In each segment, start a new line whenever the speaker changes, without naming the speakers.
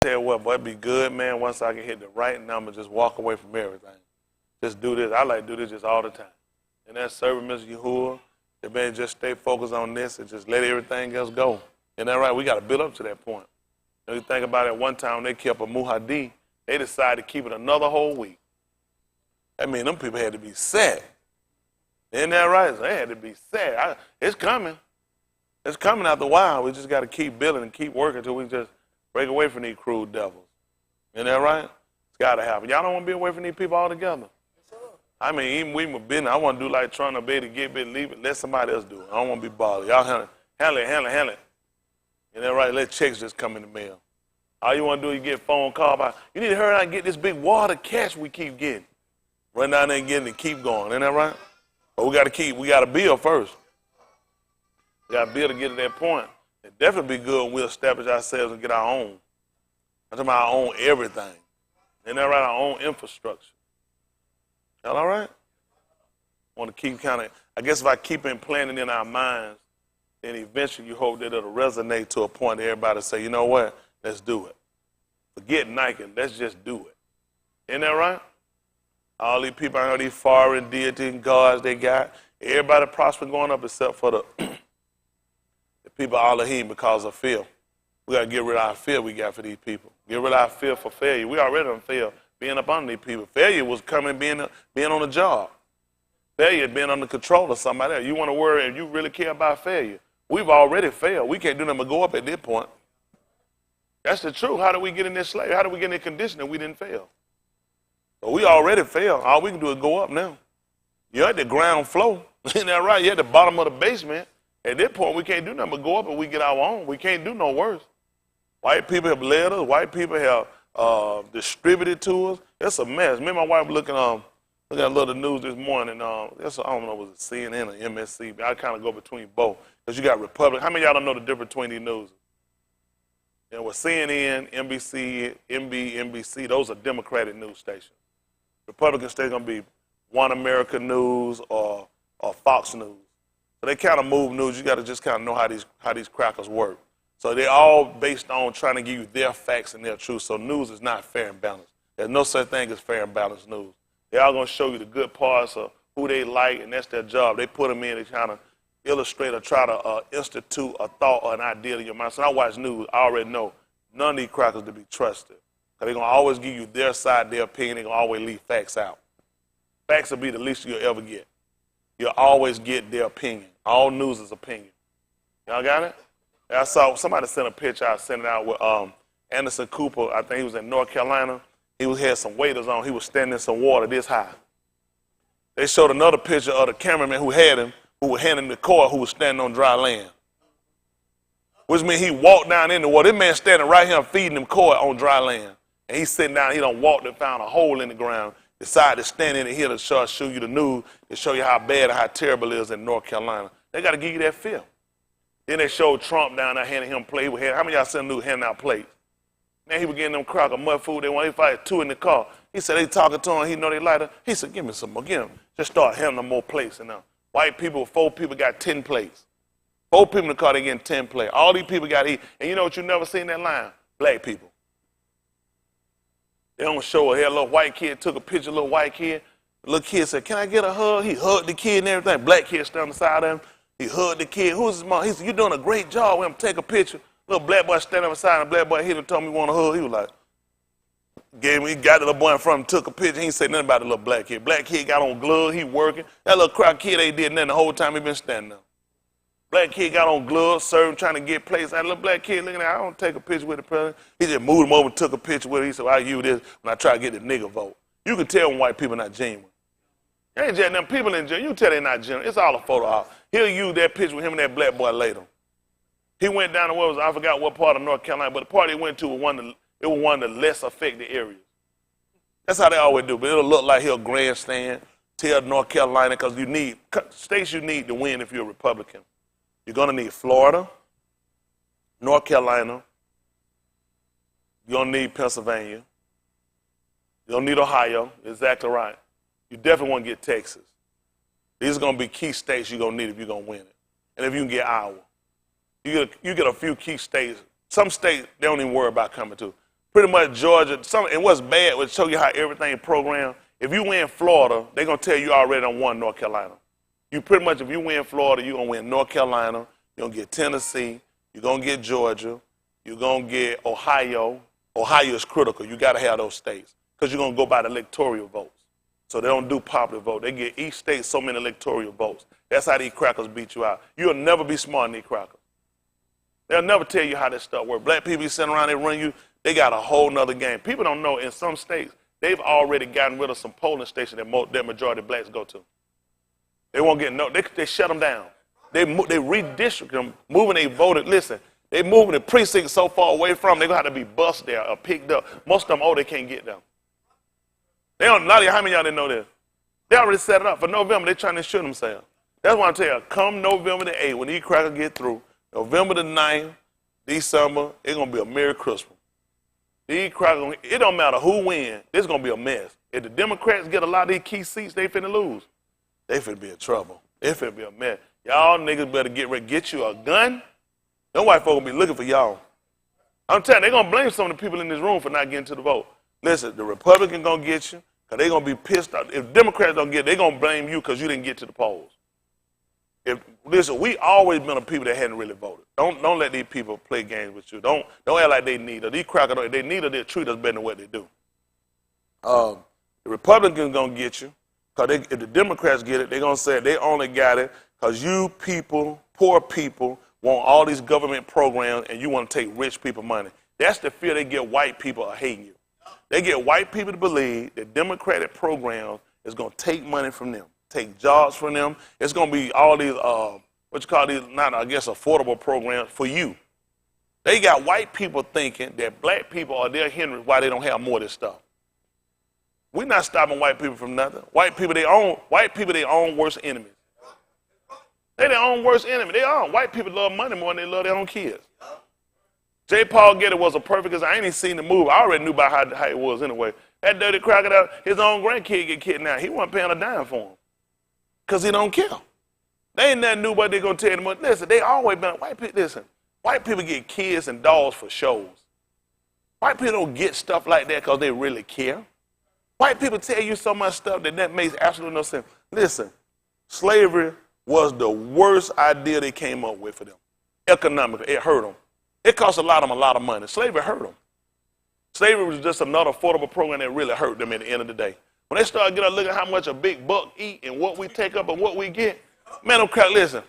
Tell you what, boy, it'd be good, man, once I can hit the right number, just walk away from everything. Just do this. I like to do this just all the time. And that's serving Mr. Yahuwah. If man just stay focused on this and just let everything else go. Isn't that right? We got to build up to that point. You think about it, one time they kept a muhadi, they decided to keep it another whole week. I mean, them people had to be set. Isn't that right? So they had to be set. It's coming. It's coming after a while. We just got to keep building and keep working until we just break away from these crude devils. Isn't that right? It's got to happen. Y'all don't want to be away from these people altogether. I mean, even we been, I want to do like trying to be able to get bit, leave it, let somebody else do it. I don't want to be bothered. Y'all handle it. Isn't that right? Let checks just come in the mail. All you want to do is get a phone call about, you need to hurry out and get this big water cash we keep getting. Run down there and get it and keep going. Isn't that right? But we got to build first. We got to build to get to that point. It definitely be good when we establish ourselves and get our own. I'm talking about our own everything. Isn't that right? Our own infrastructure. Y'all all right? I want to keep kind of, I guess if I keep implanting in our minds, then eventually you hope that it'll resonate to a point that everybody say, you know what? Let's do it. Forget Nike. Let's just do it. Isn't that right? All these people, I know these foreign deity and gods they got, everybody prospering going up except for the people of Elohim because of fear. We got to get rid of our fear we got for these people. Get rid of our fear for failure. We already done failed being up under these people. Failure was coming being on the job. Failure being under control of somebody else. You want to worry if you really care about failure. We've already failed. We can't do nothing but go up at this point. That's the truth. How do we get in this slave? How do we get in this condition that we didn't fail? So we already failed. All we can do is go up now. You're at the ground floor. Isn't that right? You're at the bottom of the basement. At that point, we can't do nothing but go up and we get our own. We can't do no worse. White people have led us. White people have distributed to us. It's a mess. Me and my wife were looking at a little news this morning. I don't know, was it CNN or MSC? But I kind of go between both. Because you got Republic. How many of y'all don't know the difference between these news? You know, with CNN, NBC, NBC, those are Democratic news stations. Republican stations going to be One America News or Fox News. So they kind of move news. You got to just kind of know how these crackers work. So they're all based on trying to give you their facts and their truth. So news is not fair and balanced. There's no such thing as fair and balanced news. They're all going to show you the good parts of who they like, and that's their job. They put them in to kind of illustrate or try to institute a thought or an idea in your mind. So when I watch news, I already know none of these crackers to be trusted. Because they're going to always give you their side, their opinion. They're going to always leave facts out. Facts will be the least you'll ever get. You'll always get their opinion. All news is opinion. Y'all got it? I saw somebody sent a picture. I sent it out with Anderson Cooper. I think he was in North Carolina. He had some waders on. He was standing in some water this high. They showed another picture of the cameraman who had him, who was handing the cord, who was standing on dry land. Which means he walked down in the water. This man standing right here feeding him cord on dry land. And he's sitting down, he done walked and found a hole in the ground, decided to stand in it here to show you the news, to show you how bad and how terrible it is in North Carolina. They got to give you that fear. Then they showed Trump down there handing him plates. How many of y'all seen the news handing out plates? Man, he was getting them crock of mud food. They wanted to fight 2 in the car. He said they talking to him. He know they like it. He said, give me some more. Give him. Just start handing them more plates. And now white people, 4 people got 10 plates. 4 people in the car, they getting 10 plates. All these people got to eat. And you know what you never seen that line? Black people. They don't show it. Here, a little white kid took a picture of a little white kid. The little kid said, can I get a hug? He hugged the kid and everything. Black kid stood on the side of him. He hugged the kid. Who's his mom? He said, you're doing a great job with him. Take a picture. Little black boy standing on the side, and the black boy hit him, told me he want a hug. He was like, he got the little boy in front of him, took a picture. He ain't said nothing about the little black kid. Black kid got on gloves. He working. That little crack kid ain't did nothing the whole time he been standing there. Black kid got on gloves, serving, trying to get plates. That little black kid looking at, I don't take a picture with the president. He just moved him over and took a picture with him. He said, well, I use this when I try to get the nigga vote. You can tell when white people not genuine. They ain't just them people in jail. You can tell they're not genuine. It's all a photo op. He'll use that picture with him and that black boy later. He went down to I forgot what part of North Carolina, but the part he went to was one of the less affected areas. That's how they always do, but it'll look like he'll grandstand, tell North Carolina, because states you need to win if you're a Republican. You're going to need Florida, North Carolina, you're going to need Pennsylvania, you're going to need Ohio, exactly right. You definitely want to get Texas. These are going to be key states you're going to need if you're going to win it. And if you can get Iowa. You get a few key states. Some states, they don't even worry about coming to. pretty much Georgia. And what's bad would show you how everything programmed. If you win Florida, they're going to tell you already done won North Carolina. You pretty much, if you win Florida, you're going to win North Carolina. You're going to get Tennessee. You're going to get Georgia. You're going to get Ohio. Ohio is critical. You got to have those states because you're going to go by the electoral votes. So they don't do popular vote. They get each state so many electoral votes. That's how these crackers beat you out. You'll never be smart in these crackers. They'll never tell you how this stuff works. Black people sitting around, they run you. They got a whole nother game. People don't know in some states, they've already gotten rid of some polling stations that majority of blacks go to. They won't get no, they shut them down. They redistrict them, moving they voted. Listen, they moving the precincts so far away from them, they're going to have to be bused there or picked up. Most of them, they can't get them. They don't, how many of y'all didn't know this? They already set it up for November. They're trying to shoot themselves. That's why I tell you, come November the 8th, when these crackers get through, November the 9th, December, it's going to be a Merry Christmas. These crackers, it don't matter who wins, it's going to be a mess. If the Democrats get a lot of these key seats, they finna lose. They finna be in trouble. It finna be a mess. Y'all niggas better get ready, get you a gun. Them white folks gonna be looking for y'all. I'm telling you, they're gonna blame some of the people in this room for not getting to the vote. Listen, the Republicans gonna get you, because they're gonna be pissed off. If Democrats don't get it, they're gonna blame you because you didn't get to the polls. Listen, we always been a people that hadn't really voted. Don't let these people play games with you. Don't act like they need us. These crackers, they need us, they'll treat us better than what they do. The Republicans gonna get you, because if the Democrats get it, they're gonna say they only got it because you people, poor people, want all these government programs and you want to take rich people money. That's the fear they get white people are hating you. They get white people to believe that Democratic programs is going to take money from them, take jobs from them. It's going to be all these, affordable programs for you. They got white people thinking that black people are their hindrance why they don't have more of this stuff. We're not stopping white people from nothing. White people, they own worst enemies. They their own worst enemy. They are. White people love money more than they love their own kids. J. Paul Getty was a perfect, because I ain't even seen the movie. I already knew about how it was anyway. That dirty crocodile, his own grandkid get kidnapped. He wasn't paying a dime for him because he don't care. They ain't nothing new, but they going to tell them. Listen, they always been, white people get kids and dogs for shows. White people don't get stuff like that because they really care. White people tell you so much stuff that makes absolutely no sense. Listen, slavery was the worst idea they came up with for them. Economically, it hurt them. It cost a lot of them a lot of money. Slavery hurt them. Slavery was just another affordable program that really hurt them at the end of the day. When they started getting a look at how much a big buck eat and what we take up and what we get, man, them crack, listen,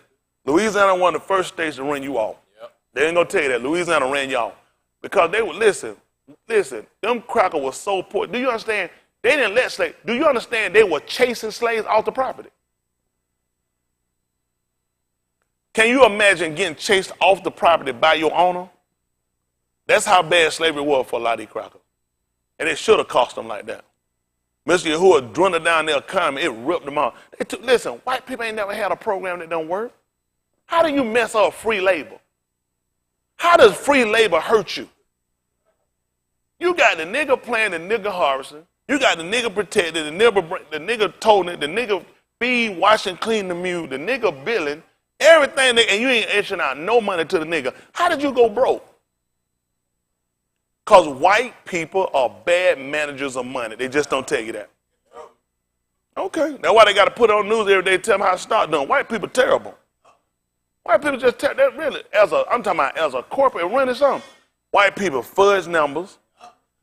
Louisiana one of the first states to run you off. Yep. They ain't gonna tell you that. Louisiana ran you off. Because they would, listen, them crackers was so poor. Do you understand? They didn't let slaves, do you understand they were chasing slaves off the property? Can you imagine getting chased off the property by your owner? That's how bad slavery was for a lot of these crackers. And it should have cost them like that. Mr. Yahuwah dwindled down their economy, it ripped them off. Listen, white people ain't never had a program that don't work. How do you mess up free labor? How does free labor hurt you? You got the nigga playing the nigga harvesting. You got the nigga protected, the nigga toting it, the nigga feed, washing, clean the mule, the nigga billing. Everything, and you ain't etching out no money to the nigga. How did you go broke? Because white people are bad managers of money. They just don't tell you that. Okay. That's why they got to put on news every day to tell them how to start doing. White people terrible. White people just tell that really, I'm talking about as a corporate running something. White people fudge numbers.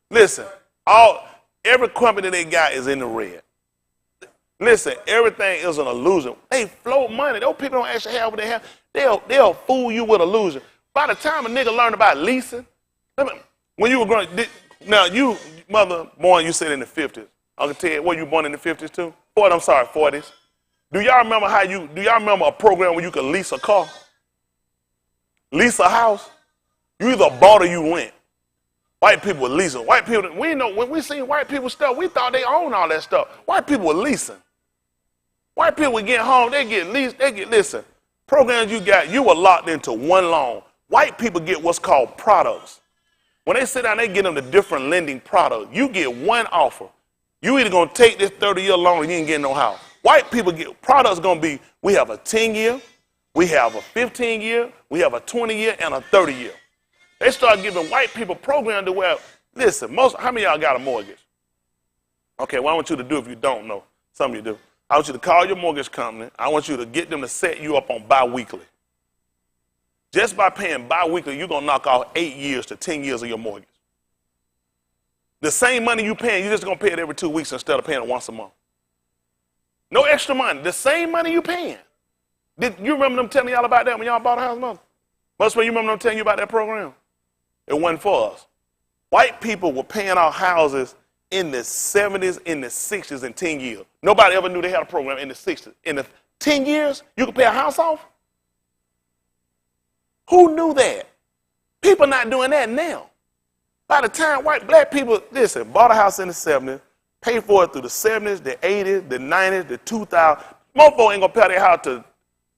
Listen, every company they got is in the red. Listen, everything is an illusion. They float money. Those people don't actually have what they have. They'll fool you with illusion. By the time a nigga learned about leasing, when you were growing, now you, mother, born, you said in the 50s. Uncle Ted, were you born in the 50s too? 40s. Do y'all remember a program where you could lease a car? Lease a house? You either bought or you went. White people were leasing. White people, we know, when we seen white people stuff, we thought they owned all that stuff. White people were leasing. White people would get home, they get leased, listen, programs you got, you were locked into one loan. White people get what's called products. When they sit down, they get them the different lending products. You get one offer. You either going to take this 30-year loan or you ain't getting no house. White people get products going to be, we have a 10-year, we have a 15-year, we have a 20-year, and a 30-year. They start giving white people programs to where Listen, how many of y'all got a mortgage? Okay, what I want you to do if you don't know, some of you do, I want you to call your mortgage company. I want you to get them to set you up on bi-weekly. Just by paying bi-weekly, you're going to knock off 8 years to 10 years of your mortgage. The same money you paying, you're just going to pay it every 2 weeks instead of paying it once a month. No extra money. The same money you paying. Did you remember them telling y'all about that when y'all bought a house, mother? Most of you remember them telling you about that program? It wasn't for us. White people were paying our houses in the 70s, in the 60s, in 10 years. Nobody ever knew they had a program in the 60s. In the 10 years, you could pay a house off? Who knew that? People not doing that now. By the time black people, listen, bought a house in the 70s, paid for it through the 70s, the 80s, the 90s, the 2000s. Most folks ain't going to pay their house to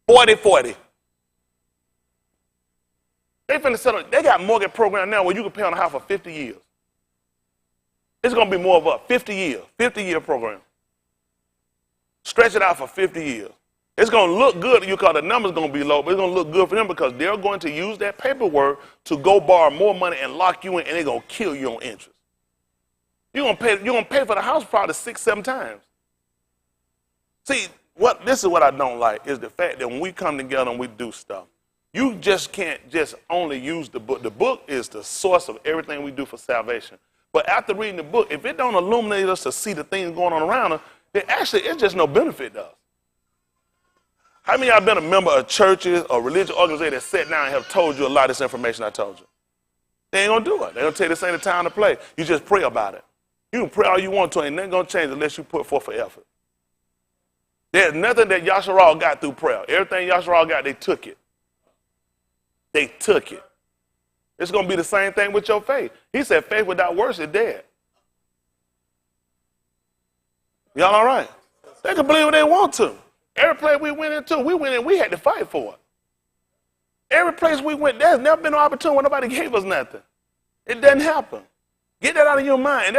40. They finna settle. They got mortgage program now where you can pay on a house for 50 years. It's going to be more of a 50-year program. Stretch it out for 50 years. It's going to look good to you because the number's going to be low, but it's going to look good for them because they're going to use that paperwork to go borrow more money and lock you in, and they're going to kill you on interest. You're going to pay for the house probably 6-7 times. See, this is what I don't like, is the fact that when we come together and we do stuff, you just can't just only use the book. The book is the source of everything we do for salvation. But after reading the book, if it don't illuminate us to see the things going on around us, then actually it's just no benefit to us. How many of y'all been a member of churches or religious organizations that sat down and have told you a lot of this information I told you? They ain't going to do it. They're going to tell you this ain't the time to play. You just pray about it. You can pray all you want to, ain't nothing going to change unless you put forth an effort. There's nothing that Yasharal got through prayer. Everything Yasharal got, they took it. They took it. It's going to be the same thing with your faith. He said faith without works is dead. Y'all all right? They can believe what they want to. Every place we went into, we had to fight for it. Every place we went, there's never been an opportunity where nobody gave us nothing. It doesn't happen. Get that out of your mind. And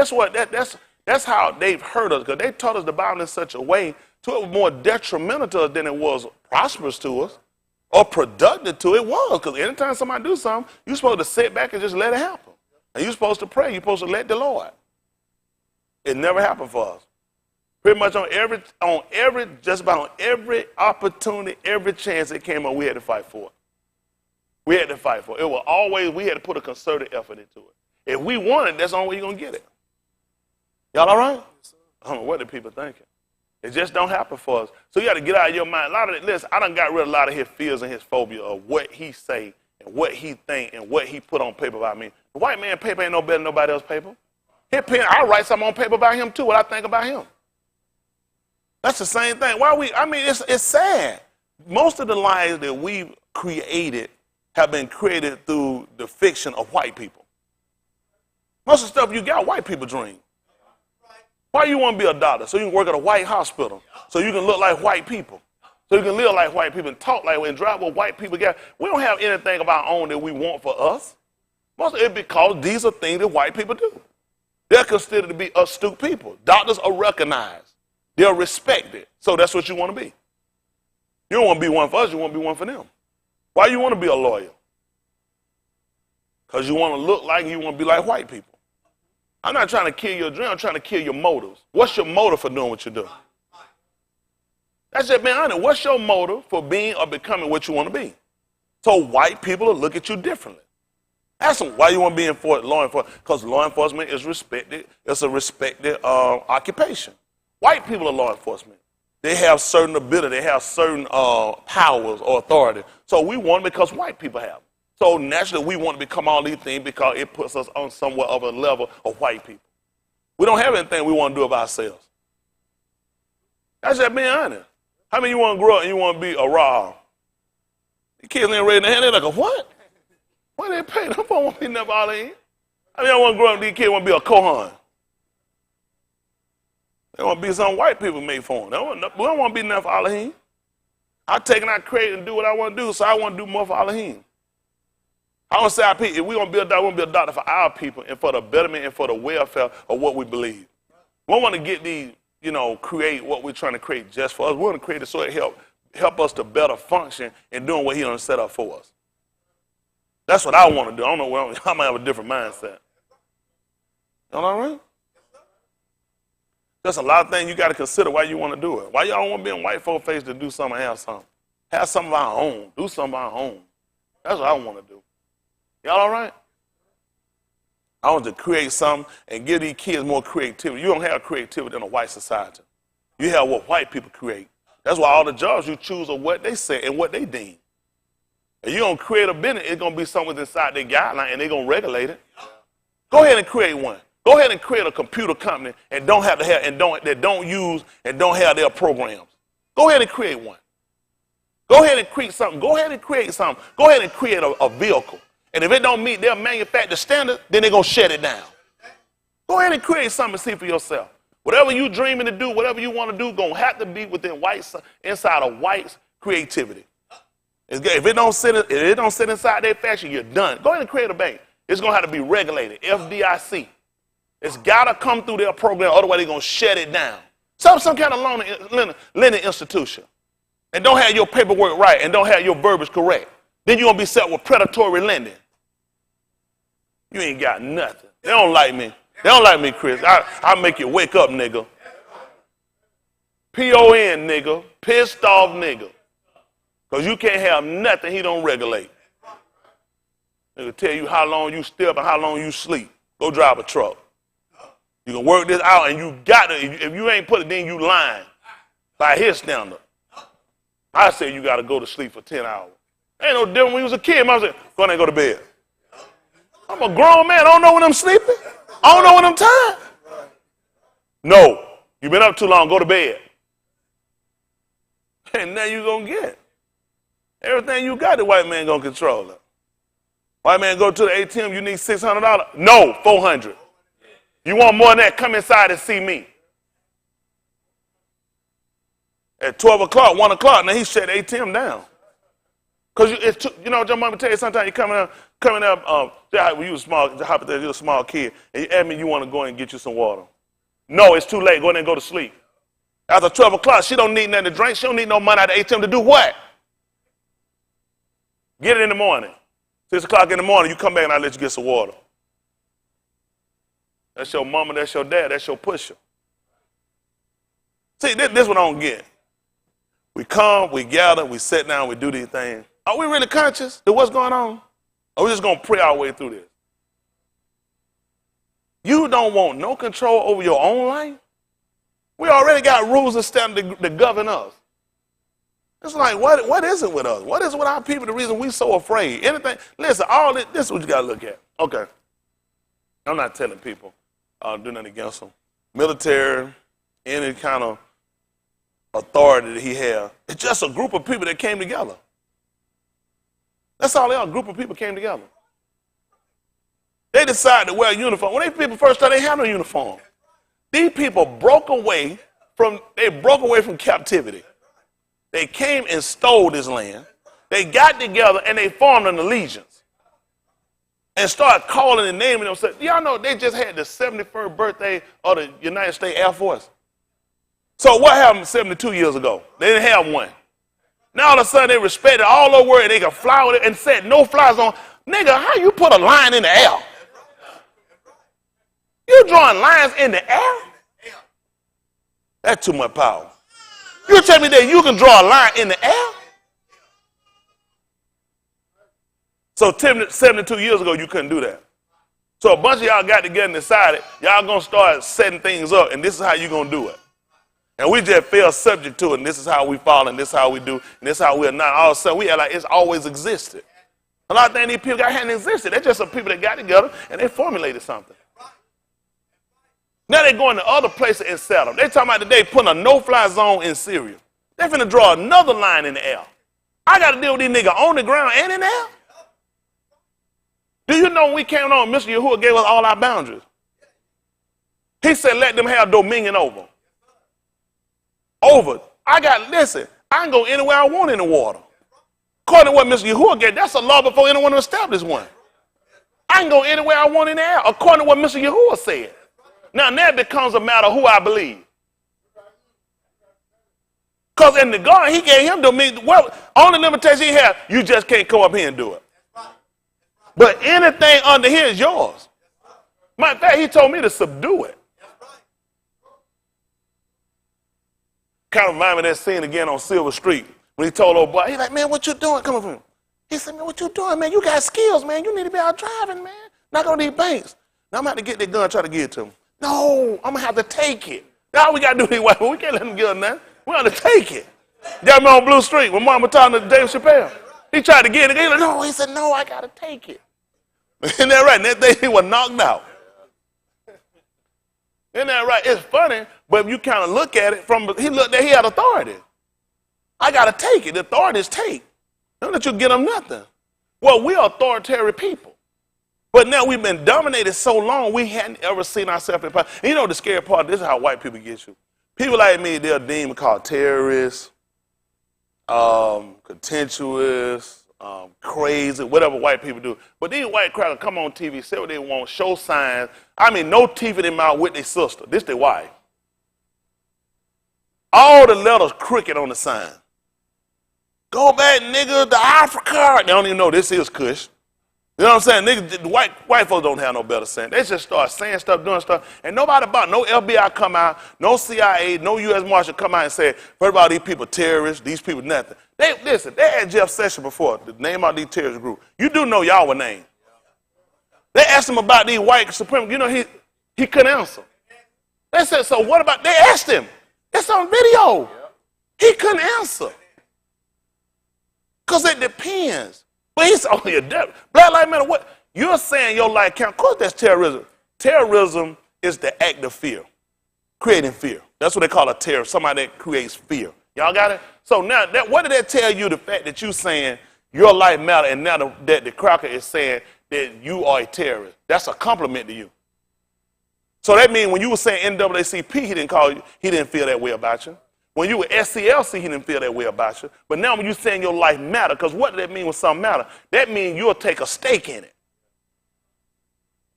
that's how they've hurt us, because they taught us the Bible in such a way to it was more detrimental to us than it was prosperous to us or productive to it was. Because anytime somebody do something, you're supposed to sit back and just let it happen. And you're supposed to pray. You're supposed to let the Lord. It never happened for us. Pretty much just about on every opportunity, every chance that came up, we had to fight for it. We had to fight for it. It was always, we had to put a concerted effort into it. If we want it, that's the only way you're going to get it. Y'all all right? I don't know what the people thinking. It just don't happen for us. So you got to get out of your mind. A lot of it, listen, I done got rid of a lot of his fears and his phobia of what he say and what he think and what he put on paper about me. The white man paper ain't no better than nobody else's paper. I write something on paper about him too, what I think about him. That's the same thing. It's sad. Most of the lies that we've created have been created through the fiction of white people. Most of the stuff you got, white people dream. Why you want to be a doctor? So you can work at a white hospital. So you can look like white people. So you can live like white people and talk like and drive what white people get. We don't have anything of our own that we want for us. Most of it because these are things that white people do. They're considered to be astute people. Doctors are recognized. They're respected. So that's what you want to be. You don't want to be one for us, you want to be one for them. Why you want to be a lawyer? Because you want to look like you want to be like white people. I'm not trying to kill your dream, I'm trying to kill your motives. What's your motive for doing what you do? That's just being honest. What's your motive for being or becoming what you want to be? So white people will look at you differently. Ask them why you want to be in law enforcement. Because law enforcement is respected. It's a respected occupation. White people are law enforcement. They have certain ability. They have certain powers or authority. So we want it because white people have. So naturally we want to become all these things because it puts us on somewhat of a level of white people. We don't have anything we want to do of ourselves. That's just being honest. How many of you want to grow up and you want to be a raw? The kids ain't raising their hand. They're like, a what? What they pay? Them folks want to be never all in. How many of you want to grow up and these kids want to be a Kohan? They want to be some white people made for them. We don't want to be nothing for Elohim. I take and I create and do what I want to do, so I want to do more for Elohim. I want to say, if we're going to be a doctor, we want to be a doctor for our people and for the betterment and for the welfare of what we believe. We don't want to get these, create what we're trying to create just for us. We want to create it so it help us to better function in doing what he done set up for us. That's what I want to do. I don't know, I might have a different mindset. All right? There's a lot of things you got to consider why you want to do it. Why y'all want to be in white folk face to do something and have something? Have something of our own. Do something of our own. That's what I want to do. Y'all all right? I want to create something and give these kids more creativity. You don't have creativity in a white society. You have what white people create. That's why all the jobs you choose are what they say and what they deem. If you're going to create a business, it's going to be something inside their guideline and they're going to regulate it. Go ahead and create one. Go ahead and create a computer company and don't have to have that don't use and don't have their programs. Go ahead and create one. Go ahead and create something. Go ahead and create something. Go ahead and create a vehicle. And if it don't meet their manufacturer standard, then they're going to shut it down. Go ahead and create something and see for yourself. Whatever you're dreaming to do, whatever you want to do, going to have to be within inside of white's creativity. If it don't sit inside their factory, you're done. Go ahead and create a bank. It's going to have to be regulated, FDIC. It's got to come through their program, otherwise they're going to shut it down. Some kind of lending institution. And don't have your paperwork right and don't have your verbiage correct. Then you're going to be set with predatory lending. You ain't got nothing. They don't like me. They don't like me, Chris. I'll make you wake up, nigga. P-O-N, nigga. Pissed off, nigga. Because you can't have nothing he don't regulate. He'll tell you how long you step and how long you sleep. Go drive a truck. You can work this out and you got to. If you ain't put it, then you lying. By his standard. I say you got to go to sleep for 10 hours. Ain't no different when you was a kid. I said, go ahead and go to bed. I'm a grown man. I don't know when I'm sleeping. I don't know when I'm tired. No. You've been up too long. Go to bed. And now you're going to get. Everything you got, the white man going to control it. White man go to the ATM, you need $600. No, $400. You want more than that, come inside and see me. At 12 o'clock, 1 o'clock, now he shut the ATM down. Because you know what your mama tell you, sometimes you coming up, when you was a small kid, and you ask me you want to go and get you some water. No, it's too late, go in and go to sleep. After 12 o'clock, she don't need nothing to drink, she don't need no money out of the ATM to do what? Get it in the morning. 6 o'clock in the morning, you come back and I let you get some water. That's your mama, that's your dad, that's your pusher. See, this is what I don't get. We come, we gather, we sit down, we do these things. Are we really conscious of what's going on? Or are we just going to pray our way through this? You don't want no control over your own life? We already got rules and standards that govern us. It's like, what is it with us? What is it with our people, the reason we're so afraid? Anything, listen, all this is what you got to look at. Okay. I'm not telling people do nothing against them. Military, any kind of authority that he has. It's just a group of people that came together. That's all they are, a group of people came together. They decided to wear a uniform. When these people first started, they had no uniform. These people broke away from captivity. They came and stole this land. They got together and they formed an allegiance. And started calling and naming themselves. Y'all know they just had the 71st birthday of the United States Air Force. So what happened 72 years ago? They didn't have one. Now all of a sudden they respected all over where they could fly with it and set no flies on. Nigga, how you put a line in the air? You drawing lines in the air? That's too much power. You tell me that you can draw a line in the air? So 72 years ago, you couldn't do that. So a bunch of y'all got together and decided, y'all going to start setting things up, and this is how you're going to do it. And we just fell subject to it, and this is how we fall, and this is how we do, and this is how we are not. All of a sudden, we are like it's always existed. A lot of things these people hadn't existed. They're just some people that got together, and they formulated something. Now they're going to other places and settle. They're talking about today putting a no-fly zone in Syria. They're finna draw another line in the air. I got to deal with these niggas on the ground and in the air. Do you know when we came on, Mr. Yahuwah gave us all our boundaries? He said, let them have dominion over. Listen, I can go anywhere I want in the water. According to what Mr. Yahuwah gave, that's a law before anyone established one. I can go anywhere I want in the air, according to what Mr. Yahuwah said. Now that becomes a matter of who I believe. Because in the garden, he gave him dominion. Well, only limitation he had, you just can't come up here and do it. But anything under here is yours. Matter of fact, he told me to subdue it. Kind of reminded me of that scene again on Silver Street when he told old boy, he's like, man, what you doing? Come on. He said, man, what you doing, man? You got skills, man. You need to be out driving, man. Not on these banks. Now I'm going to have to get that gun and try to give it to him. No, I'm going to have to take it. Now we got to do these white people. We can't let them get us nothing. We got to take it. Got me on Blue Street when Mama talking to Dave Chappelle. He tried to get it. He like, no, he said, no, I got to take it. Isn't that right? And that thing, he was knocked out. Isn't that right? It's funny, but if you kind of look at it from, he looked at, he had authority. I got to take it. The authority is take. Don't let you get them nothing. Well, we're authoritarian people. But now we've been dominated so long, we hadn't ever seen ourselves in power. And you know the scary part, this is how white people get you. People like me, they're deemed called terrorists, contentious, crazy, whatever white people do. But these white crackers come on TV, say what they want, show signs. I mean, no teeth in their mouth with their sister. This their wife. All the letters crooked on the sign. Go back, nigga, to Africa. They don't even know this is Kush. You know what I'm saying? Niggas, the white folks don't have no better sense. They just start saying stuff, doing stuff, and nobody about, no FBI come out, no CIA, no U.S. Marshal come out and say, first of all, these people terrorists, these people nothing. Listen, they had Jeff Sessions before, the name of these terrorist group. You do know y'all were named. They asked him about these white supremacists. You know, he couldn't answer. They said, so what about, they asked him. It's on video. He couldn't answer. Because it depends. But he's only a devil. Black Lives Matter, what? You're saying your life count. Of course, that's terrorism. Terrorism is the act of fear, creating fear. That's what they call a terrorist, somebody that creates fear. Y'all got it? So now, what did that tell you, the fact that you saying your life matter, and now that the cracker is saying that you are a terrorist? That's a compliment to you. So that means when you were saying NAACP, he didn't feel that way about you. When you were SCLC, he didn't feel that way about you. But now when you're saying your life matter, because what does that mean when something matter? That means you'll take a stake in it.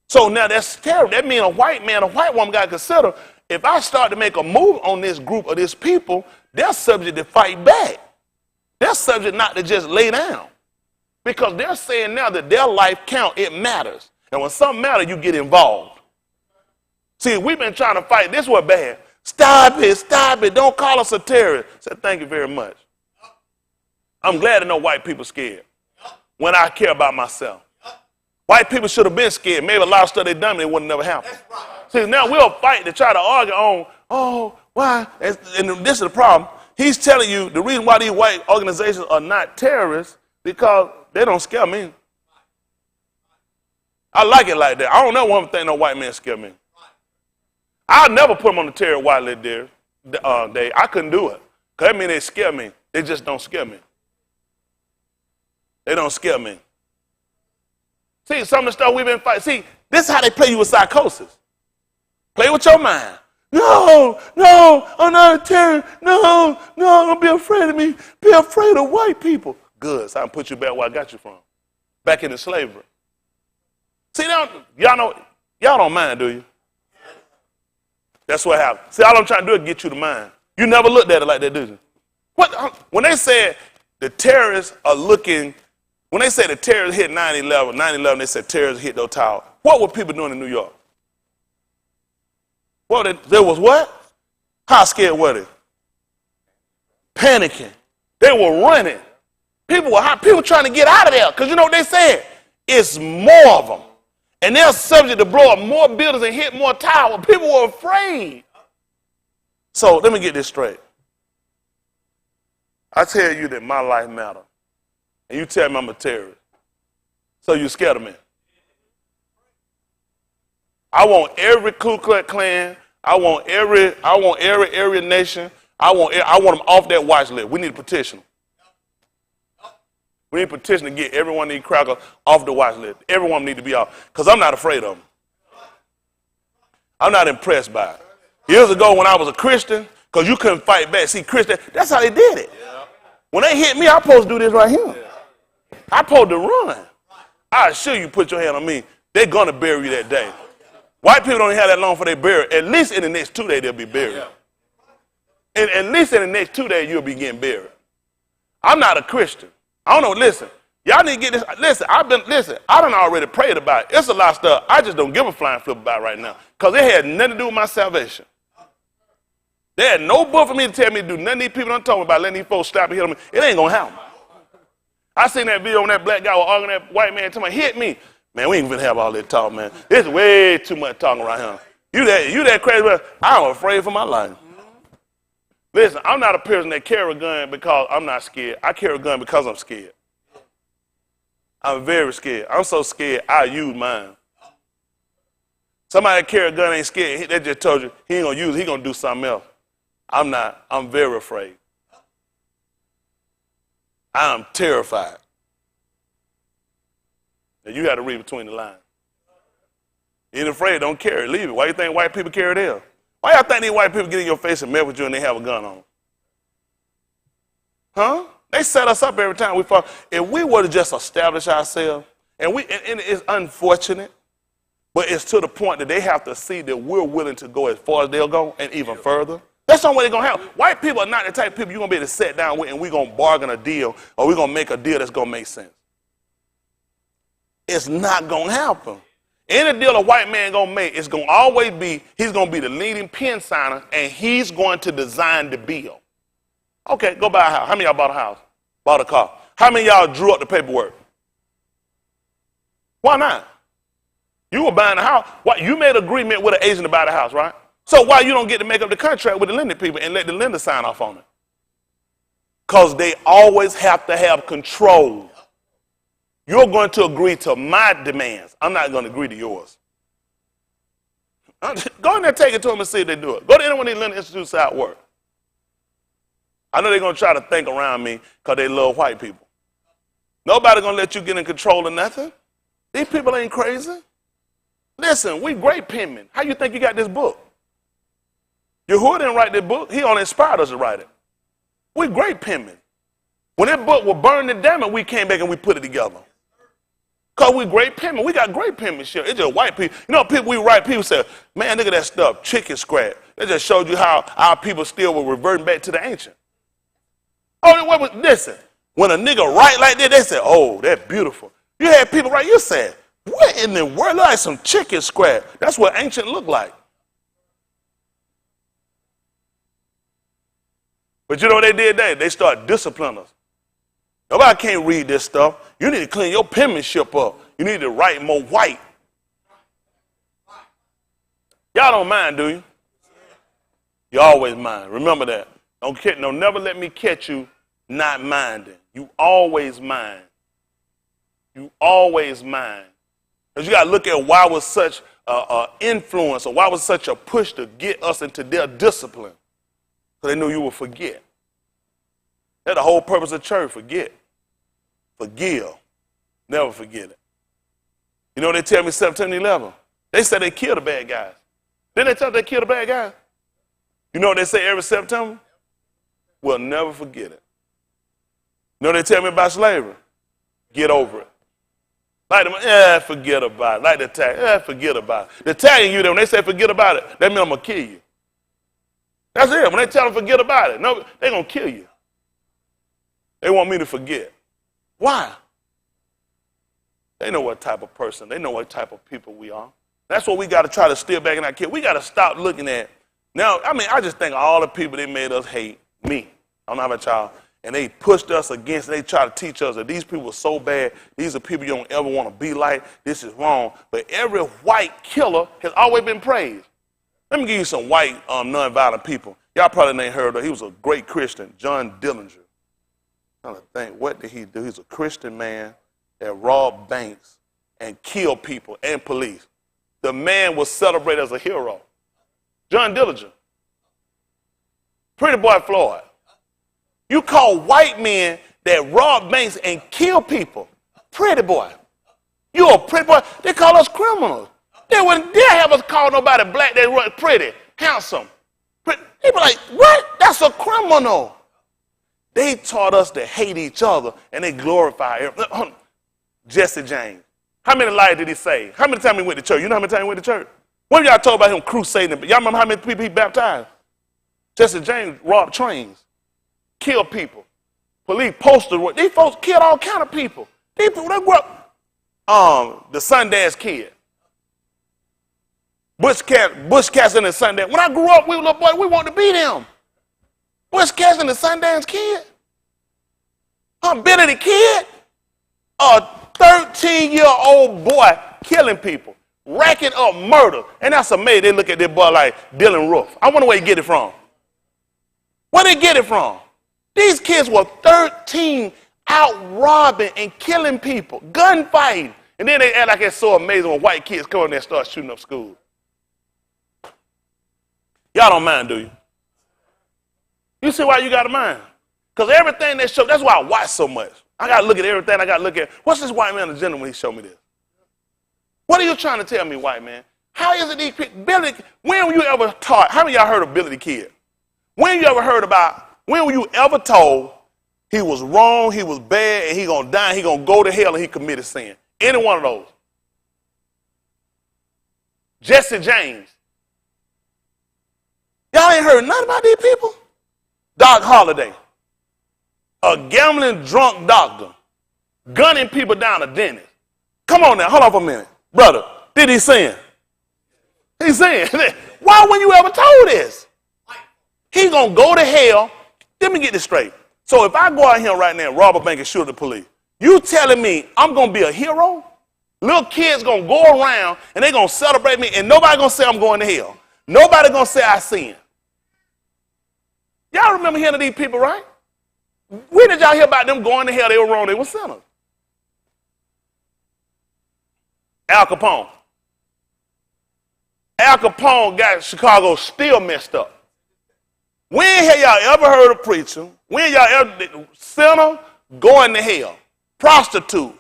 So now that's terrible. That means a white man, a white woman got to consider, if I start to make a move on this group of this people, they're subject to fight back. They're subject not to just lay down. Because they're saying now that their life count, it matters. And when something matters, you get involved. See, we've been trying to fight. This was bad. Stop it, don't call us a terrorist. I said, thank you very much. I'm glad to know white people scared when I care about myself. White people should have been scared. Maybe a lot of stuff they done, it wouldn't never happen. See, now we'll fight to try to argue on, oh, why? And this is the problem. He's telling you the reason why these white organizations are not terrorists because they don't scare me. I like it like that. I don't know one thing no white man scare me. I'll never put them on the terror white list day. I couldn't do it. Because that means they scare me. They just don't scare me. They don't scare me. See, some of the stuff we've been fighting. See, this is how they play you with psychosis. Play with your mind. No, I'm not a terrorist. No, don't be afraid of me. Be afraid of white people. Good, so I can put you back where I got you from. Back into slavery. See, y'all don't mind, do you? That's what happened. See, all I'm trying to do is get you to mind. You never looked at it like that, did you? When they said the terrorists are looking, when they said the terrorists hit 9/11, they said terrorists hit those towers. What were people doing in New York? There was what? How scared were they? Panicking. They were running. People were trying to get out of there because you know what they said? It's more of them. And they're subject to blow up more buildings and hit more towers. People were afraid. So let me get this straight. I tell you that my life matters. And you tell me I'm a terrorist. So you scared of me. I want every Ku Klux Klan. I want every Aryan nation. I want them off that watch list. We need a petition. We need a petition to get every one of these crackers off the watch list. Everyone need to be off. Because I'm not afraid of them. I'm not impressed by it. Years ago when I was a Christian, because you couldn't fight back. See, Christian, that's how they did it. When they hit me, I'm supposed to do this right here. I'm supposed to run. I assure you, put your hand on me, they're going to bury you that day. White people don't have that long for they bury. At least in the next 2 days, they'll be buried. And at least in the next 2 days, you'll be getting buried. I'm not a Christian. I don't know, listen, Y'all need to get this. Listen, I done already prayed about it. It's a lot of stuff I just don't give a flying flip about right now. Because it had nothing to do with my salvation. There had no book for me to tell me to do nothing these people done told me about letting these folks stop and hit me. It ain't going to happen. I seen that video when that black guy was arguing that white man telling me, hit me. Man, we ain't gonna have all that talk, man. It's way too much talking around here. You that crazy, but I'm afraid for my life. Listen, I'm not a person that carry a gun because I'm not scared. I carry a gun because I'm scared. I'm very scared. I'm so scared I use mine. Somebody that carry a gun ain't scared. They just told you he ain't gonna use it, he gonna do something else. I'm not. I'm very afraid. I'm terrified. And you got to read between the lines. You ain't afraid, don't carry it, leave it. Why you think white people carry theirs? Why y'all think these white people get in your face and mess with you and they have a gun on? Huh? They set us up every time we fall. If we were to just establish ourselves, and it's unfortunate, but it's to the point that they have to see that we're willing to go as far as they'll go and even further. That's the only way they're going to happen. White people are not the type of people you're going to be able to sit down with and we're going to bargain a deal or we're going to make a deal that's going to make sense. It's not going to happen. Any deal a white man going to make, it's going to always be, he's going to be the leading pen signer and he's going to design the bill. Okay, go buy a house. How many of y'all bought a house? Bought a car? How many of y'all drew up the paperwork? Why not? You were buying a house. What, you made an agreement with an agent to buy the house, right? So why you don't get to make up the contract with the lending people and let the lender sign off on it? Because they always have to have control. You're going to agree to my demands. I'm not going to agree to yours. Go in there, take it to them and see if they do it. Go to any one of these lending institutes out work. I know they're going to try to think around me because they love white people. Nobody going to let you get in control of nothing. These people ain't crazy. Listen, we great penmen. How you think you got this book? Yahuwah didn't write this book. He only inspired us to write it. We great penmen. When that book was burned to death, we came back and we put it together. Because we great penmen. We got great penmanship. It's just white people. You know, people we write, people say, man, look at that stuff, chicken scratch. That just showed you how our people still were reverting back to the ancient. Oh, listen, when a nigga write like that, they say, oh, that's beautiful. You had people write, you said, what in the world? Like some chicken scratch. That's what ancient looked like. But you know what they did there? They started disciplining us. Nobody can't read this stuff. You need to clean your penmanship up. You need to write more white. Y'all don't mind, do you? You always mind. Remember that. Don't never let me catch you not minding. You always mind. You always mind. Because you got to look at why was such influence or why was such a push to get us into their discipline. Because they knew you would forget. That's the whole purpose of church, forget. Forgive. Never forget it. You know what they tell me September 11th? They said they killed the bad guys. Didn't they tell they killed the bad guys? You know what they say every September? We'll never forget it. You know what they tell me about slavery? Get over it. Like them, forget about it. Like the tag, forget about it. The tagging you there, when they say forget about it, that means I'm going to kill you. That's it. When they tell them forget about it, no, they're going to kill you. They want me to forget. Why? They know what type of person, they know what type of people we are. That's what we got to try to steer back in our kid. We got to stop looking at. Now, I just think all the people they made us hate, me. I don't know about y'all. And they pushed us against, they try to teach us that these people are so bad, these are people you don't ever want to be like, this is wrong. But every white killer has always been praised. Let me give you some white nonviolent people. Y'all probably ain't heard of him. He was a great Christian, John Dillinger. I'm trying to think, what did he do? He's a Christian man that robbed banks and killed people and police. The man was celebrated as a hero. John Dillinger. Pretty boy Floyd. You call white men that rob banks and kill people pretty boy. You a pretty boy. They call us criminals. They wouldn't dare have us call nobody black that run pretty, handsome. They be like, what? That's a criminal. They taught us to hate each other and they glorify Jesse James. How many lies did he say? How many times he went to church? You know how many times he went to church? What y'all told about him crusading? Y'all remember how many people he baptized? Jesse James robbed trains. Kill people. Police posted. These folks killed all kind of people. These people, they grew up, the Sundance Kid. Bush Cassidy and the Sundance. When I grew up, we were little boys, we wanted to be them. Bush Cassidy and the Sundance Kid. Billy the Kid. A 13-year-old boy killing people, racking up murder. And that's amazing. They look at this boy like Dylan Roof. I wonder where he get it from. Where they get it from? These kids were 13 out robbing and killing people, gunfighting. And then they act like it's so amazing when white kids come in there and start shooting up schools. Y'all don't mind, do you? You see why you got to mind? Because everything they show, that's why I watch so much. I got to look at everything. I got to look at, what's this white man agenda when he showed me this? What are you trying to tell me, white man? How is it these people, Billy, when were you ever taught, how many of y'all heard of Billy the Kid? When were you ever told he was wrong, he was bad, and he going to die, he going to go to hell, and he committed sin? Any one of those. Jesse James. Y'all ain't heard nothing about these people? Doc Holliday. A gambling drunk doctor. Gunning people down a dentist. Come on now, hold on for a minute. Brother, did he sin? He's saying, why weren't you ever told this? He's going to go to hell. Let me get this straight. So if I go out here right now and rob a bank and shoot at the police, you telling me I'm going to be a hero? Little kids going to go around and they going to celebrate me and nobody going to say I'm going to hell. Nobody going to say I sin. Y'all remember hearing of these people, right? When did y'all hear about them going to hell? They were wrong. They were sinners. Al Capone. Al Capone got Chicago still messed up. When have y'all ever heard a preacher? When y'all ever, sinner going to hell? Prostitute.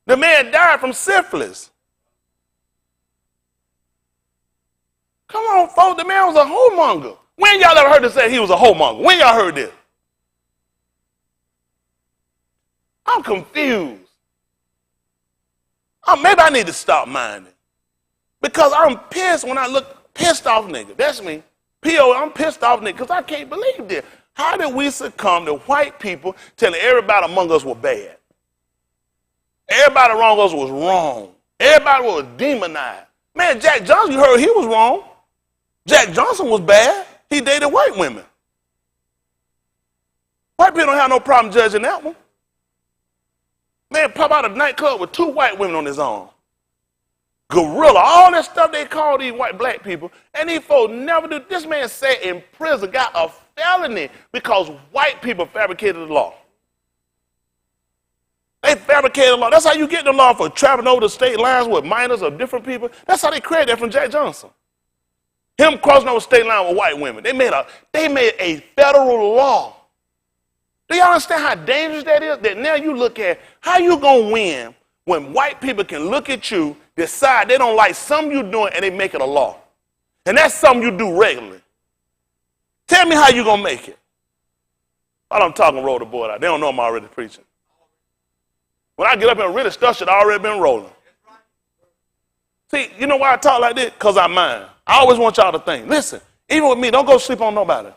The man died from syphilis. Come on, folks, the man was a whoremonger. When y'all ever heard him say he was a whoremonger? When y'all heard this? I'm confused. Maybe I need to stop minding. Because I'm pissed when I look, pissed off nigga. That's me. P.O., I'm pissed off nigga because I can't believe this. How did we succumb to white people telling everybody among us were bad? Everybody around us was wrong. Everybody was demonized. Man, Jack Johnson, you heard he was wrong. Jack Johnson was bad. He dated white women. White people don't have no problem judging that one. Man, pop out of a nightclub with 2 white women on his arm. Gorilla, all that stuff they call these white black people, and these folks never do. This man sat in prison, got a felony because white people fabricated the law. They fabricated the law. That's how you get the law for traveling over the state lines with minors or different people. That's how they created that from Jack Johnson. Him crossing over state line with white women. They made a federal law. Do y'all understand how dangerous that is? That now you look at how you gonna win when white people can look at you, decide they don't like something you're doing, and they make it a law. And that's something you do regularly. Tell me how you gonna make it. While I'm talking, roll the board out. They don't know I'm already preaching. When I get up and really stuff should already been rolling. See, you know why I talk like this? Because I'm mine. I always want y'all to think. Listen, even with me, don't go sleep on nobody.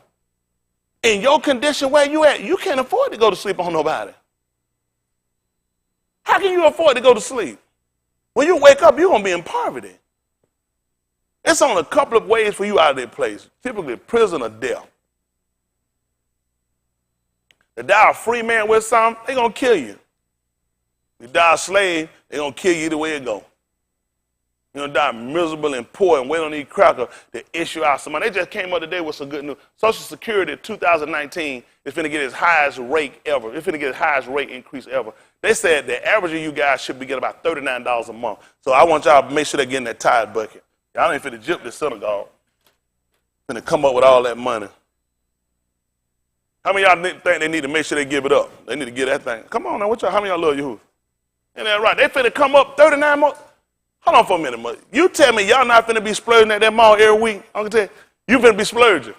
In your condition where you at, you can't afford to go to sleep on nobody. How can you afford to go to sleep? When you wake up, you're going to be in poverty. It's on a couple of ways for you out of that place. Typically prison or death. To die a free man with something, they're going to kill you. You die a slave, they're going to kill you either way it go. You're going to die miserable and poor and wait on these crackers to issue out some money. They just came up today with some good news. Social Security 2019 is going to get its highest rate ever. It's going to get its highest rate increase ever. They said the average of you guys should be getting about $39 a month. So I want y'all to make sure they're getting that tithe bucket. Y'all ain't finna jip this synagogue. Finna come up with all that money. How many of y'all think they need to make sure they give it up? They need to get that thing. Come on now, how many of y'all love Yahuwah? Ain't that right? They finna come up 39 more. Hold on for a minute. You tell me y'all not finna be splurging at that mall every week. I'm gonna tell you, you finna be splurging.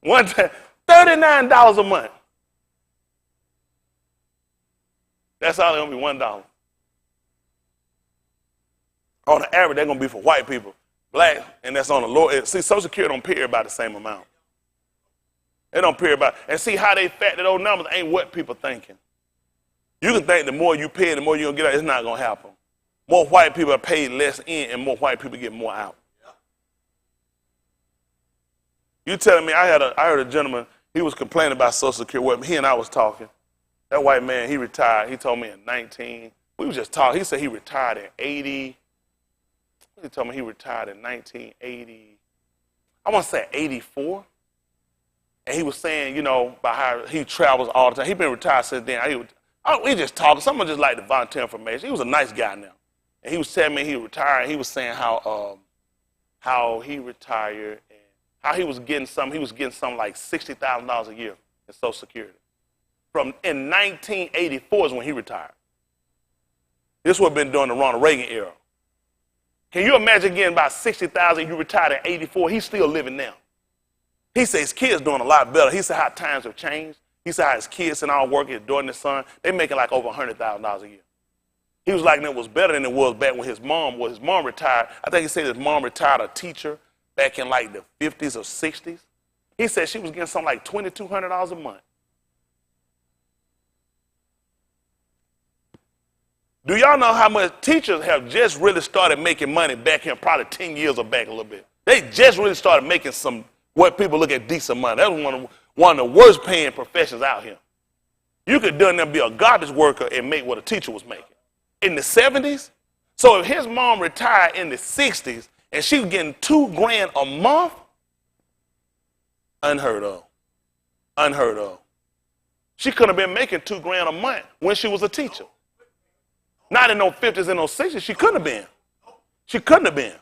One time, $39 a month. That's all gonna be $1. On the average, they're gonna be for white people, black, and that's on the lower. See, Social Security don't pay everybody the same amount. They don't pay everybody. And see how they factor those numbers ain't what people thinking. You can think the more you pay, the more you're going to get out. It's not going to happen. More white people are paid less in, and more white people get more out. You telling me, I heard a gentleman, he was complaining about Social Security. He and I was talking. That white man, he retired. He told me we was just talking. He said he retired in 80. He told me he retired in 1980. I want to say 84. And he was saying, you know, about how he travels all the time. He's been retired since then. We just talking. Someone just like to volunteer information. He was a nice guy now. And he was telling me he retired. He was saying how he retired and how he was getting something like $60,000 a year in Social Security. In 1984 is when he retired. This would have been during the Ronald Reagan era. Can you imagine getting about $60,000? You retired in 84. He's still living now. He said his kids doing a lot better. He said how times have changed. He said how his kids and all work, his daughter and his son, they making like over $100,000 a year. He was like, that was better than it was back when his mom retired. I think he said his mom retired a teacher back in like the 50s or 60s. He said she was getting something like $2,200 a month. Do y'all know how much teachers have just really started making money back here, probably 10 years or back a little bit? They just really started making what people look at decent money. That was one of the worst paying professions out here. You could done them be a garbage worker and make what a teacher was making. In the 70s, so if his mom retired in the 60s and she was getting $2,000 a month, unheard of. Unheard of. She could have been making $2,000 a month when she was a teacher. Not in those 50s and those 60s. She couldn't have been. She couldn't have been.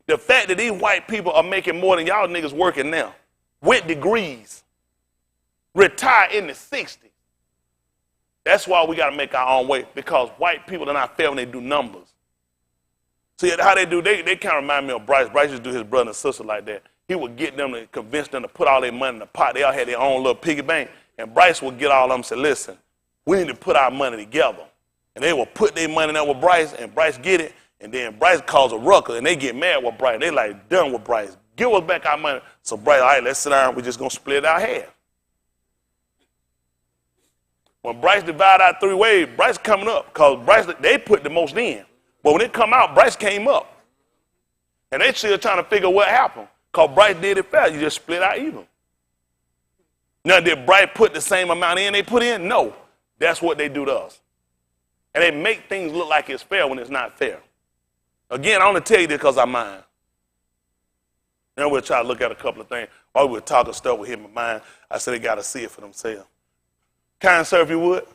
The fact that these white people are making more than y'all niggas working now, with degrees, retired in the 60s. That's why we got to make our own way, because white people are not fair when they do numbers. See how they do, they kind of remind me of Bryce. Bryce used to do his brother and sister like that. He would get them to convince them to put all their money in the pot. They all had their own little piggy bank. And Bryce would get all of them and say, listen, we need to put our money together. And they will put their money in there with Bryce, and Bryce get it, and then Bryce calls a rucker, and they get mad with Bryce. They like, done with Bryce. Give us back our money. So Bryce, all right, let's sit down. We're just going to split it out half. When Bryce divided out 3 ways, Bryce coming up, because Bryce, they put the most in. But when it come out, Bryce came up. And they still trying to figure what happened, because Bryce did it fast. You just split out even. Now, did Bryce put the same amount in they put in? No. That's what they do to us. And they make things look like it's fair when it's not fair. Again, I want to tell you this because I'm mine. Then we'll try to look at a couple of things. While we were talking stuff with him in mind, I said they got to see it for themselves. Kind sir, if you would.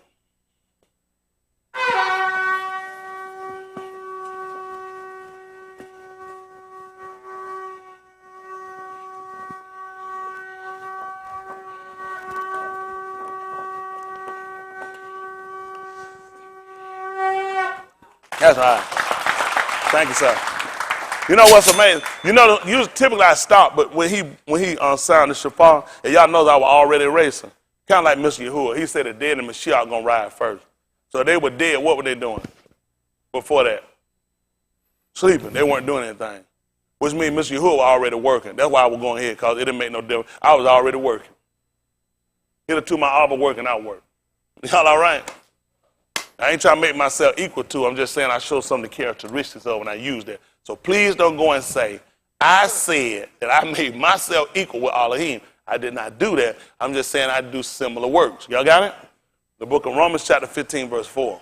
That's right. Thank you, sir. You know what's amazing? You know, typically I stop, but when he sounded the shofar, and y'all know that I was already racing, kind of like Mr. Yahuwah. He said the dead and Mashiach gonna ride first. So they were dead. What were they doing before that? Sleeping. They weren't doing anything, which means Mr. Yahuwah was already working. That's why I was going here, because it didn't make no difference. I was already working. Hitherto my arbor working out work. Y'all all right? I ain't trying to make myself equal to. I'm just saying I show some of the characteristics of when I use that. So please don't go and say, I said that I made myself equal with Elohim. I did not do that. I'm just saying I do similar works. Y'all got it? The book of Romans chapter 15, verse 4.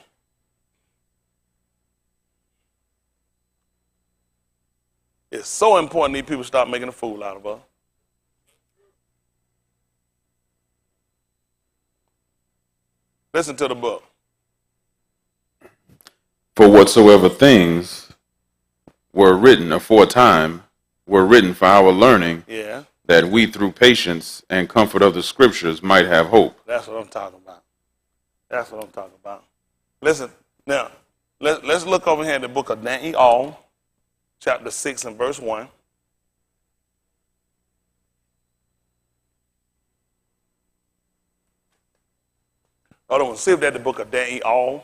It's so important these people stop making a fool out of us. Listen to the book.
For whatsoever things were written aforetime were written for our learning, that we through patience and comfort of the scriptures might have hope.
That's what I'm talking about. That's what I'm talking about. Listen, now, let's look over here in the book of Daniel, chapter 6 and verse 1. Hold on, see if that's the book of Daniel.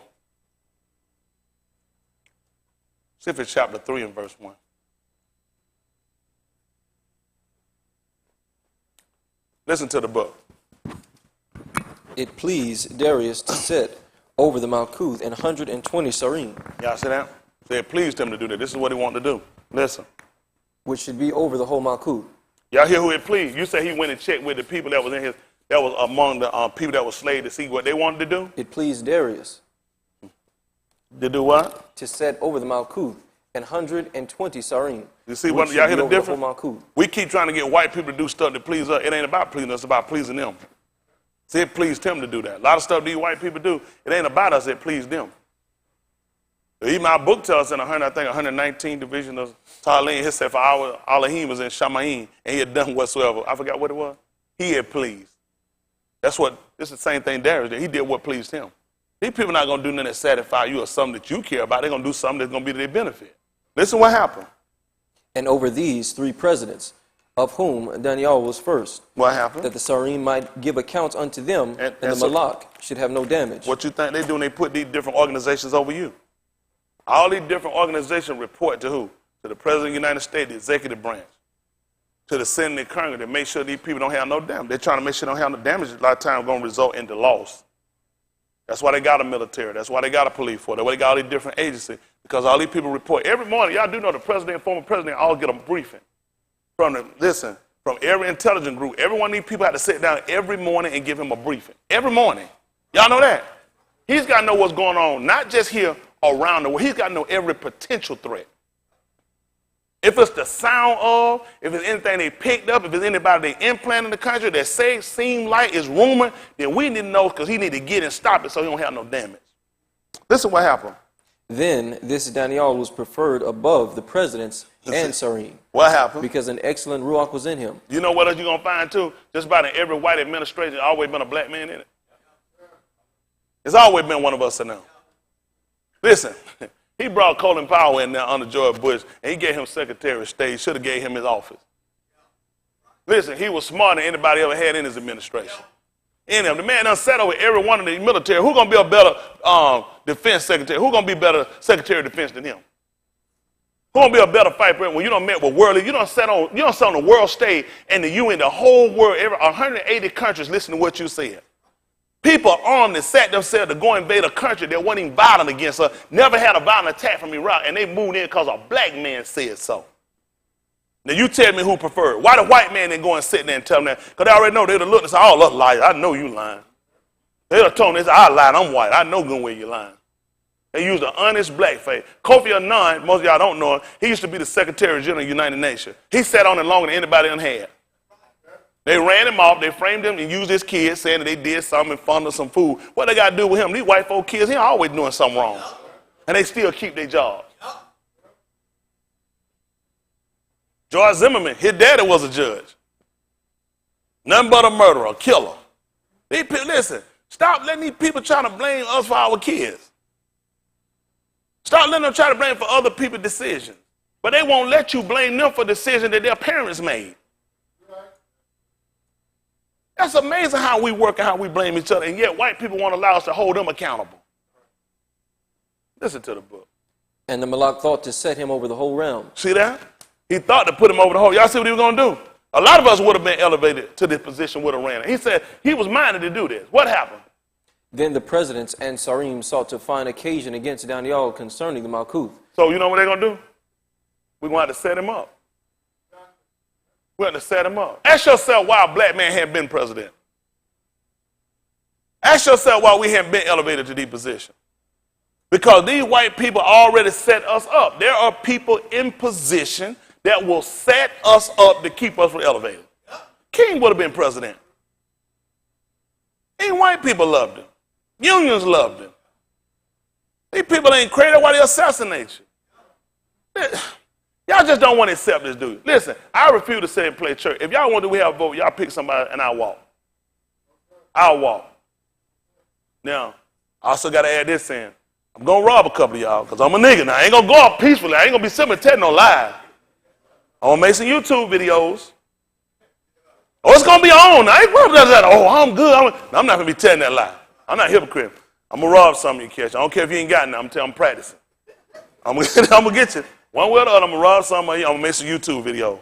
See if it's chapter 3 and verse 1. Listen to the book.
It pleased Darius to set over the Malkuth and 120 sarim.
Y'all see that? So it pleased him to do that. This is what he wanted to do. Listen.
Which should be over the whole Malkuth.
Y'all hear who it pleased? You say he went and checked with the people that was in his, that was among the people that were slaves to see what they wanted to do?
It pleased Darius.
To do what?
To set over the Malkuth and 120 sarim.
You see what y'all hear the difference?
The
we keep trying to get white people to do stuff to please us. It ain't about pleasing us, it's about pleasing them. See, it pleased him to do that. A lot of stuff these white people do, it ain't about us, it pleased them. Even our book tells us in 119 division of Talim, he said for our Elohim was in Shamayim, and he had done whatsoever. I forgot what it was. He had pleased. This is the same thing Darius did. He did what pleased him. These people are not going to do nothing that satisfy you or something that you care about. They're going to do something that's going to be to their benefit. Listen what happened.
And over these 3 presidents, of whom Daniel was first.
What happened?
That the sarim might give accounts unto them, and the Malak should have no damage.
What you think they do when they put these different organizations over you? All these different organizations report to who? To the President of the United States, the executive branch, to the Senate and Congress to make sure these people don't have no damage. They're trying to make sure they don't have no damage. A lot of times going to result in the loss. That's why they got a military. That's why they got a police force. That's why they got all these different agencies. Because all these people report. Every morning, y'all do know the president and former president all get a briefing. From every intelligence group. Every one of these people had to sit down every morning and give him a briefing. Every morning. Y'all know that? He's got to know what's going on, not just here, around the world. He's got to know every potential threat. If it's the sound of, if it's anything they picked up, if it's anybody they implant in the country that seem like is rumored, then we need to know because he need to get and stop it so he don't have no damage. Listen what happened.
Then this Daniel was preferred above the presidents and sarim.
What happened?
Because an excellent ruach was in him.
You know what else you're going to find too? Just about in every white administration, there's always been a black man in it. It's always been one of us in there. Listen, he brought Colin Powell in there under George Bush, and he gave him Secretary of State. He should have gave him his office. Listen, he was smarter than anybody ever had in his administration. In him, the man done sat over every one of the military. Who's going to be a better defense secretary? Who's going to be better Secretary of Defense than him? Who's going to be a better fighter when you done met with worldly? You done sat on the world stage, and the UN, the whole world, 180 countries listen to what you said. People armed and sat themselves to go invade a country that wasn't even violent against us, never had a violent attack from Iraq, and they moved in because a black man said so. Now you tell me who preferred. Why the white man didn't go and sit there and tell them that? Because they already know they'd have looked and said, oh, look, liars. I know you lying. They'd have told them, I lied, I'm white. I know good way you lying. They used an honest black face. Kofi Annan, most of y'all don't know him, he used to be the Secretary General of the United Nations. He sat on it longer than anybody done had. They ran him off, they framed him and used his kids saying that they did something and funded some food. What they got to do with him? These white folk kids, he always doing something wrong. And they still keep their jobs. George Zimmerman, his daddy was a judge. Nothing but a murderer, a killer. Listen, stop letting these people try to blame us for our kids. Stop letting them try to blame for other people's decisions. But they won't let you blame them for decisions that their parents made. That's amazing how we work and how we blame each other, and yet white people won't allow us to hold them accountable. Listen to the book.
And the Malak thought to set him over the whole realm.
See that? He thought to put him over the whole. Y'all see what he was going to do? A lot of us would have been elevated to this position, would have ran it. He said he was minded to do this. What happened?
Then the presidents and sarim sought to find occasion against Daniel concerning the Malkuth.
So you know what they're going to do? We're going to have to set him up. We're going to set him up. Ask yourself why a black man hadn't been president. Ask yourself why we haven't been elevated to these positions. Because these white people already set us up. There are people in position that will set us up to keep us from elevating. King would have been president. These white people loved him. Unions loved him. These people ain't crazy. That's why they assassinate you. Y'all just don't want to accept this dude. Listen, I refuse to sit and play church. If y'all want to we have a vote, y'all pick somebody and I'll walk. I'll walk. Now, I also got to add this in. I'm going to rob a couple of y'all because I'm a nigga now. I ain't going to go out peacefully. I ain't going to be sitting and telling no lie. I'm going to make some YouTube videos. Oh, it's going to be on. Oh, I'm good. I'm not going to be telling that lie. I'm not a hypocrite. I'm going to rob some of you catch. I don't care if you ain't got nothing. I'm practicing. I'm going to get you. One way or the other, I'm going to rob some of you. I'm going to make some YouTube video.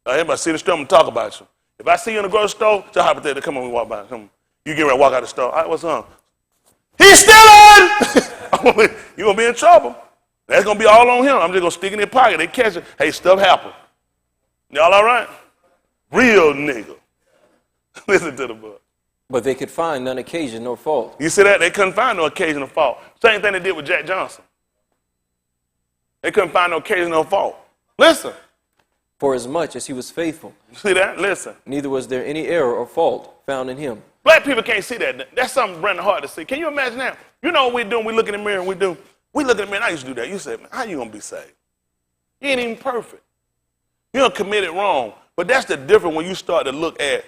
Everybody see the store, I'm going to talk about you. If I see you in the grocery store, just hypothetically, come on, we walk by. Come on. You get ready to walk out the store. All right, what's up? He's stealing! You're going to be in trouble. That's going to be all on him. I'm just going to stick in their pocket. They catch it. Hey, stuff happened. Y'all all right? Real nigga. Listen to the book.
But they could find none occasion nor fault.
You see that? They couldn't find no occasion or fault. Same thing they did with Jack Johnson. They couldn't find no occasion or fault. Listen.
For as much as he was faithful.
See that? Listen.
Neither was there any error or fault found in him.
Black people can't see that. That's something Brandon hard to see. Can you imagine that? You know what we're doing? We look in the mirror and we look in the mirror and I used to do that. You say, man, how you going to be saved? You ain't even perfect. You don't commit it wrong. But that's the difference when you start to look at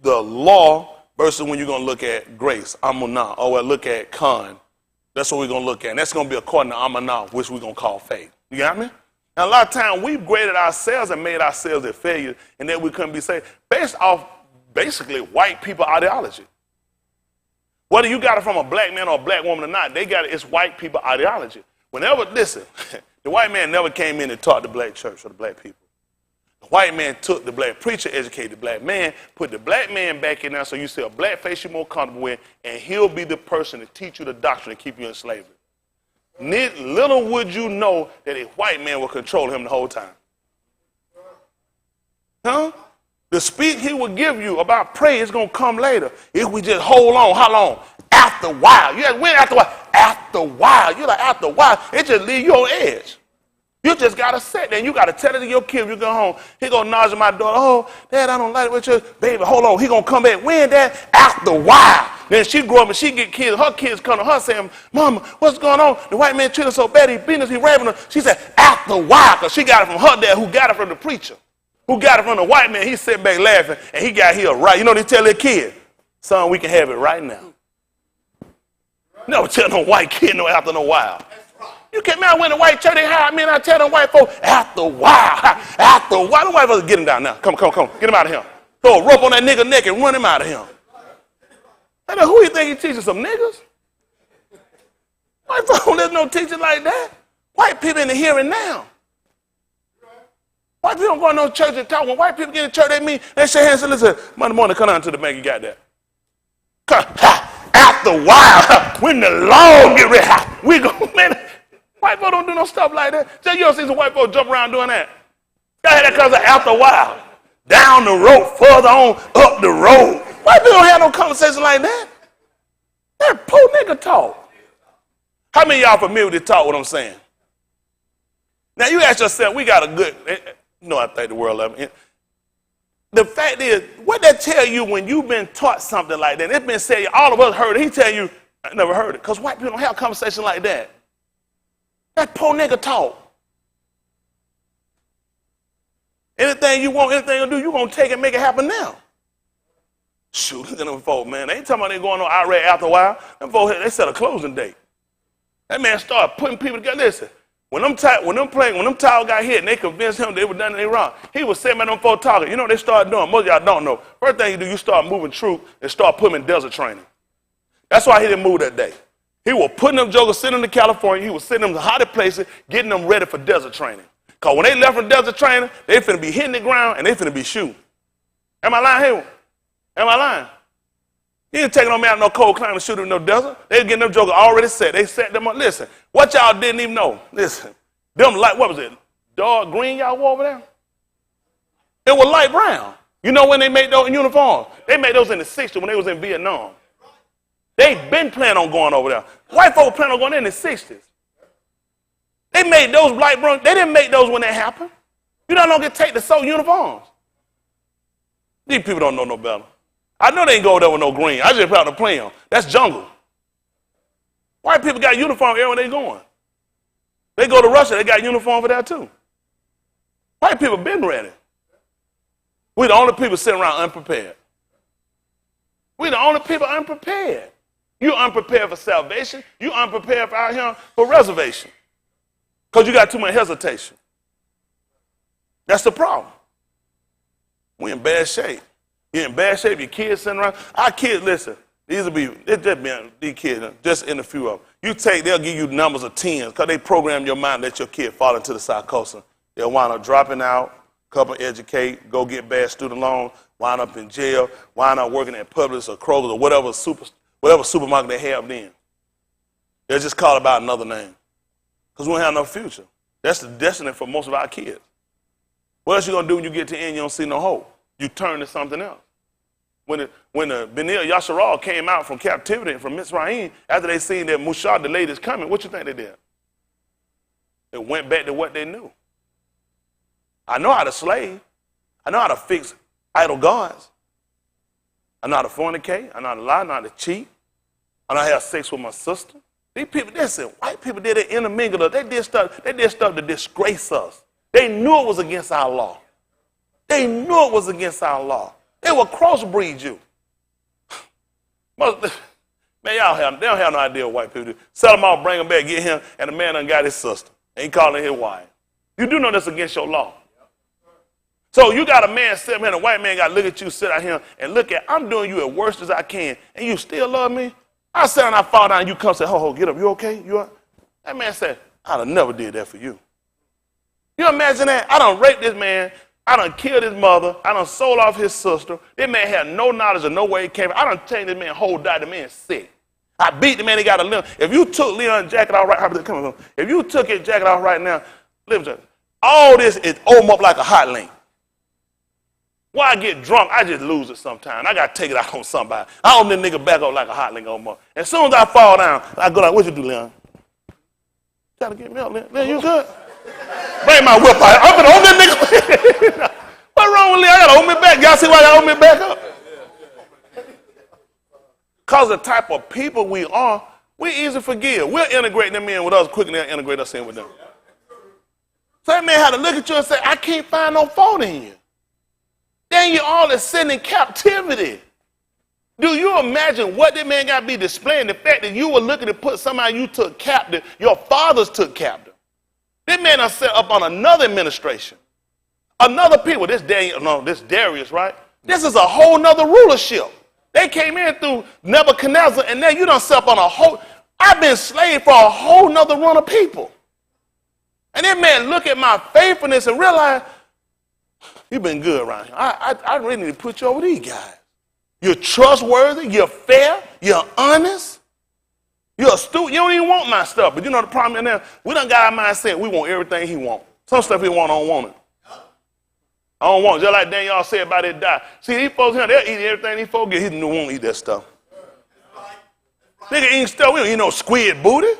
the law versus when you're going to look at grace, amunah, or look at con. That's what we're going to look at. And that's going to be according to amunah, which we're going to call faith. You got me? Now, a lot of times we've graded ourselves and made ourselves a failure and that we couldn't be saved based off basically white people ideology. Whether you got it from a black man or a black woman or not, they got it, it's white people ideology. Whenever, listen, the white man never came in and taught the black church or the black people. The white man took the black preacher, educated the black man, put the black man back in there so you see a black face you're more comfortable with, and he'll be the person to teach you the doctrine and keep you in slavery. Little would you know that a white man will control him the whole time. Huh? The speech he will give you about prayer is going to come later. If we just hold on, how long? After a while. You just went after a while. After a while. You're like, after a while, it just leave you on edge. You just got to sit there and you got to tell it to your kid when you go home. He going to nudge my daughter. Oh, Dad, I don't like it with you. Baby, hold on. He going to come back. When, Dad? After a while. Then she grow up and she get kids. Her kids come to her saying, Mama, what's going on? The white man treated her so bad. He beat us. He raping her. She said, after a while, because she got it from her dad who got it from the preacher. Who got it from the white man. He's sitting back laughing and he got here right. You know what they tell their kid? Son, we can have it right now. Never tell no white kid no after no while. You can't, man, I went to white church, they hired me, and I tell them white folks, after a while, the white folks get him down now. Come, get him out of here. Throw a rope on that nigga neck and run him out of here. And then who you think he teaching, some niggas? White folks don't listen to no teaching like that. White people in the here and now. White people don't go to no church and talk. When white people get in church, they shake hands and listen, Monday morning, come down to the bank, you got that. After a while, when the law get ready, we go, man. White folks don't do no stuff like that. Just you don't see some white folks jump around doing that. That comes after a while. Down the road, further on, up the road. White people don't have no conversation like that. That poor nigga talk. How many of y'all familiar with this talk, what I'm saying? Now you ask yourself, we got a good, I think the world of it. The fact is, what that tell you when you've been taught something like that, it's been said, all of us heard it, he tell you, I never heard it. Because white people don't have a conversation like that. That poor nigga talk. Anything you want, anything you do, you're going to take and make it happen now. Shoot, look at them folks, man. They ain't talking about they going on Iraq after a while. Them folks, they set a closing date. That man started putting people together. Listen, when them towels got hit and they convinced him they were done anything wrong, he was sitting by them folks talking. You know what they started doing? Most of y'all don't know. First thing you do, you start moving troops and start putting them in desert training. That's why he didn't move that day. He was putting them jokers, sending them to California. He was sending them to hotter places, getting them ready for desert training. Because when they left from desert training, they finna be hitting the ground and they finna be shooting. Am I lying here? Am I lying? He ain't taking no man out no cold climate and shooting in no desert. They getting them jokers already set. They set them up. Listen, what y'all didn't even know. Listen, them light, what was it? Dark green y'all wore over there? It was light brown. You know when they made those in uniforms? They made those in the 60s when they was in Vietnam. They been planning on going over there. White folk planning on going in the 60s. They made those light brown. They didn't make those when that happened. You don't know get take the sew uniforms. These people don't know no better. I know they ain't go there with no green. I just proud to play them. That's jungle. White people got uniform everywhere they going. They go to Russia, they got uniform for that too. White people been ready. We the only people sitting around unprepared. We the only people unprepared. You unprepared for salvation. You unprepared for out here for reservation. Because you got too much hesitation. That's the problem. We in bad shape. You're in bad shape. Your kids sitting around. Our kids, listen, these kids, just in a few of them. They'll give you numbers of 10s because they program your mind, let your kid fall into the psychosis. They'll wind up dropping out, couple educate, go get bad student loans, wind up in jail, wind up working at Publix or Kroger or whatever supermarket they have then. They'll just call it by another name. Because we don't have no future. That's the destiny for most of our kids. What else you going to do when you get to the end you don't see no hope? You turn to something else. When the Benil Yasharal came out from captivity from Mitzrayim, after they seen that Mushah, the latest coming, what you think they did? They went back to what they knew. I know how to slave. I know how to fix idol gods. I know how to fornicate. I know how to lie. I know how to cheat. I know how to have sex with my sister. These people, listen, white people did it intermingle. They did stuff to disgrace us. They knew it was against our law. They knew it was against our law. They will crossbreed you. Man, they don't have no idea what white people do. Sell them off, bring them back, get him, and the man done got his sister. And he calling his wife. You do know that's against your law. So you got a man sitting here, and a white man got to look at you, sit out here, and look at, I'm doing you as worst as I can, and you still love me? I sit down, I fall down, and you come and say, ho, get up, you okay? You all right? That man said, I'd have never did that for you. You imagine that? I done raped this man. I done killed his mother. I done sold off his sister. This man had no knowledge of no way he came. I done changed this man whole diet. The man's sick. I beat the man. He got a limb. If you took Leon's jacket off right, come on. If you took his jacket off right now, all this is open up like a hot link. When I get drunk, I just lose it sometimes. I got to take it out on somebody. I open this nigga back up like a hot link on more. As soon as I fall down, I go like, what you do, Leon? Try to get me up, Leon. Leon, you good? Bring my whip out. I'm gonna hold that nigga. What's wrong with Leon? I gotta hold me back. Y'all see why I gotta hold me back up? Because the type of people we are, we easy forgive. We'll integrate them in with us quicker than they'll integrate us in with them. So that man had to look at you and say, I can't find no fault in you. Then you all is sitting in captivity. Do you imagine what that man got to be displaying? The fact that you were looking to put somebody you took captive, your fathers took captive. This man done set up on another administration. Another people, this Darius, right? This is a whole nother rulership. They came in through Nebuchadnezzar, and now you done set up on a whole, I've been slave for a whole nother run of people. And that man look at my faithfulness and realize, you've been good around here. I really need to put you over these guys. You're trustworthy, you're fair, you're honest, you're astute. You don't even want my stuff. But you know the problem is now, we done got our mindset, we want everything he want. Some stuff he want, I don't want it. I don't want it. Just like Daniel said about that die. See, these folks here, they'll eat everything these folks get. He won't eat that stuff. Nigga eating stuff, we don't eat no squid booty.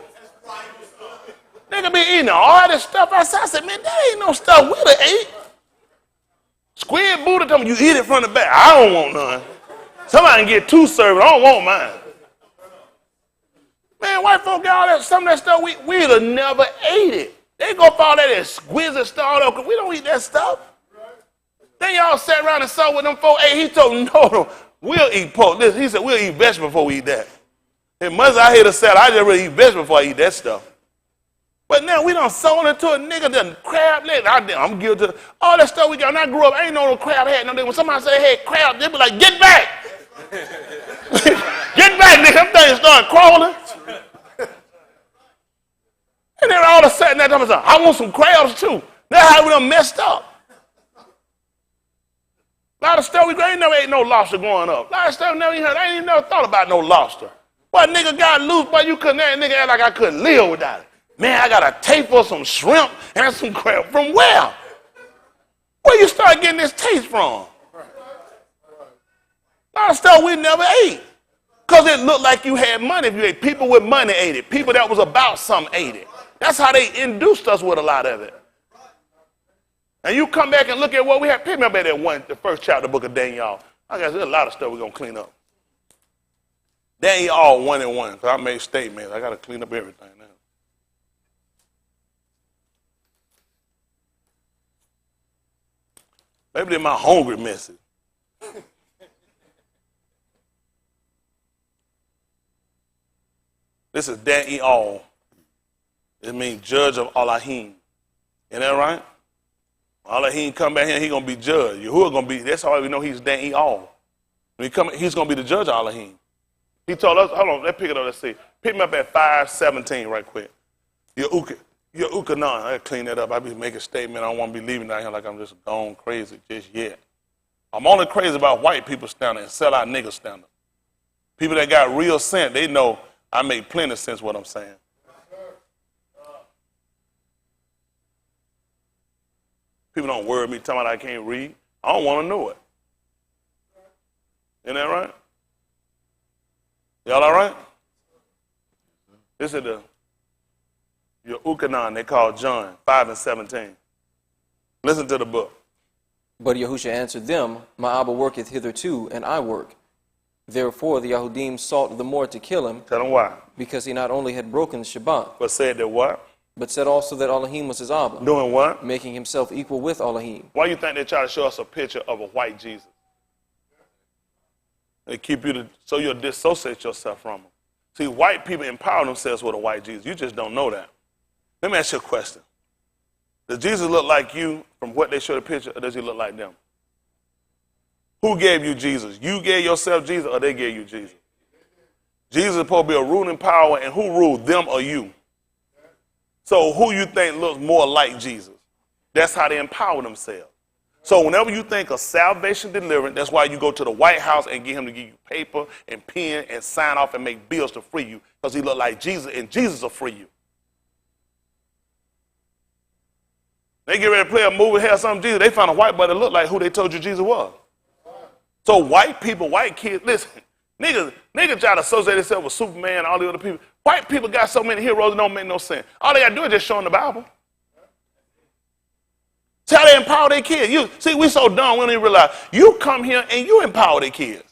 Nigga be eating all this stuff outside. I said, man, that ain't no stuff we'd have ate. Squid booty, tell me you eat it from the back. I don't want none. Somebody can get 2 servings. I don't want mine. Man, white folk got all that, some of that stuff, we'd have never ate it. They go for all that exquisite stuff, because we don't eat that stuff. Then y'all sat around and saw what them folks ate. He told them, no, we'll eat pork. He said, we'll eat vegetables before we eat that. And much as I hate to say it, I just really eat vegetables before I eat that stuff. But now we done sold into a nigga that crab leg. I'm guilty of all that stuff we got. When I grew up, I ain't know no crab had no day. When somebody say they had crab, they be like, get back. Get back, nigga. Them things start crawling. And then all of a sudden, that time I want some crabs too. That's how we done messed up. A lot of stuff we ain't never ate no lobster growing up. A lot of stuff I ain't even never thought about no lobster. Boy, nigga got loose, boy, you couldn't, that nigga act like I couldn't live without it. Man, I got a taste for some shrimp and some crab. From where? Where you start getting this taste from? A lot of stuff we never ate. Because it looked like you had money if you ate. People with money ate it. People that was about something ate it. That's how they induced us with a lot of it. And you come back and look at what we have. Pick me up at that the first chapter of the book of Daniel. I guess there's a lot of stuff we're going to clean up. Daniel 1 and 1. Because I made statements. I got to clean up everything now. Maybe they're my hungry message. This is Daniel. It means judge of Elohim. Isn't that right? Elohim come back here, he's going to be judge. Yahuwah going to be, that's how we know he's Daniel. When he come, he's going to be the judge of Elohim. He told us, hold on, let's pick it up, let's see. Pick me up at 5:17 right quick. Ukanon, I gotta clean that up. I be making a statement. I don't want to be leaving down here like I'm just gone crazy just yet. I'm only crazy about white people standing and sell out niggas standing. People that got real sense, they know I make plenty of sense what I'm saying. People don't worry me talking about I can't read. I don't want to know it. Isn't that right? Y'all all right? This is your Ukanan, they call John 5:17. Listen to the book.
But Yahusha answered them, My Abba worketh hitherto, and I work. Therefore the Yahudim sought the more to kill him.
Tell them why.
Because he not only had broken the Shabbat,
but said that what?
But said also that Elohim was his Abba.
Doing what?
Making himself equal with Elohim.
Why you think they try to show us a picture of a white Jesus? They keep you so you'll dissociate yourself from them. See, white people empower themselves with a white Jesus. You just don't know that. Let me ask you a question. Does Jesus look like you from what they show the picture, or does he look like them? Who gave you Jesus? You gave yourself Jesus, or they gave you Jesus? Jesus is supposed to be a ruling power, and who ruled, them or you? So who you think looks more like Jesus? That's how they empower themselves. So whenever you think of salvation, deliverance, that's why you go to the White House and get him to give you paper and pen and sign off and make bills to free you, because he look like Jesus, and Jesus will free you. They get ready to play a movie, have something Jesus. They found a white boy that looked like who they told you Jesus was. So white people, white kids, listen, niggas try to associate themselves with Superman and all the other people. White people got so many heroes that don't make no sense. All they got to do is just show them the Bible. See how they empower their kids. See, we so dumb, we don't even realize. You come here and you empower their kids.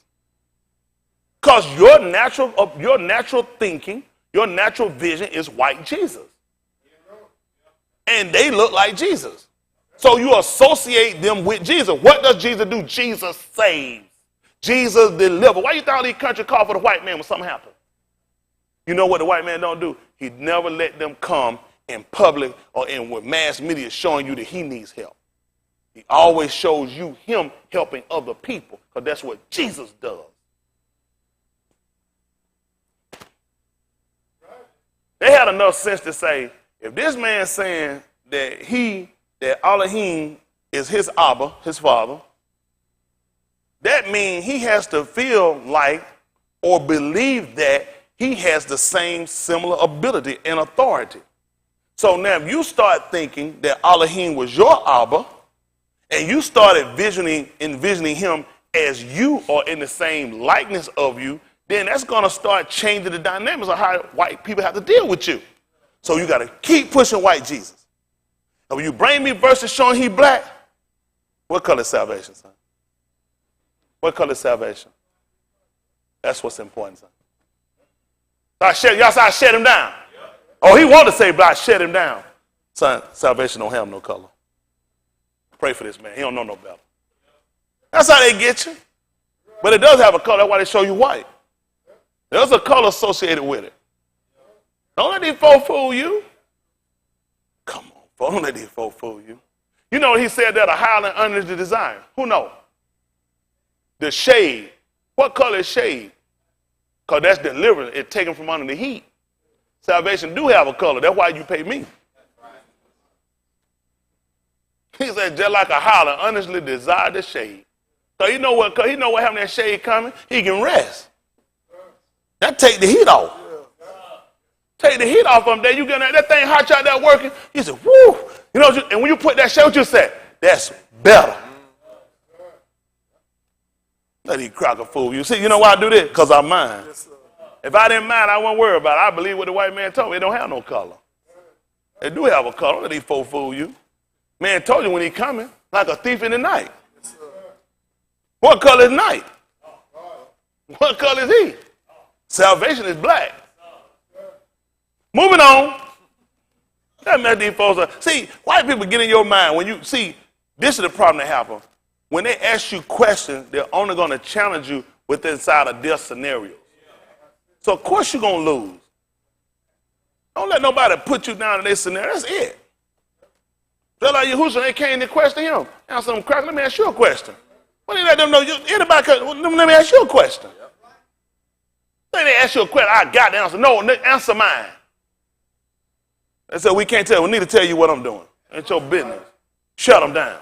Because your natural thinking, your natural vision is white Jesus. And they look like Jesus. So you associate them with Jesus. What does Jesus do? Jesus saves. Jesus delivers. Why you think all these countries call for the white man when something happens? You know what the white man don't do? He never let them come in public or in with mass media showing you that he needs help. He always shows you him helping other people, because that's what Jesus does. They had enough sense to say, if this man's saying that Elohim is his Abba, his father, that means he has to feel like or believe that he has the same similar ability and authority. So now if you start thinking that Elohim was your Abba, and you started envisioning him as you or in the same likeness of you, then that's going to start changing the dynamics of how white people have to deal with you. So you got to keep pushing white Jesus. And when you bring me verses showing he black, what color is salvation, son? What color is salvation? That's what's important, son. Y'all say I shut him down. Oh, he wanted to say, but I shut him down. Son, salvation don't have no color. Pray for this man. He don't know no better. That's how they get you. But it does have a color. That's why they show you white. There's a color associated with it. Don't let these folks fool you. Come on, folks. Don't let these folks fool you. You know he said that a highland under the design. Who knows? The shade. What color is shade? Because that's deliverance. It's taken from under the heat. Salvation do have a color. That's why you pay me. He said, just like a highland honestly desire the shade. So you know what? Cause he know what having that shade coming, he can rest. That take the heat off. Take the heat off of him. There you get that thing hot out there working. He said, woo. You know, and when you put that shade, what you said? That's better. Let these cracker fool you. See, you know why I do this? Because I mind. If I didn't mind, I wouldn't worry about it. I believe what the white man told me. It don't have no color. They do have a color. Don't let these folks fool you. Man told you when he coming, like a thief in the night. What color is night? What color is he? Salvation is black. Moving on. That mess these folks are. See, white people get in your mind when you see. This is the problem that happens. When they ask you questions, they're only going to challenge you with inside of their scenarios. So of course you're going to lose. Don't let nobody put you down in their scenario. That's it. Just like Yahushua, they came to question him. Answer them, crack. Let me ask you a question. What do you let them know? Anybody? Let me ask you a question. Let me ask you a question. I got the answer. No, answer mine. They said, we can't tell. We need to tell you what I'm doing. It's your business. Shut them down.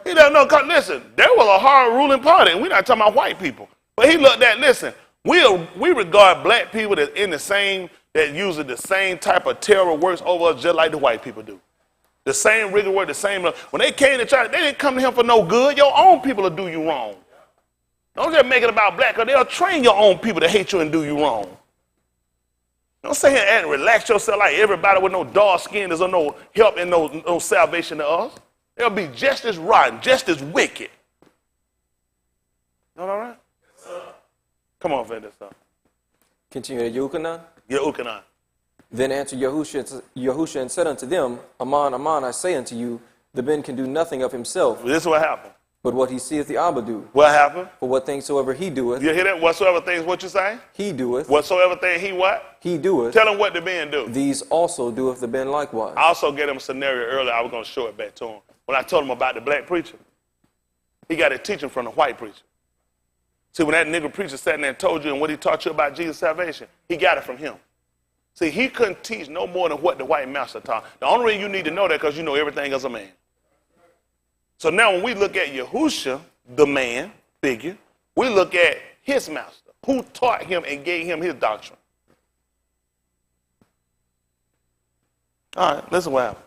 He doesn't know. Listen, there was a hard ruling party, and we're not talking about white people. But he looked at, listen, We regard black people that using the same type of terror works over us just like the white people do. The same rigor work, the same. When they came to China, they didn't come to him for no good. Your own people will do you wrong. Don't just make it about black, because they'll train your own people to hate you and do you wrong. Don't sit here and relax yourself like everybody with no dark skin is no help and no salvation to us. They'll be just as rotten, just as wicked. Not all right? Come on, finish this up.
Continue at Yehukanan.
Yehukanan.
Then answered Yahusha and said unto them, Aman, Aman, I say unto you, the Ben can do nothing of himself.
This is what happened.
But what he seeth the Abba do.
What happened?
For what things soever he doeth.
You hear that? Whatsoever things, what you say?
He doeth.
Whatsoever thing he what?
He doeth.
Tell him what the Ben do.
These also doeth the Ben likewise.
I also gave him a scenario earlier. I was going to show it back to him. When I told him about the black preacher, he got it teaching from the white preacher. See, when that nigger preacher sat there and told you and what he taught you about Jesus' salvation, he got it from him. See, he couldn't teach no more than what the white master taught. The only reason you need to know that because you know everything as a man. So now when we look at Yahusha, the man figure, we look at his master, who taught him and gave him his doctrine. All right, listen what happened.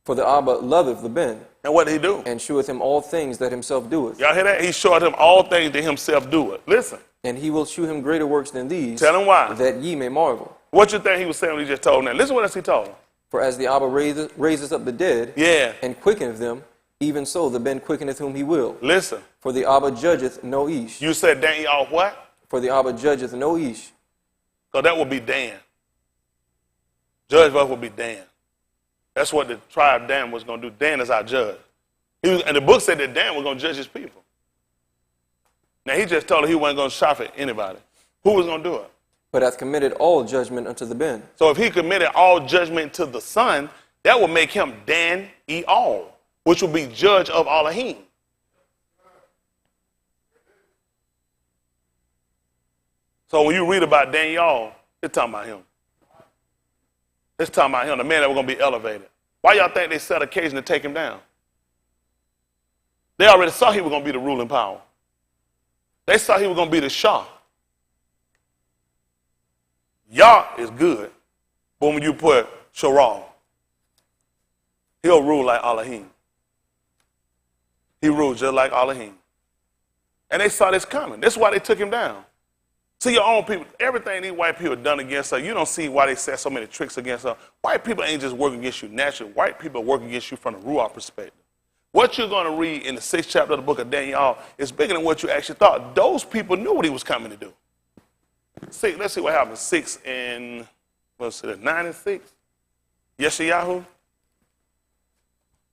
For the Abba loveth the Ben.
And what did he do?
And sheweth him all things that himself doeth.
Y'all hear that? He showed him all things that himself doeth. Listen.
And he will shew him greater works than these.
Tell him why.
That ye may marvel.
What you think he was saying when he just told him that? Listen what else he told him.
For as the Abba raiseth up the dead,
yeah,
and quickeneth them, even so the Ben quickeneth whom he will.
Listen.
For the Abba judgeth no ish.
You said Dan y'all what?
For the Abba judgeth no ish.
So that would be Dan. Judge would be Dan. That's what the tribe Dan was going to do. Dan is our judge. And the book said that Dan was going to judge his people. Now he just told her he wasn't going to shop at anybody. Who was going to do it?
But hath committed all judgment unto the Ben.
So if he committed all judgment to the Son, that would make him Dan all, which would be judge of Elohim. So when you read about Daniel, it's talking about him. It's talking about him, the man that was going to be elevated. Why y'all think they set occasion to take him down? They already saw he was going to be the ruling power. They saw he was going to be the Shah. Yah is good, but when you put Sharal, he'll rule like Elohim. He ruled just like Elohim. And they saw this coming. That's why they took him down. See, your own people, everything these white people have done against us, you don't see why they set so many tricks against us. White people ain't just working against you naturally. White people work against you from the Ruach perspective. What you're going to read in the 6th chapter of the book of Daniel is bigger than what you actually thought. Those people knew what he was coming to do. See, let's see what happens. 6 and, what's it, 9 and 6? Yeshayahu?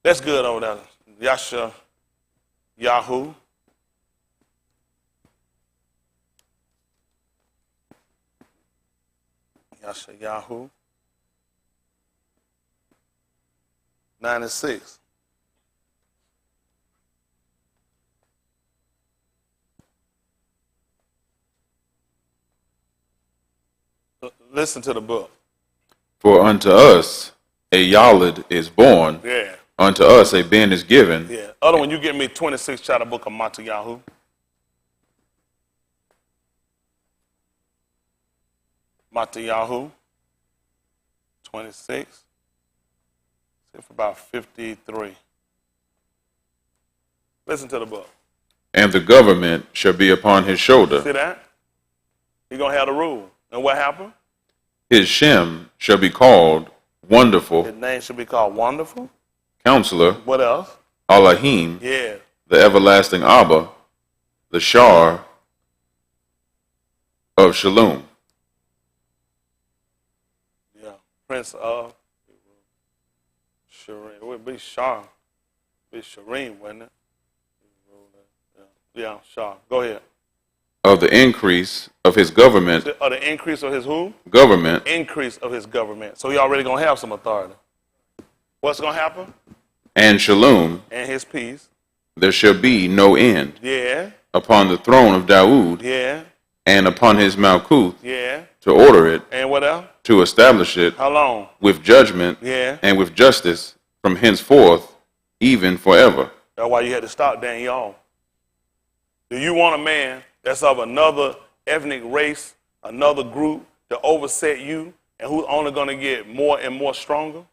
That's good over there. Yashayahu. Yashayahu. 9 and 6. Listen to the book.
For unto us a Yalid is born.
Yeah.
Unto us a Ben is given.
Yeah. Other one, you give me 26th chapter book of Matayahu. Matayahu. 26. It's about 53. Listen to the book.
And the government shall be upon his shoulder.
See that? He's going to have the rule. And what happened?
His Shem shall be called Wonderful.
His name should be called Wonderful.
Counselor.
What else?
Elohim.
Yeah.
The everlasting Abba. The Shar of Shalom.
Yeah. Prince of Shireen. It would be Shar. It'd be Shireen, wouldn't it? Yeah, Shar. Go ahead.
Of the increase of his government.
Of the increase of his who?
Government.
Increase of his government. So he already going to have some authority. What's going to happen?
And Shalom.
And his peace.
There shall be no end.
Yeah.
Upon the throne of Dawood.
Yeah.
And upon his Malkuth.
Yeah.
To order it.
And what else?
To establish it.
How long?
With judgment.
Yeah.
And with justice from henceforth, even forever.
That's why you had to stop Daniel. Do you want a man that's of another ethnic race, another group to overset you, and who's only going to get more and more stronger,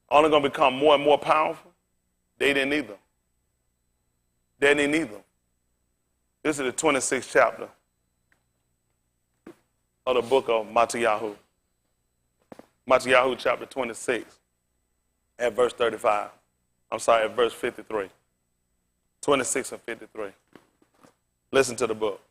only going to become more and more powerful? They didn't either. They didn't either. This is the 26th chapter of the book of Matthew. Matthew chapter 26 at verse 35. I'm sorry, at verse 53. 26 and 53. Listen to the book.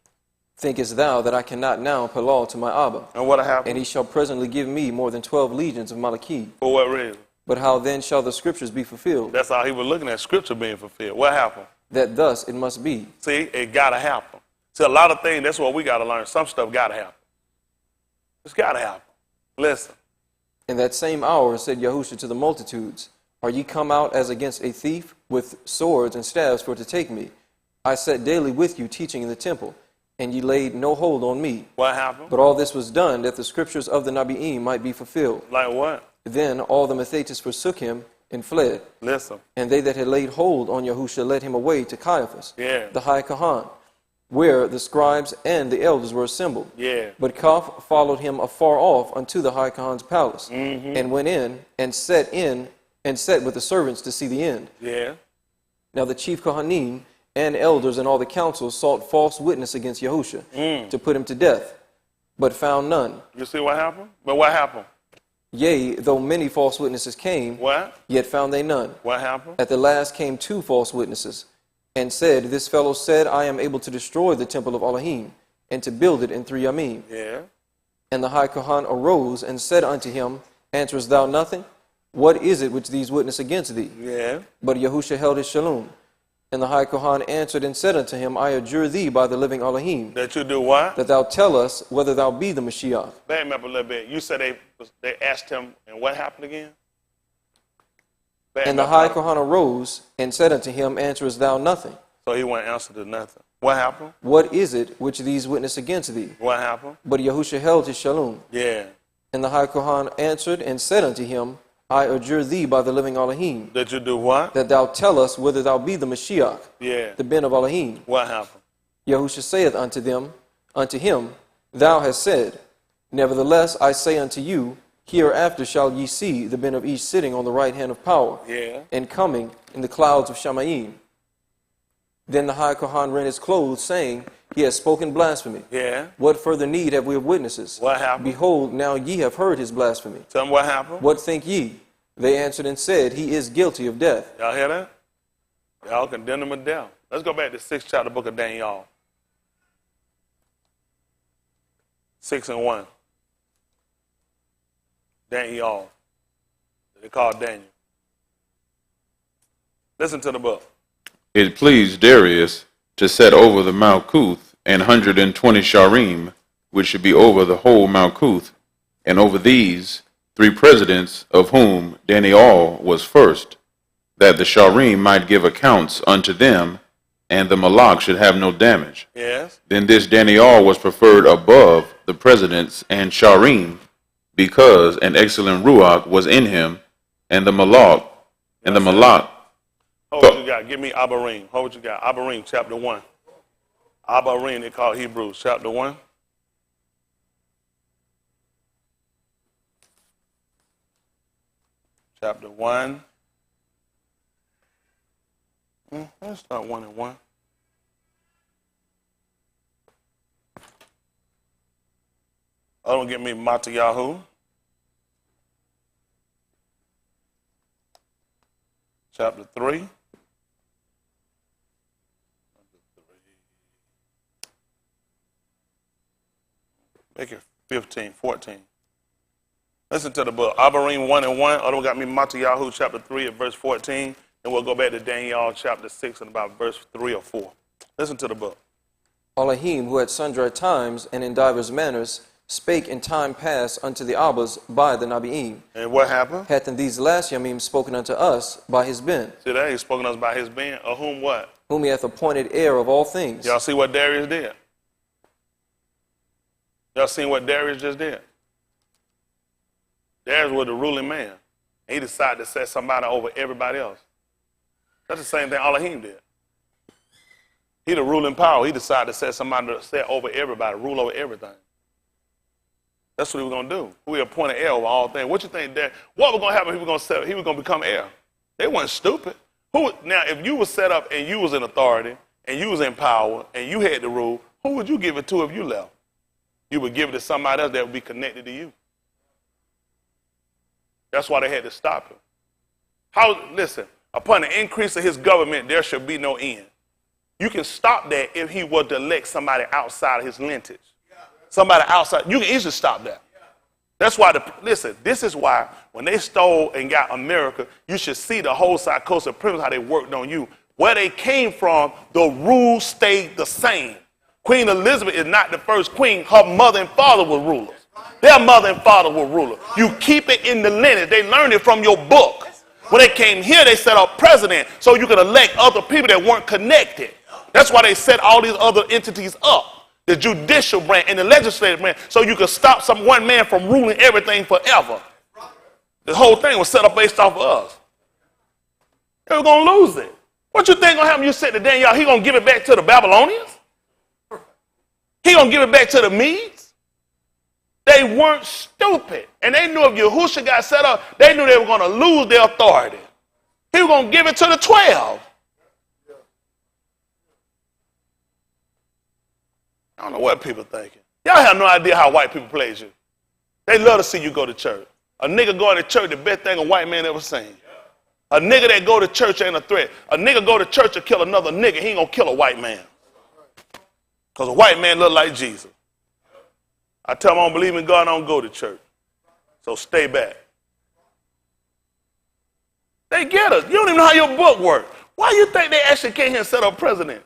Thinkest thou that I cannot now pay law to my Abba?
And what happened?
And he shall presently give me more than 12 legions of Malachim.
For what reason?
But how then shall the scriptures be fulfilled?
That's how he was looking at scripture being fulfilled. What happened?
That thus it must be.
See, it got to happen. See, a lot of things, that's what we got to learn. Some stuff got to happen. It's got to happen. Listen.
In that same hour said Yahusha to the multitudes, Are ye come out as against a thief with swords and staves for to take me? I sat daily with you teaching in the temple, and ye laid no hold on me.
What happened?
But all this was done that the scriptures of the Nabi'im might be fulfilled.
Like what?
Then all the Mathetes forsook him and fled.
Listen.
And they that had laid hold on Yahusha led him away to Caiaphas, the high Kahan, where the scribes and the elders were assembled. But Kaphar followed him afar off unto the high Kahan's palace, and went in and sat with the servants to see the end. Now the chief Kohanim and elders and all the council sought false witness against Yahusha to put him to death, but found none.
You see what happened? But what happened?
Yea, though many false witnesses came, yet found they none.
What happened?
At the last came 2 false witnesses, and said, This fellow said, I am able to destroy the temple of Elohim, and to build it in 3 yamim. And the high Kohan arose and said unto him, Answerest thou nothing? What is it which these witness against thee? But Yahusha held his shalom. And the high Kohan answered and said unto him, I adjure thee by the living Elohim.
That you do what?
That thou tell us whether thou be the Mashiach.
Back up a little bit. You said they asked him, and what happened again?
And the high Kohan arose and said unto him, Answerest thou nothing?
So he wouldn't answer to nothing. What happened?
What is it which these witness against thee?
What happened?
But Yahusha held his shalom. And the high Kohan answered and said unto him, I adjure thee by the living Elohim.
That you do what?
That thou tell us whether thou be the Mashiach, the Ben of Elohim.
What happened?
Yahusha saith unto him, Thou hast said, Nevertheless I say unto you, Hereafter shall ye see the Ben of each sitting on the right hand of power, and coming in the clouds of Shamayim. Then the high Kohan rent his clothes, saying, He has spoken blasphemy. What further need have we of witnesses?
What happened?
Behold, now ye have heard his blasphemy.
Tell me what happened.
What think ye? They answered and said, He is guilty of death.
Y'all hear that? Y'all condemn him to death. Let's go back to the 6th chapter book of Daniel. 6 and 1. Daniel. They call Daniel. Listen to the book.
It pleased Darius to set over the Malkuth 120 sharim, which should be over the whole Malkuth, and over these 3 presidents, of whom Daniel was first, that the sharim might give accounts unto them, and the malak should have no damage. Then this Daniel was preferred above the presidents and sharim, because an excellent ruach was in him, and the malak.
Hold what you got. Give me Abarim. Hold what you got. Abarim, chapter 1. Abarim, they call Hebrews, chapter 1. Chapter 1. Let's start 1 and 1. Oh, don't get me Matayahu. Chapter 3. Make it 15, 14. Listen to the book. Abarim 1 and 1. Other got me Matayahu chapter 3 at verse 14. And we'll go back to Daniel chapter 6 and about verse 3 or 4. Listen to the book.
Elohim, who at sundry times and in divers manners spake in time past unto the Abbas by the Nabi'im.
And what happened?
Hath in these last yamim spoken unto us by his Ben.
See that? He's spoken to us by his Ben. Of whom what?
Whom he hath appointed heir of all things.
Y'all see what Darius did? Y'all seen what Darius just did? Darius was the ruling man. He decided to set somebody over everybody else. That's the same thing Elohim did. He the ruling power. He decided to set somebody to set over everybody, rule over everything. That's what he was going to do. We appointed heir over all things. What you think that? What was going to happen? He was going to become heir. They weren't stupid. Now, if you were set up and you was in authority and you was in power and you had the rule, who would you give it to if you left? You would give it to somebody else that would be connected to you. That's why they had to stop him. Listen, upon the increase of his government, there should be no end. You can stop that if he were to elect somebody outside of his lineage. Somebody outside, you can easily stop that. That's why, listen, this is why when they stole and got America, you should see the whole psychosis of premise, how they worked on you. Where they came from, the rules stayed the same. Queen Elizabeth is not the first queen. Her mother and father were rulers. Their mother and father were rulers. You keep it in the lineage. They learned it from your book. When they came here, they set up president so you could elect other people that weren't connected. That's why they set all these other entities up. The judicial branch and the legislative branch, so you could stop one man from ruling everything forever. The whole thing was set up based off of us. They were going to lose it. What you think going to happen? You said to Daniel, he going to give it back to the Babylonians? He going to give it back to the Medes? They weren't stupid. And they knew if Yahushua got set up, they knew they were going to lose their authority. He was going to give it to the 12. I don't know what people thinking. Y'all have no idea how white people plays you. They love to see you go to church. A nigga going to church, the best thing a white man ever seen. A nigga that go to church ain't a threat. A nigga go to church to kill another nigga, he ain't gonna kill a white man. Because a white man look like Jesus. I tell them I don't believe in God, I don't go to church. So stay back. They get us. You don't even know how your book works. Why do you think they actually came here and set up president?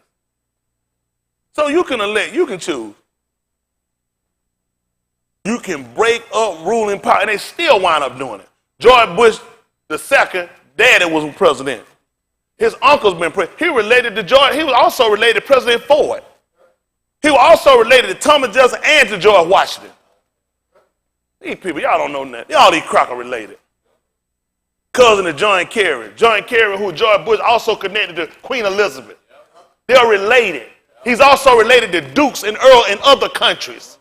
So you can elect, you can choose. You can break up ruling power, and they still wind up doing it. George Bush II, daddy was president. His uncle's been president. He related to George. He was also related to President Ford. He was also related to Thomas Jefferson and to George Washington. These people, y'all don't know nothing. Y'all these Crocker related. Cousin of John Kerry. John Kerry, who George Bush also connected to Queen Elizabeth. They're related. He's also related to dukes and earls in other countries.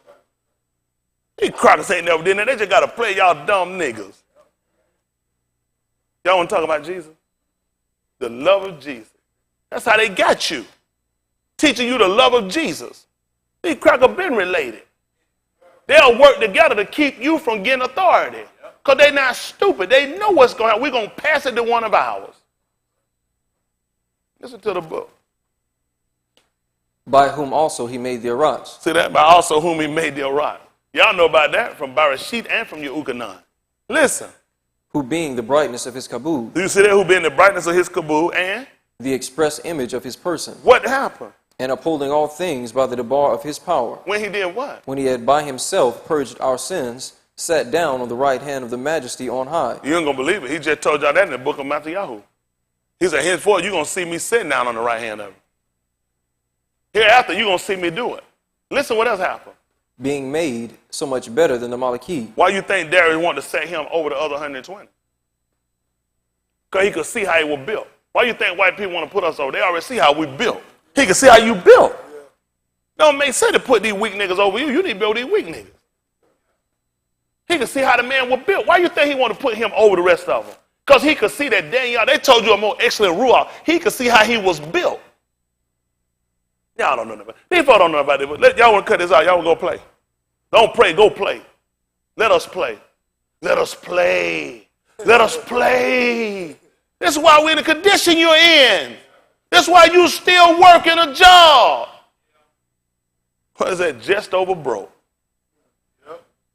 These Crockers ain't never did that. They just got to play y'all dumb niggas. Y'all want to talk about Jesus? The love of Jesus. That's how they got you. Teaching you the love of Jesus. These Crockers been related. They'll work together to keep you from getting authority. Because they're not stupid. They know what's going on. We're going to pass it to one of ours. Listen to the book.
By whom also he made the Arats.
See that? By also whom he made the Arat. Y'all know about that from Bereshit and from Yehukanan. Listen.
Who being the brightness of his kabul.
Do you see that? Who being the brightness of his kabul and?
The express image of his person.
What happened?
And upholding all things by the debar of his power.
When he did what?
When he had by himself purged our sins, sat down on the right hand of the majesty on high.
You ain't going to believe it. He just told y'all that in the book of Matthew. He said, henceforth, you're going to see me sitting down on the right hand of him. Hereafter, you're going to see me do it. Listen what else happened.
Being made so much better than the Malaki.
Why you think Darius wanted to set him over the other 120? Because he could see how he was built. Why you think white people want to put us over? They already see how we built. He could see how you built. Don't make sense to put these weak niggas over you. You need to build these weak niggas. He could see how the man was built. Why you think he wanted to put him over the rest of them? Because he could see that Daniel, they told you a more excellent ruler. He could see how he was built. Y'all don't know about it. These folks don't know about it, but y'all want to cut this out. Y'all want to go play. Don't pray, go play. Let us play. Let us play. Let us play. This is why we're in the condition you're in. That's why you still working a job. What is that? Just over broke.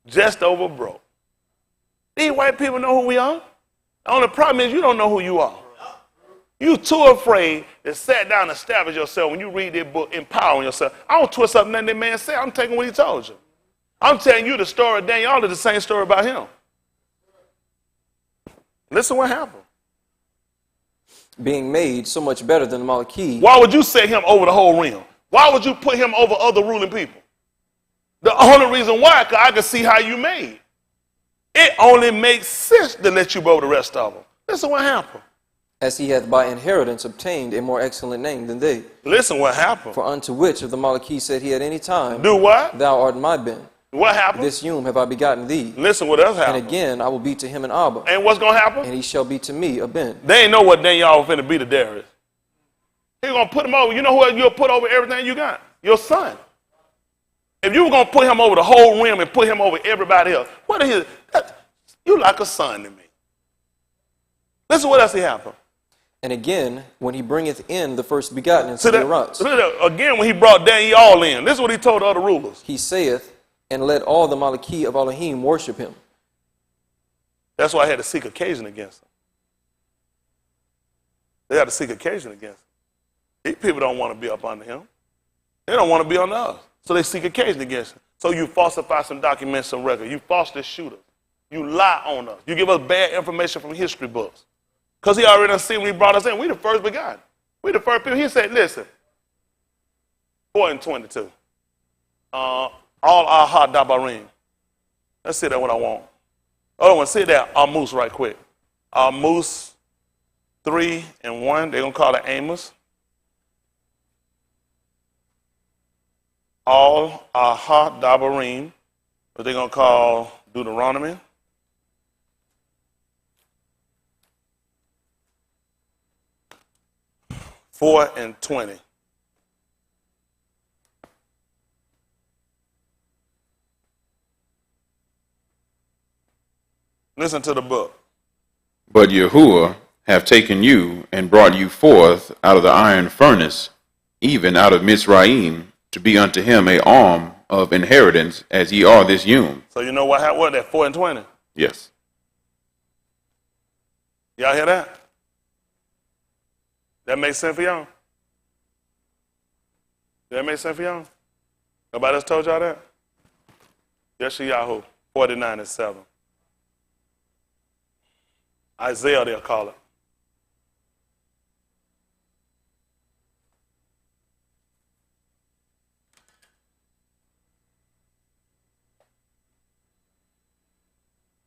Just over broke. These white people know who we are. The only problem is you don't know who you are. You too afraid to sit down and establish yourself when you read this book, empowering yourself. I don't twist up nothing that man said. I'm taking what he told you. I'm telling you the story of Daniel. All is the same story about him. Listen what happened.
Being made so much better than the Malaki.
Why would you set him over the whole realm? Why would you put him over other ruling people? The only reason why, because I can see how you made. It only makes sense to let you go over the rest of them. Listen what happened.
as he hath by inheritance obtained a more excellent name than they.
Listen what happened.
For unto which of the Malachim said he at any time,
do what?
Thou art my ben.
What happened?
This Yum have I begotten thee.
Listen what else happened.
And again I will be to him an Abba.
And what's going to happen?
And he shall be to me a ben.
They ain't know what then y'all finna be to Darius. He's going to put him over. You know who you'll put over everything you got? Your son. If you were going to put him over the whole rim and put him over everybody else, what is you like a son to me. Listen what else he happened.
And again, when he bringeth in the first begotten into the rocks.
Again, when he brought Daniel in, this is what he told the other rulers.
He saith, and let all the Malachim of Elohim worship him.
That's why I had to seek occasion against him. They had to seek occasion against him. These people don't want to be up under him. They don't want to be under us. So they seek occasion against him. So you falsify some documents, some records. You falsely shoot us. You lie on us. You give us bad information from history books. Because he already done seen when he brought us in. We the first begotten. We the first people. He said, listen, 4 and 22. All aha dabarim. Let's see that what I want. Oh, I want to see that Amos right quick. Amos 3 and 1. They're going to call it Amos. All aha dabarim. What they're going to call Deuteronomy. Four and 20. Listen to the book.
But Yahuwah have taken you and brought you forth out of the iron furnace, even out of Mizraim, to be unto him a arm of inheritance, as ye are this Yum.
So you know what happened? That 4 and 20?
Yes.
Y'all hear that? That makes sense for y'all? That makes sense for y'all? Nobody else told y'all that? Yeshayahu, 49 and 7. Isaiah, they'll call it.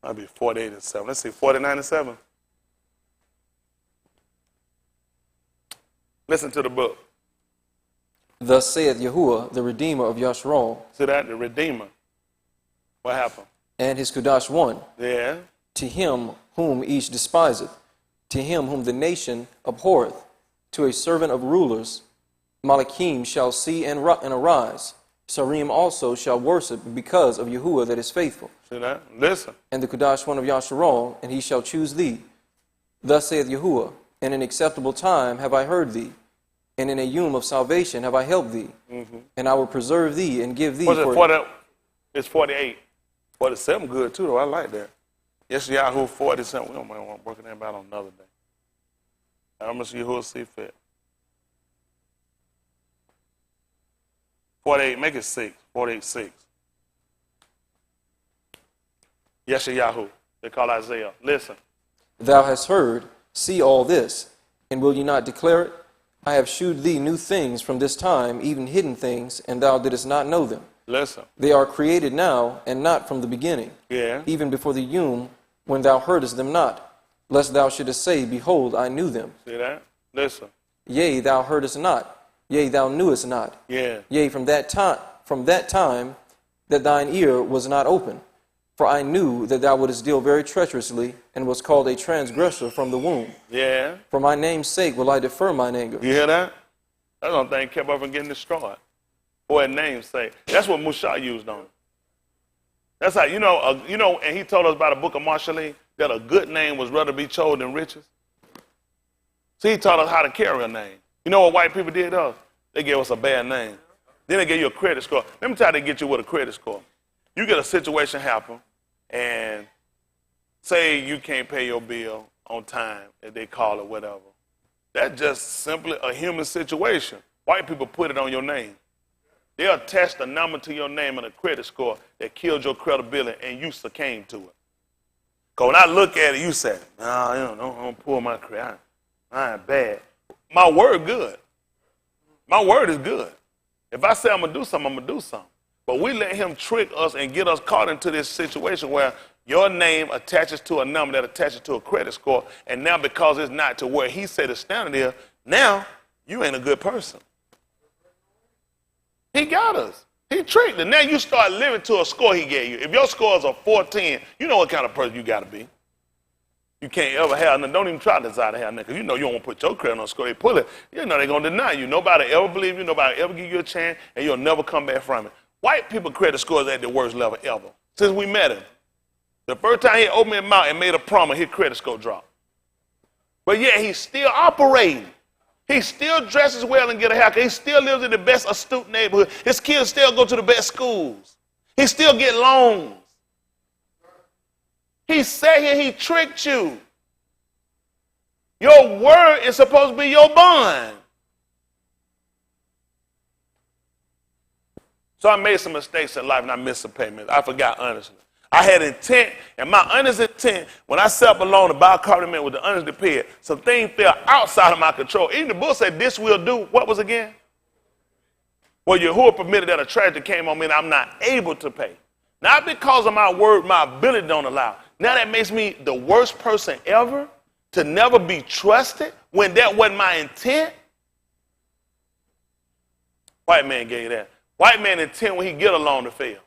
That'll be 48 and 7. Let's see, 49 and 7. Listen to the book.
Thus saith Yahuwah, the Redeemer of Yasharal.
See that? The Redeemer. What happened?
And his Kudash one.
Yeah.
To him whom each despiseth, to him whom the nation abhorreth, to a servant of rulers, Malachim shall see and arise. Sarim also shall worship because of Yahuwah that is faithful.
See that? Listen.
And the Kudash one of Yasharal, and he shall choose thee. Thus saith Yahuwah, in an acceptable time have I heard thee, and in a Yum of salvation have I helped thee, and I will preserve thee and give thee.
What's it, 40, it's 48. 47 good too, though. I like that. Yes, Yahoo 47. We don't mind working that out on another day. I'm going to see who will see fit. 48, make it 6. 48, 6. Yes, Yahoo. They call Isaiah. Listen.
Thou hast heard, see all this, and will ye not declare it? I have shewed thee new things from this time, even hidden things, and thou didst not know them.
Listen.
They are created now, and not from the beginning.
Yeah.
Even before the Yum, when thou heardest them not, lest thou shouldest say, Behold, I knew them.
See that? Listen.
Yea, thou heardest not. Yea, thou knewest not.
Yeah.
Yea, from that time that thine ear was not open. For I knew that thou wouldest deal very treacherously, and was called a transgressor from the womb.
Yeah.
For my name's sake will I defer mine anger.
You hear that? That's the only thing kept up from getting destroyed. For his name's sake. That's what Musha used on him. That's how, and he told us about the book of Marshalling, that a good name was rather be chosen than riches. So he taught us how to carry a name. You know what white people did to us? They gave us a bad name. Then they gave you a credit score. Let me try to get you with a credit score. You get a situation happen, and say you can't pay your bill on time, if they call it whatever. That's just simply a human situation. White people put it on your name. They'll attach the number to your name and a credit score that killed your credibility, and you succumbed to it. Because when I look at it, you say, no, don't pull my credit. I ain't bad. My word good. My word is good. If I say I'm going to do something, I'm going to do something. But we let him trick us and get us caught into this situation where Your name attaches to a number that attaches to a credit score, and now because it's not to where he said the standard is, now you ain't a good person. He got us. He tricked us. Now you start living to a score he gave you. If your score is a 410, you know what kind of person you got to be. You can't ever have nothing. Don't even try to desire to have nothing, because you know you don't want to put your credit on a score. They pull it. You know they're going to deny you. Nobody ever believe you. Nobody ever give you a chance, and you'll never come back from it. White people credit scores at the worst level ever since we met him. The first time he opened his mouth and made a promise, his credit score dropped. But yet he's still operating. He still dresses well and get a haircut. He still lives in the best astute neighborhood. His kids still go to the best schools. He still get loans. He sat here, he tricked you. Your word is supposed to be your bond. So I made some mistakes in life and I missed some payments. I forgot honestly. I had intent, and my honest intent, when I sat up alone to buy a car with the honest to pay it, some things fell outside of my control. Even the book said, this will do, what was again? Well, Yahuwah permitted that a tragedy came on me and I'm not able to pay. Not because of my word, my ability don't allow. Now that makes me the worst person ever to never be trusted when that wasn't my intent. White man gave you that. White man intent when he get a loan to fail.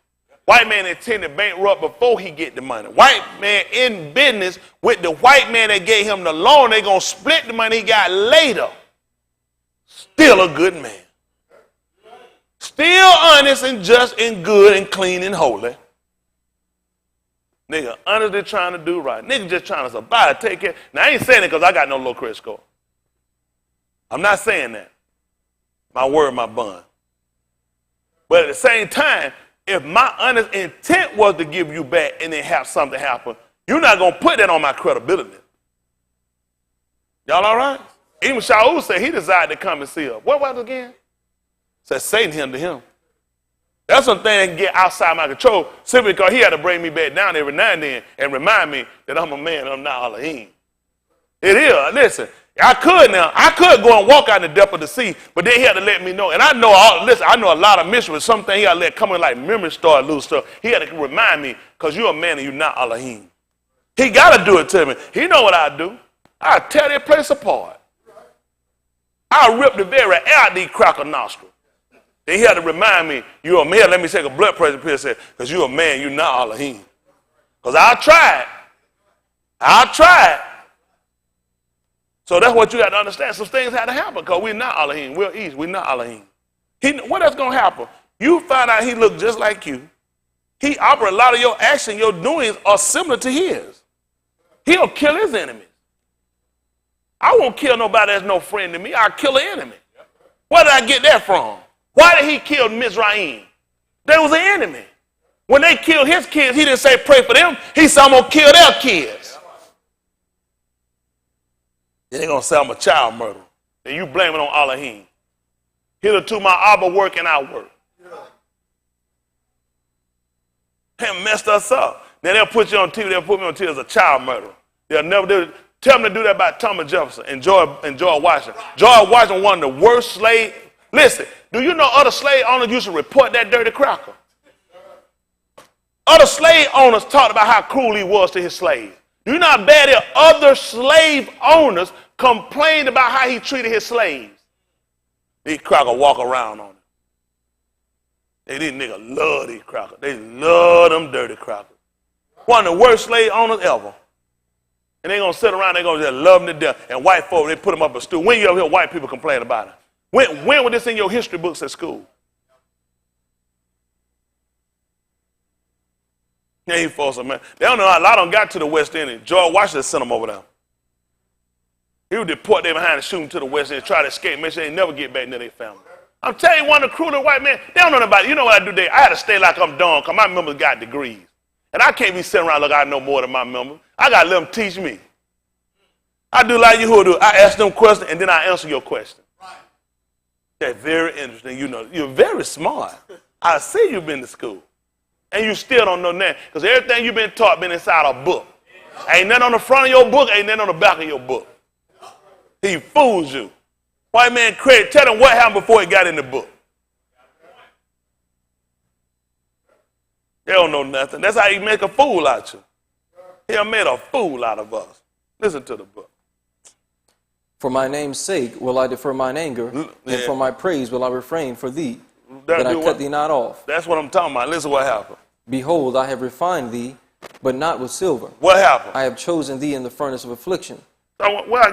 White man intend to bankrupt before he get the money. White man in business with the white man that gave him the loan. They going to split the money he got later. Still a good man. Still honest and just and good and clean and holy. Nigga honestly trying to do right. Nigga just trying to survive, take care. Now I ain't saying it because I got no low credit score. I'm not saying that. My word, my bond. But at the same time, if my honest intent was to give you back and then have something happen, you're not going to put that on my credibility. Y'all all right? Even Shaul said he desired to come and see us. What was it again? Said Satan him to him. That's something that get outside my control simply because he had to bring me back down every now and then and remind me that I'm a man and I'm not Elohim. It is. Listen, I could go and walk out in the depth of the sea, but then he had to let me know. And I know I know a lot of mysteries. Something he had to let come in like memory start loose stuff. He had to remind me, because you're a man and you're not Elohim. He got to do it to me. He know what I do. I tear that place apart. I rip the very air out these cracker nostrils. Then he had to remind me, you're a man. Let me take a blood pressure pill, because you're a man, you're not Elohim. Because I tried. So that's what you got to understand. Some things had to happen because we're not Elohim. We're East. We're not Elohim. What else going to happen? You find out he looked just like you. He operates a lot of your action, your doings are similar to his. He'll kill his enemies. I won't kill nobody that's no friend to me. I'll kill an enemy. Where did I get that from? Why did he kill Mizraim? They was an enemy. When they killed his kids, he didn't say pray for them. He said, I'm going to kill their kids. Then they're going to say I'm a child murderer. Then you blame it on Elohim. Hitherto my Abba work and I work. They messed us up. Then they'll put you on TV. They'll put me on TV as a child murderer. They'll never do it. Tell them to do that about Thomas Jefferson and George Washington. George Washington, one of the worst slaves. Listen, do you know other slave owners used to report that dirty cracker? Other slave owners talked about how cruel he was to his slaves. Do you know how bad other slave owners complained about how he treated his slaves? These crackers walk around on him. These niggas love these crackers. They love them dirty crackers. One of the worst slave owners ever. And they're going to sit around, they're going to just love them to death. And white folk, they put them up a stool. When you ever hear white people complain about it? When was this in your history books at school? They ain't folks, man. They don't know how a lot of them got to the West Indies. George Washington sent them over there. He would deport them behind and shoot them to the West Indies, try to escape, make sure they never get back near their family. I'm telling you, one of the cruel white men, they don't know about it. You know what I do there? I had to stay like I'm dumb because my members got degrees. And I can't be sitting around like I know more than my members. I got to let them teach me. I do like you who do. I ask them questions and then I answer your question. That's very interesting. You know, you're very smart. I see you've been to school. And you still don't know nothing. Because everything you've been taught been inside a book. Ain't nothing on the front of your book, ain't nothing on the back of your book. He fools you. White man credit, tell him what happened before he got in the book. They don't know nothing. That's how you make a fool out of you. He done made a fool out of us. Listen to the book.
For my name's sake will I defer mine anger, and for my praise will I refrain for thee, that I cut thee not off.
That's what I'm talking about. Listen what happened.
Behold, I have refined thee, but not with silver.
What happened?
I have chosen thee in the furnace of affliction.
So what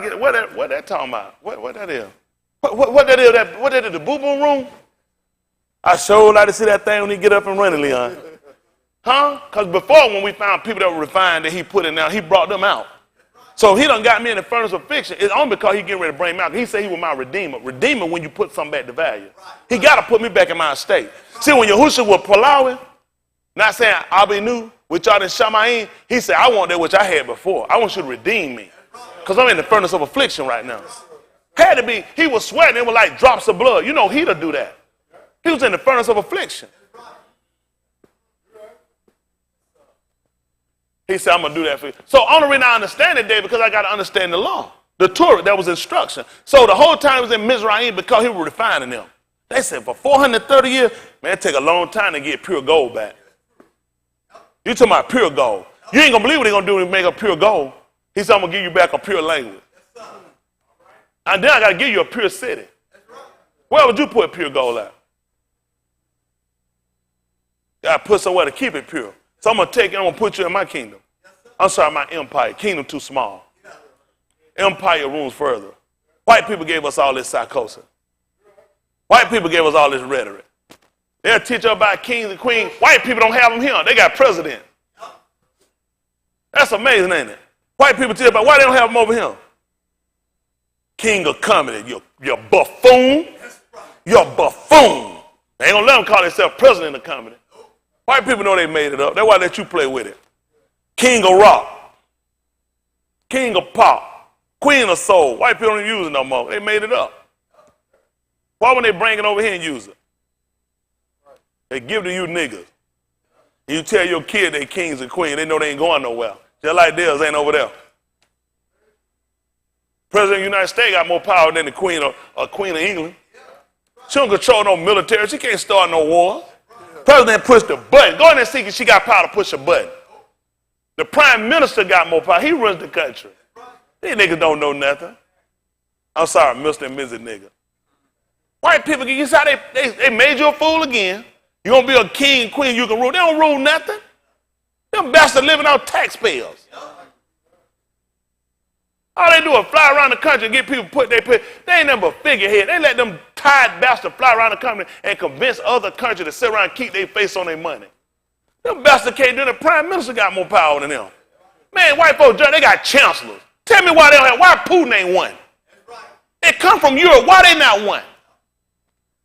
that talking about? What that is? What that is? What that is? The boo-boo room? I sure like to see that thing when he get up and running, Leon. Huh? Because before, when we found people that were refined that he put in there, he brought them out. So he done got me in the furnace of affliction. It's only because he getting ready to bring me out. He said he was my redeemer. Redeemer when you put something back to value. He got to put me back in my estate. See, when Yahushua was plowing, not saying I'll be new, which y'all didn't Shamayim, he said, I want that which I had before. I want you to redeem me. Because I'm in the furnace of affliction right now. Had to be, he was sweating. It was like drops of blood. You know he'll do that. He was in the furnace of affliction. He said, I'm going to do that for you. So only reason I understand it, Dave, because I got to understand the law. The Torah, that was instruction. So the whole time he was in Mizraim because he was refining them. They said for 430 years, man, it take a long time to get pure gold back. You talking about pure gold. You ain't going to believe what they're going to do when they make a pure gold. He said, I'm going to give you back a pure language. And then I got to give you a pure city. Where would you put pure gold at? Got to put somewhere to keep it pure. So I'm going to take it, I'm going to put you in my kingdom. I'm sorry, my empire. Kingdom too small. Empire rooms further. White people gave us all this psychosis. White people gave us all this rhetoric. They'll teach us about kings and queens. White people don't have them here. They got president. That's amazing, ain't it? White people teach about why they don't have them over here. King of comedy. You're buffoon. You're buffoon. They ain't going to let them call themselves president of comedy. White people know they made it up. That's why they let you play with it. King of rock. King of pop. Queen of soul. White people don't use it no more. They made it up. Why would they bring it over here and use it? They give to you niggas. You tell your kid they kings and queens. They know they ain't going nowhere. Just like theirs ain't over there. President of the United States got more power than the Queen of England. She don't control no military. She can't start no war. President pushed the button. Go in there and see if she got power to push a button. The prime minister got more power. He runs the country. These niggas don't know nothing. I'm sorry, Mr. and Mrs. Nigga. White people, you see how they made you a fool again. You're going to be a king and queen, you can rule. They don't rule nothing. Them bastards living on taxpayers. All they do is fly around the country and get people they ain't nothing but figurehead. They let them tired bastards fly around the country and convince other countries to sit around and keep their face on their money. Them bastards can't do it. The prime minister got more power than them. Man, white folks, they got chancellors. Tell me why they don't have, why Putin ain't one? They come from Europe. Why they not one?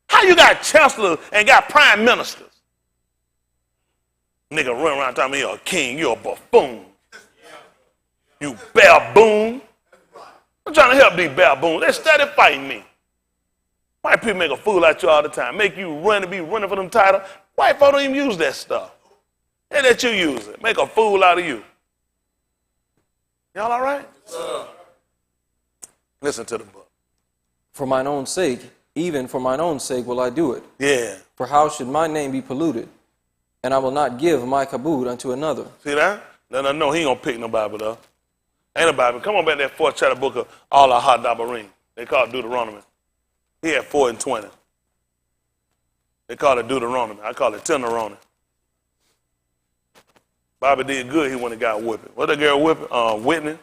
How you got chancellors and got prime ministers? Nigga run around telling me you're a king, you're a buffoon. You baboon. I'm trying to help these baboons. They steady fighting me. White people make a fool out you all the time. Make you run and be running for them titles. White folk don't even use that stuff. They let you use it. Make a fool out of you. Y'all all right? Listen to the book.
For mine own sake, even for mine own sake will I do it.
Yeah.
For how should my name be polluted? And I will not give my kabod unto another.
See that? No, he ain't going to pick no Bible up. Ain't a Bible. Come on back to that 4th chapter book of all our hot dabarim. They call it Deuteronomy. He had 4 and 20. They call it Deuteronomy. I call it Tenderoni. Bobby did good. He went and got whipping. What that girl whipping? Whitney.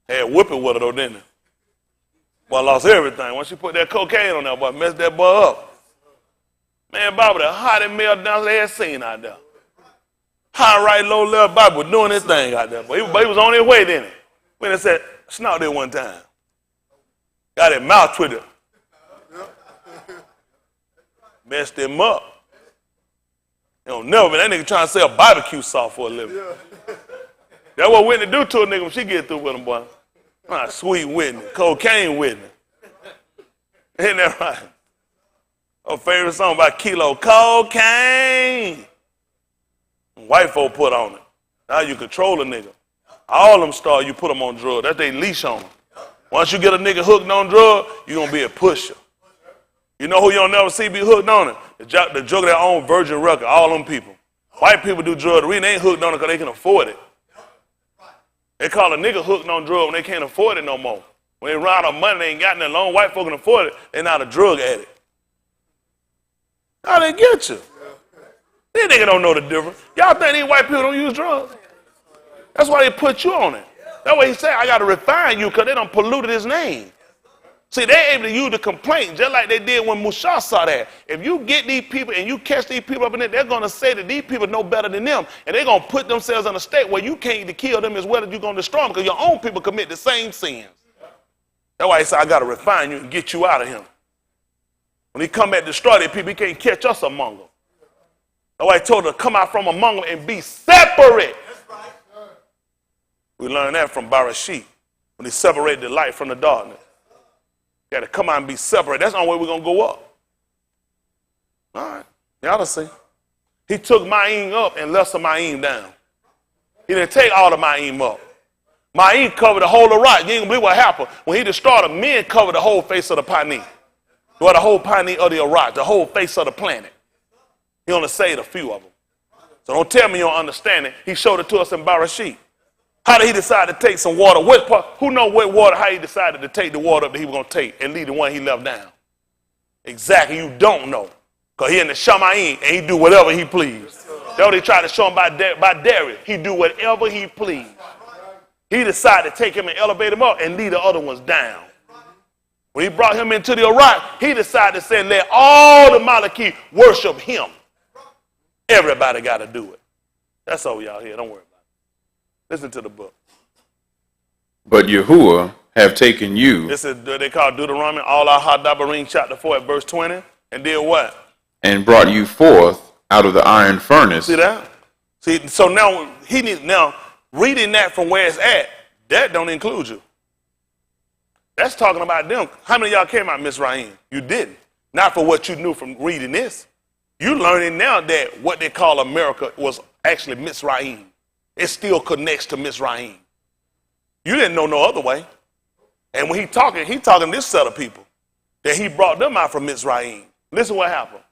Had whipping with her though, didn't he? Boy, lost everything. Once she put that cocaine on there, boy, messed that boy up. Man, Bobby, the hottest male dancer they had seen out there. High right, low left, Bobby was doing his thing out there. But he was on his way, didn't he? When they said, snort there one time. Got his mouth twisted. Messed him up. You don't never, that nigga trying to sell barbecue sauce for a living. That's what Whitney do to a nigga when she get through with him, boy. Sweet Whitney, cocaine Whitney. Isn't that right? Her favorite song by Kilo, cocaine. White folk put on it. Now you control a nigga. All them stars, you put them on drugs. That's they leash on them. Once you get a nigga hooked on drugs, you're going to be a pusher. You know who you don't never see be hooked on it? The joke that own Virgin Record, all them people. White people do drugs. The reason they ain't hooked on it because they can afford it. They call a nigga hooked on drugs when they can't afford it no more. When they run out of money, they ain't got nothing. Long white folk can afford it, they're not a drug addict. How they get you? These niggas don't know the difference. Y'all think these white people don't use drugs? That's why they put you on it. That's why he said, I got to refine you because they done polluted his name. See, they're able to use the complaint just like they did when Musa saw that. If you get these people and you catch these people up in there, they're going to say that these people know better than them. And they're going to put themselves in a state where you can't kill them as well as you're going to destroy them because your own people commit the same sins. That's why he said, I got to refine you and get you out of him. When he come back to destroy these people, he can't catch us among them. That's why he told them to come out from among them and be separate. We learned that from Barashit when he separated the light from the darkness. You got to come out and be separate. That's the only way we're going to go up. All right. Y'all see. He took Ma'im up and left some Ma'im down. He didn't take all the Ma'im up. Ma'im covered the whole of Iraq. You ain't going to believe what happened. When he destroyed them, men covered the whole face of the Pani. Well, the whole Pani of the Iraq, the whole face of the planet. He only saved a few of them. So don't tell me you don't understand it. He showed it to us in Barashit. How did he decide to take some water? Who knows what water, how he decided to take the water up that he was going to take and leave the one he left down? Exactly, you don't know. Because he in the Shamayim and he do whatever he pleased. That's what they tried to show him by Darius. He do whatever he pleased. He decided to take him and elevate him up and leave the other ones down. When he brought him into the Iraq, he decided to say, let all the Maliki worship him. Everybody got to do it. That's all y'all here. Don't worry about it. Listen to the book.
But Yahuwah have taken you.
This is they call Deuteronomy, all our Hadabarim chapter 4 at verse 20. And did what?
And brought you forth out of the iron furnace.
See that? See, so now reading that from where it's at, that don't include you. That's talking about them. How many of y'all came out Mizraim? You didn't. Not for what you knew from reading this. You learning now that what they call America was actually Mizraim. It still connects to Mizraim. You didn't know no other way. And when he talking this set of people that he brought them out from Mizraim. Listen what happened.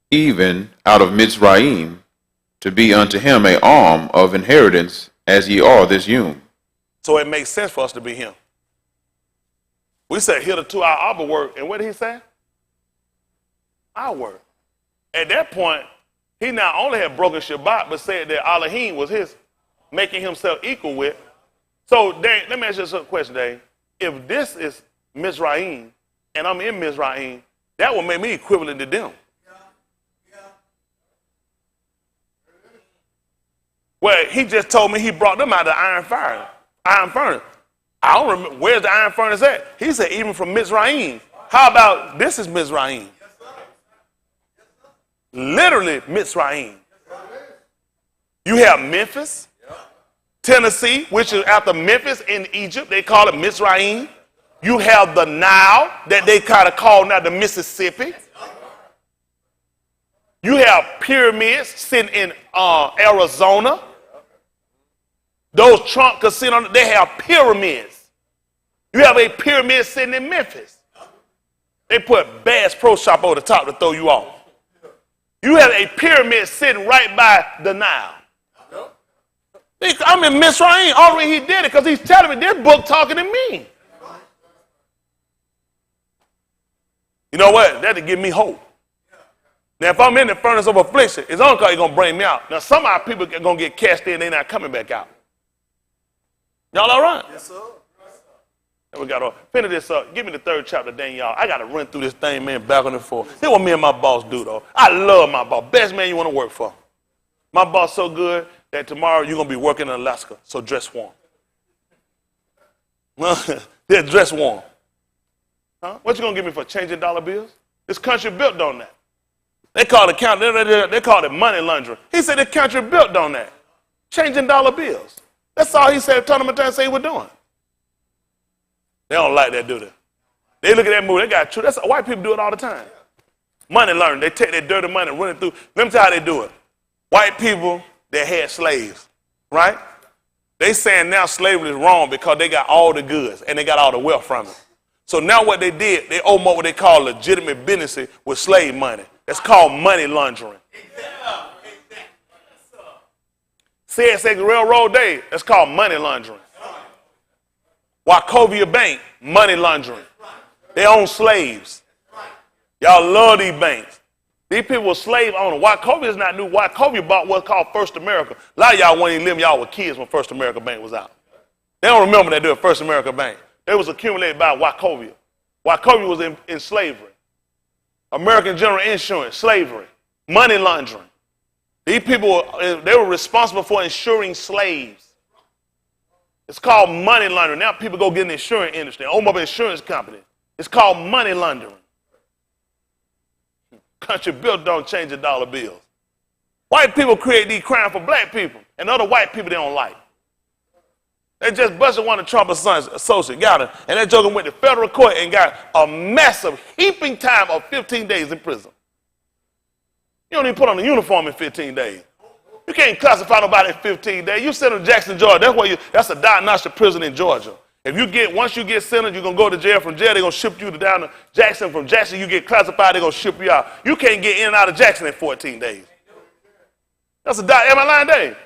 Even out of Mizraim, to be unto him a arm of inheritance, as ye are this yom.
So it makes sense for us to be him. We said hitherto our Abba work, and what did he say? Our work. At that point, he not only had broken Shabbat, but said that Elohim was his, making himself equal with. So, Dave, let me ask you a question, Dave. If this is Mizraim, and I'm in Mizraim, that would make me equivalent to them. Well, he just told me he brought them out of the iron furnace. I don't remember, where's the iron furnace at? He said even from Mizraim. How about this is Mizraim? Literally Mizraim. You have Memphis, Tennessee, which is after Memphis in Egypt. They call it Mizraim. You have the Nile that they kind of call now the Mississippi. You have pyramids sitting in Arizona. Those Trump casinos, they have pyramids. You have a pyramid sitting in Memphis. They put Bass Pro Shop over the top to throw you off. You have a pyramid sitting right by the Nile. I'm in Mizraim. Already he did it because he's telling me this book talking to me. You know what? That'll give me hope. Now, if I'm in the furnace of affliction, it's only because he's going to bring me out. Now, some of our people are going to get cast in, they're not coming back out. Y'all all right?
Yes, sir.
And we got to finish this up. Give me the 3rd chapter, Daniel. I got to run through this thing, man, back and forth. This is what me and my boss do, though. I love my boss. Best man you want to work for. My boss so good that tomorrow you're going to be working in Alaska, so dress warm. Yeah, dress warm. Huh? What you going to give me for changing dollar bills? This country built on that. They call it they call it money laundering. He said the country built on that. Changing dollar bills. That's all he said, turn him and say he was doing. They don't like that, do they? They look at that movie, they got true. That's white people do it all the time. Money laundering. They take their dirty money and run it through. Let me tell you how they do it. White people that had slaves, right? They saying now slavery is wrong because they got all the goods and they got all the wealth from it. So now what they did, they owe what they call legitimate business with slave money. That's called money laundering. CSX Railroad Day, that's called money laundering. Wachovia Bank, money laundering. They own slaves. Y'all love these banks. These people were slave owners. Wachovia is not new. Wachovia bought what's called First America. A lot of y'all weren't even living, y'all were kids when First America Bank was out. They don't remember that they were First America Bank. They was accumulated by Wachovia. Wachovia was in slavery. American General Insurance, slavery, money laundering. These people, they were responsible for insuring slaves. It's called money laundering. Now people go get in the insurance industry, own up an insurance company. It's called money laundering. Country built don't change the dollar bills. White people create these crimes for black people and other white people they don't like. They just busted one of Trump's sons, associate, got him, and that joker went to federal court and got a massive heaping time of 15 days in prison. You don't even put on a uniform in 15 days. You can't classify nobody in 15 days. You sent them to Jackson, Georgia. That's a diagnostic prison in Georgia. Once you get sentenced, you're going to go to jail. From jail, they're going to ship you down to Jackson. From Jackson, you get classified, they're going to ship you out. You can't get in and out of Jackson in 14 days. Am I lying, Dave?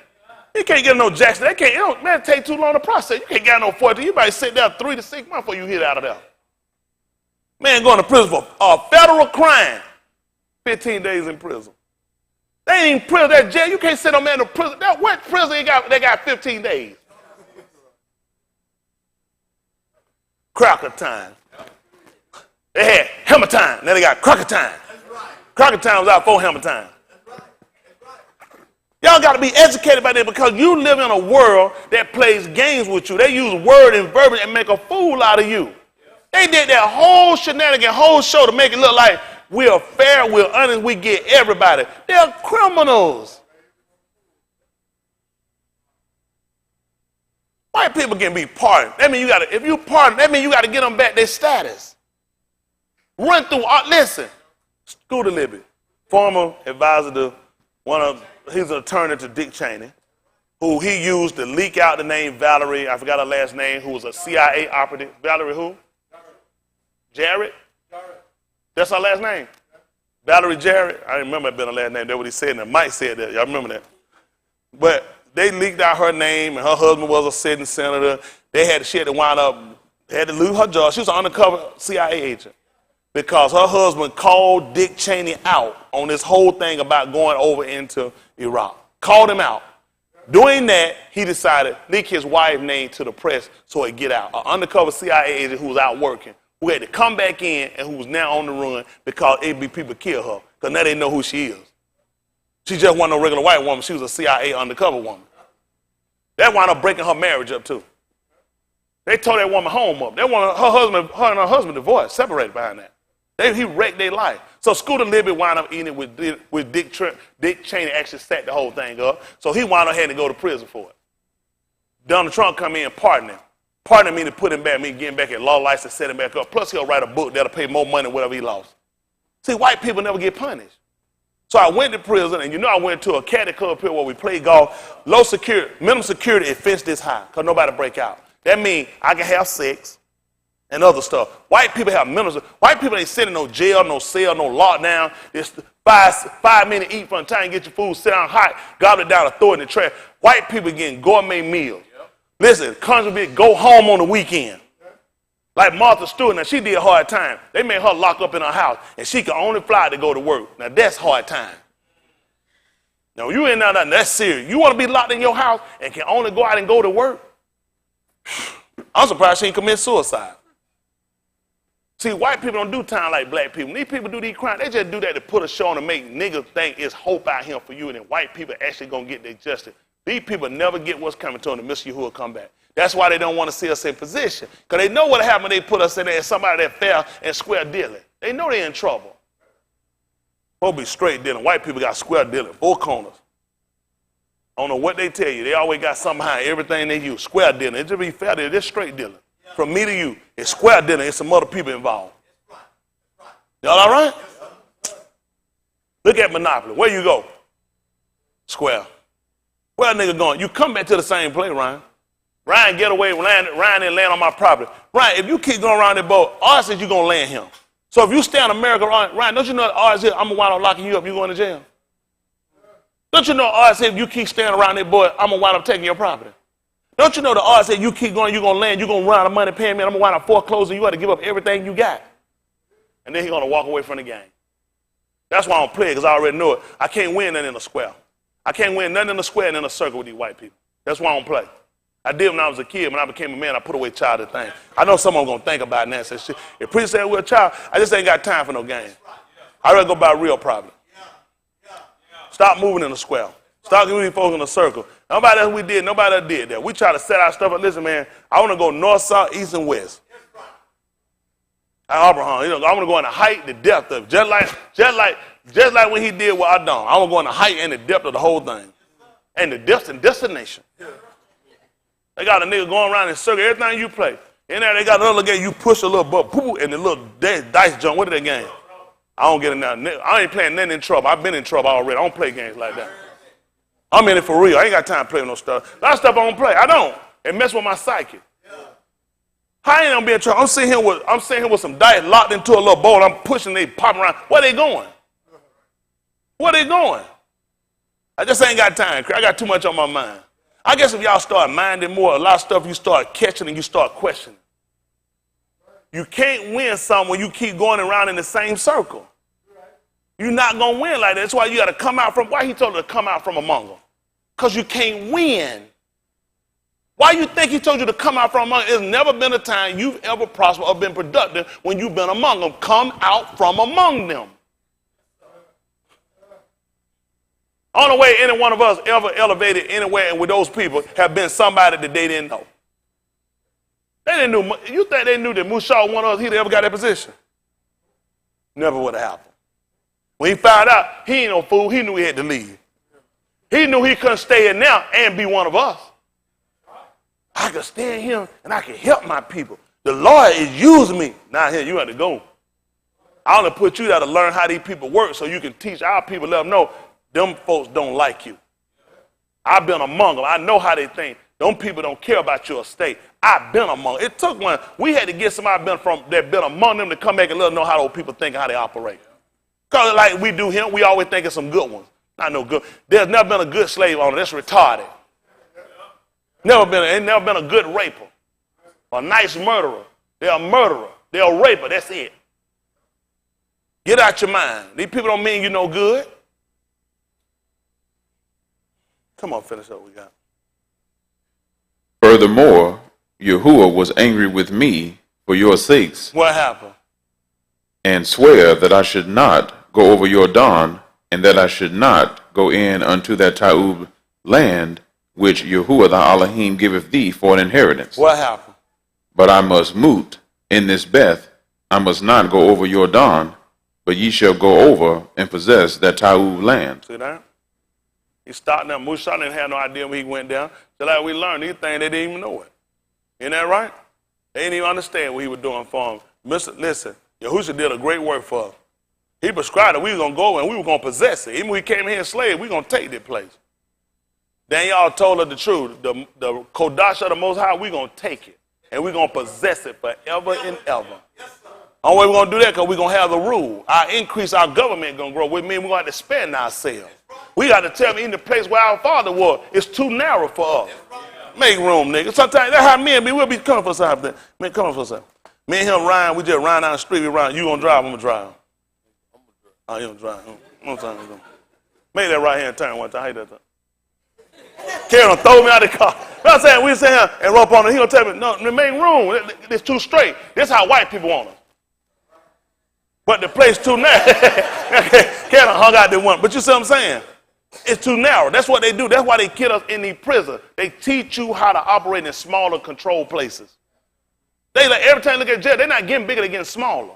You can't get no Jackson. It take too long to process. You can't get no 14. You might sit there 3 to 6 months before you hit out of there. Man going to prison for a federal crime. 15 days in prison. They ain't in prison, that jail. You can't send a man to prison. What prison they got 15 days? Cracker time. They had hammer time. Now they got cracker time. Cracker time was out before hammer time. Y'all got to be educated by that because you live in a world that plays games with you. They use word and verbiage and make a fool out of you. They did that whole shenanigan, whole show to make it look like we're fair, we're honest, we get everybody. They're criminals. White people can be pardoned. That means if you pardon, that means you got to get them back their status. Run through. Listen, Scooter Libby, former advisor to he's an attorney to Dick Cheney, who he used to leak out the name Valerie. I forgot her last name. Who was a CIA operative. Valerie who? Jarrett. That's her last name. Valerie Jarrett. I remember that being her last name. That's what he said. And Mike said that. Y'all remember that? But they leaked out her name, and her husband was a sitting senator. She had to wind up, had to lose her job. She was an undercover CIA agent because her husband called Dick Cheney out on this whole thing about going over into Iraq. Called him out. Doing that, he decided to leak his wife's name to the press so it get out. An undercover CIA agent who was out working, who had to come back in and who was now on the run because AB people kill her because now they know who she is. She just wasn't a regular white woman. She was a CIA undercover woman. That wound up breaking her marriage up, too. They tore that woman home up. Her and her husband divorced, separated behind that. He wrecked their life. So Scooter Libby wound up eating it with Dick Cheney actually set the whole thing up. So he wound up having to go to prison for it. Donald Trump come in and pardon him. Pardon mean to put him back, mean getting back at law license, set him back up. Plus he'll write a book that'll pay more money than whatever he lost. See, white people never get punished. So I went to prison, and I went to a caddy club here where we played golf. Low security, minimum security, it fenced this high because nobody break out. That means I can have sex and other stuff. White people have minimum. White people ain't sitting in no jail, no cell, no lockdown. It's 5 minutes eat from the time you get your food, sit down hot, gobble it down, and throw it in the trash. White people getting gourmet meals. Yep. Listen, country go home on the weekend. Like Martha Stewart, now she did a hard time. They made her lock up in her house, and she could only fly to go to work. Now that's hard time. Now you ain't nothing that's serious. You want to be locked in your house and can only go out and go to work? I'm surprised she didn't commit suicide. See, white people don't do time like black people. These people do these crimes. They just do that to put a show on to make niggas think it's hope out here for you, and then white people actually gonna get their justice. These people never get what's coming to them. The Mr. Who will come back. That's why they don't want to see us in position. Because they know what happened when they put us in there as somebody that fell and square dealing. They know they're in trouble. Supposed to be straight dealing. White people got square dealing, 4 corners. I don't know what they tell you. They always got something behind everything they use. Square dealing. It just be fair dealing. It's straight dealing. From me to you, it's square dealing. It's some other people involved. Y'all all right? Look at Monopoly. Where you go? Square. Where a nigga going? You come back to the same place, Ryan. Ryan get away, Ryan didn't land on my property. Ryan, if you keep going around that boat, odds is you're going to land him. So if you stay in America, Ryan, don't you know the odds is I'm going to wind up locking you up, you going to jail? Don't you know odds is if you keep staying around that boat, I'm going to wind up taking your property? Don't you know the odds that you keep going, you're going to land, you're going to run out of money paying me, and I'm going to wind up foreclosing, you got to give up everything you got. And then he's going to walk away from the game. That's why I don't play, because I already know it. I can't win nothing in a square. I can't win nothing in a square and in a circle with these white people. That's why I don't play. I did when I was a kid. When I became a man, I put away childish things. I know someone's going to think about it now and say, shit, if preacher said we're a child, I just ain't got time for no game. I'd rather go by a real problem. Stop moving in a square. Stop moving folks in a circle. Nobody else did that. We try to set our stuff up. Listen, man, I want to go north, south, east, and west. At Abraham, I want to go in the height, the depth of it. Just like when he did with Adam. I want to go in the height and the depth of the whole thing. And the destination. They got a nigga going around in circle, everything you play. In there, they got another game, you push a little button, and the little dice jump. What is that game? I don't get it now. I ain't playing nothing in trouble. I've been in trouble already. I don't play games like that. I'm in it for real. I ain't got time to play with no stuff. A lot of stuff I don't play. I don't. It mess with my psyche. I ain't gonna be in trouble. I'm sitting here with some dice locked into a little bowl. I'm pushing, they popping around. Where they going? Where they going? I just ain't got time. I got too much on my mind. I guess if y'all start minding more, a lot of stuff you start catching and you start questioning. You can't win something when you keep going around in the same circle. You're not going to win like that. That's why you got to come out from, why he told you to come out from among them? Because you can't win. Why you think he told you to come out from among them? There's never been a time you've ever prospered or been productive when you've been among them. Come out from among them. Only way any one of us ever elevated anywhere and with those people have been somebody that they didn't know. They didn't know. You think they knew that Mushaw wanted us, he'd ever got that position? Never would have happened. When he found out, he ain't no fool. He knew he had to leave. He knew he couldn't stay in there and be one of us. I could stay in here and I can help my people. The Lord is using me. Now here, you have to go. I only put you there to learn how these people work so you can teach our people, let them know them folks don't like you. I've been among them. I know how they think. Them people don't care about your estate. I've been among them. It took one. We had to get somebody that been among them to come back and let them know how those people think and how they operate. Because like we do him, we always think of some good ones. Not no good. There's never been a good slave owner. That's retarded. Ain't never been a good raper. A nice murderer. They're a murderer. They're a raper. That's it. Get out your mind. These people don't mean you no good. Come on, finish up what we got.
Furthermore, Yahuwah was angry with me for your sakes.
What happened?
And swear that I should not go over your Don, and that I should not go in unto that Taub land, which Yahuwah the Elohim giveth thee for an inheritance.
What happened?
But I must moot in this Beth. I must not go over your Don, but ye shall go over and possess that Taub land.
See that? He started there. Musha didn't have no idea when he went down. Just like we learned, these things, they didn't even know it. Isn't that right? They didn't even understand what he was doing for them. Listen, Yahushua did a great work for us. He prescribed that we were going to go and we were going to possess it. Even when we came here enslaved, we were going to take this place. Then y'all told us the truth. The Kodash of the Most High, we're going to take it. And we're going to possess it forever and ever. Only way we're going to do that because we're going to have the rule. Our increase, our government going to grow. Which means we're going to have to spend ourselves. We got to tell them in the place where our father was, it's too narrow for us. Make room, nigga. Sometimes that's how men be. We'll be coming for something. Man, coming for something. Me and him, Ryan, we just ride down the street. We ride. You going to drive, I'm going to drive. Oh, you going to drive. I'm trying to go. Make that right hand turn one time. I hate that time. Karen throw me out of the car. You know what I'm saying? We sit here and rope on it. He going to tell me, no, make room. It's too straight. This is how white people want us. But the place too narrow. Karen hung out there one. But you see what I'm saying? It's too narrow. That's what they do. That's why they kid us in the prison. They teach you how to operate in smaller controlled places. They like every time you look at jail, they're not getting bigger, they're getting smaller.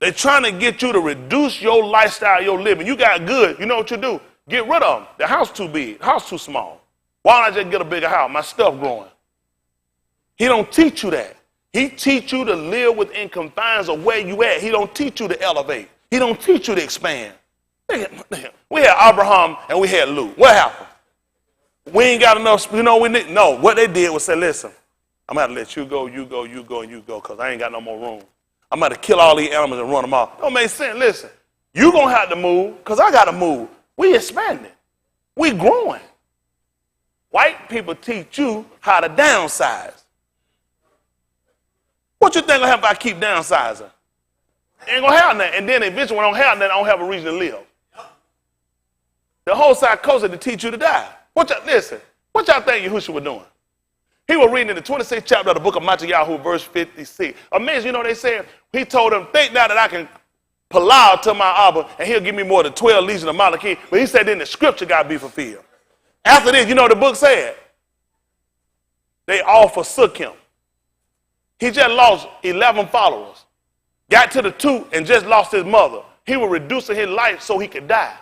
They're trying to get you to reduce your lifestyle, your living. You got good. You know what you do? Get rid of them. The house too big. House too small. Why don't I just get a bigger house? My stuff growing. He don't teach you that. He teach you to live within confines of where you at. He don't teach you to elevate. He don't teach you to expand. We had Abraham and we had Luke. What happened? We ain't got enough, no, what they did was say, listen, I'm going to let you go, you go, you go, and you go, because I ain't got no more room. I'm going to kill all these animals and run them off. Don't make sense. Listen, you're going to have to move, because I got to move. We expanding. We growing. White people teach you how to downsize. What you think will happen if I keep downsizing? Ain't gonna have nothing. And then eventually when I don't have nothing, I don't have a reason to live. The whole psychosis to teach you to die. Listen, what y'all think Yahushua was doing? He was reading in the 26th chapter of the book of Matthias, verse 56. Amazing, you know they said, he told them, think now that I can palau to my Abba, and he'll give me more than 12 legions of Malachi. But he said then the scripture got to be fulfilled. After this, you know what the book said? They all forsook him. He just lost 11 followers. Got to the 2 and just lost his mother. He was reducing his life so he could die.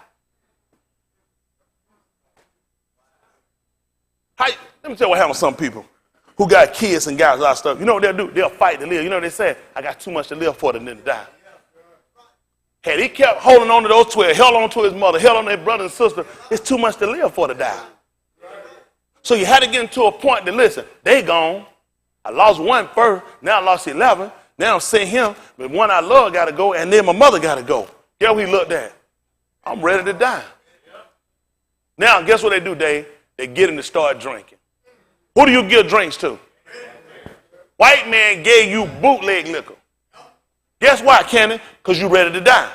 Let me tell you what happened to some people who got kids and got a lot of stuff. You know what they'll do? They'll fight to live. You know what they say? I got too much to live for than to die. Had he kept holding on to those 12, held on to his mother, held on to his brother and sister, it's too much to live for to die. So you had to get into a point that, listen, they gone. I lost one first, now I lost 11. Now I'm seeing him, but one I love got to go, and then my mother got to go. Guess what he looked at? I'm ready to die. Now, guess what they do, Dave? They get him to start drinking. Who do you give drinks to? White man gave you bootleg liquor. Guess why, Kenny? Because you ready to die.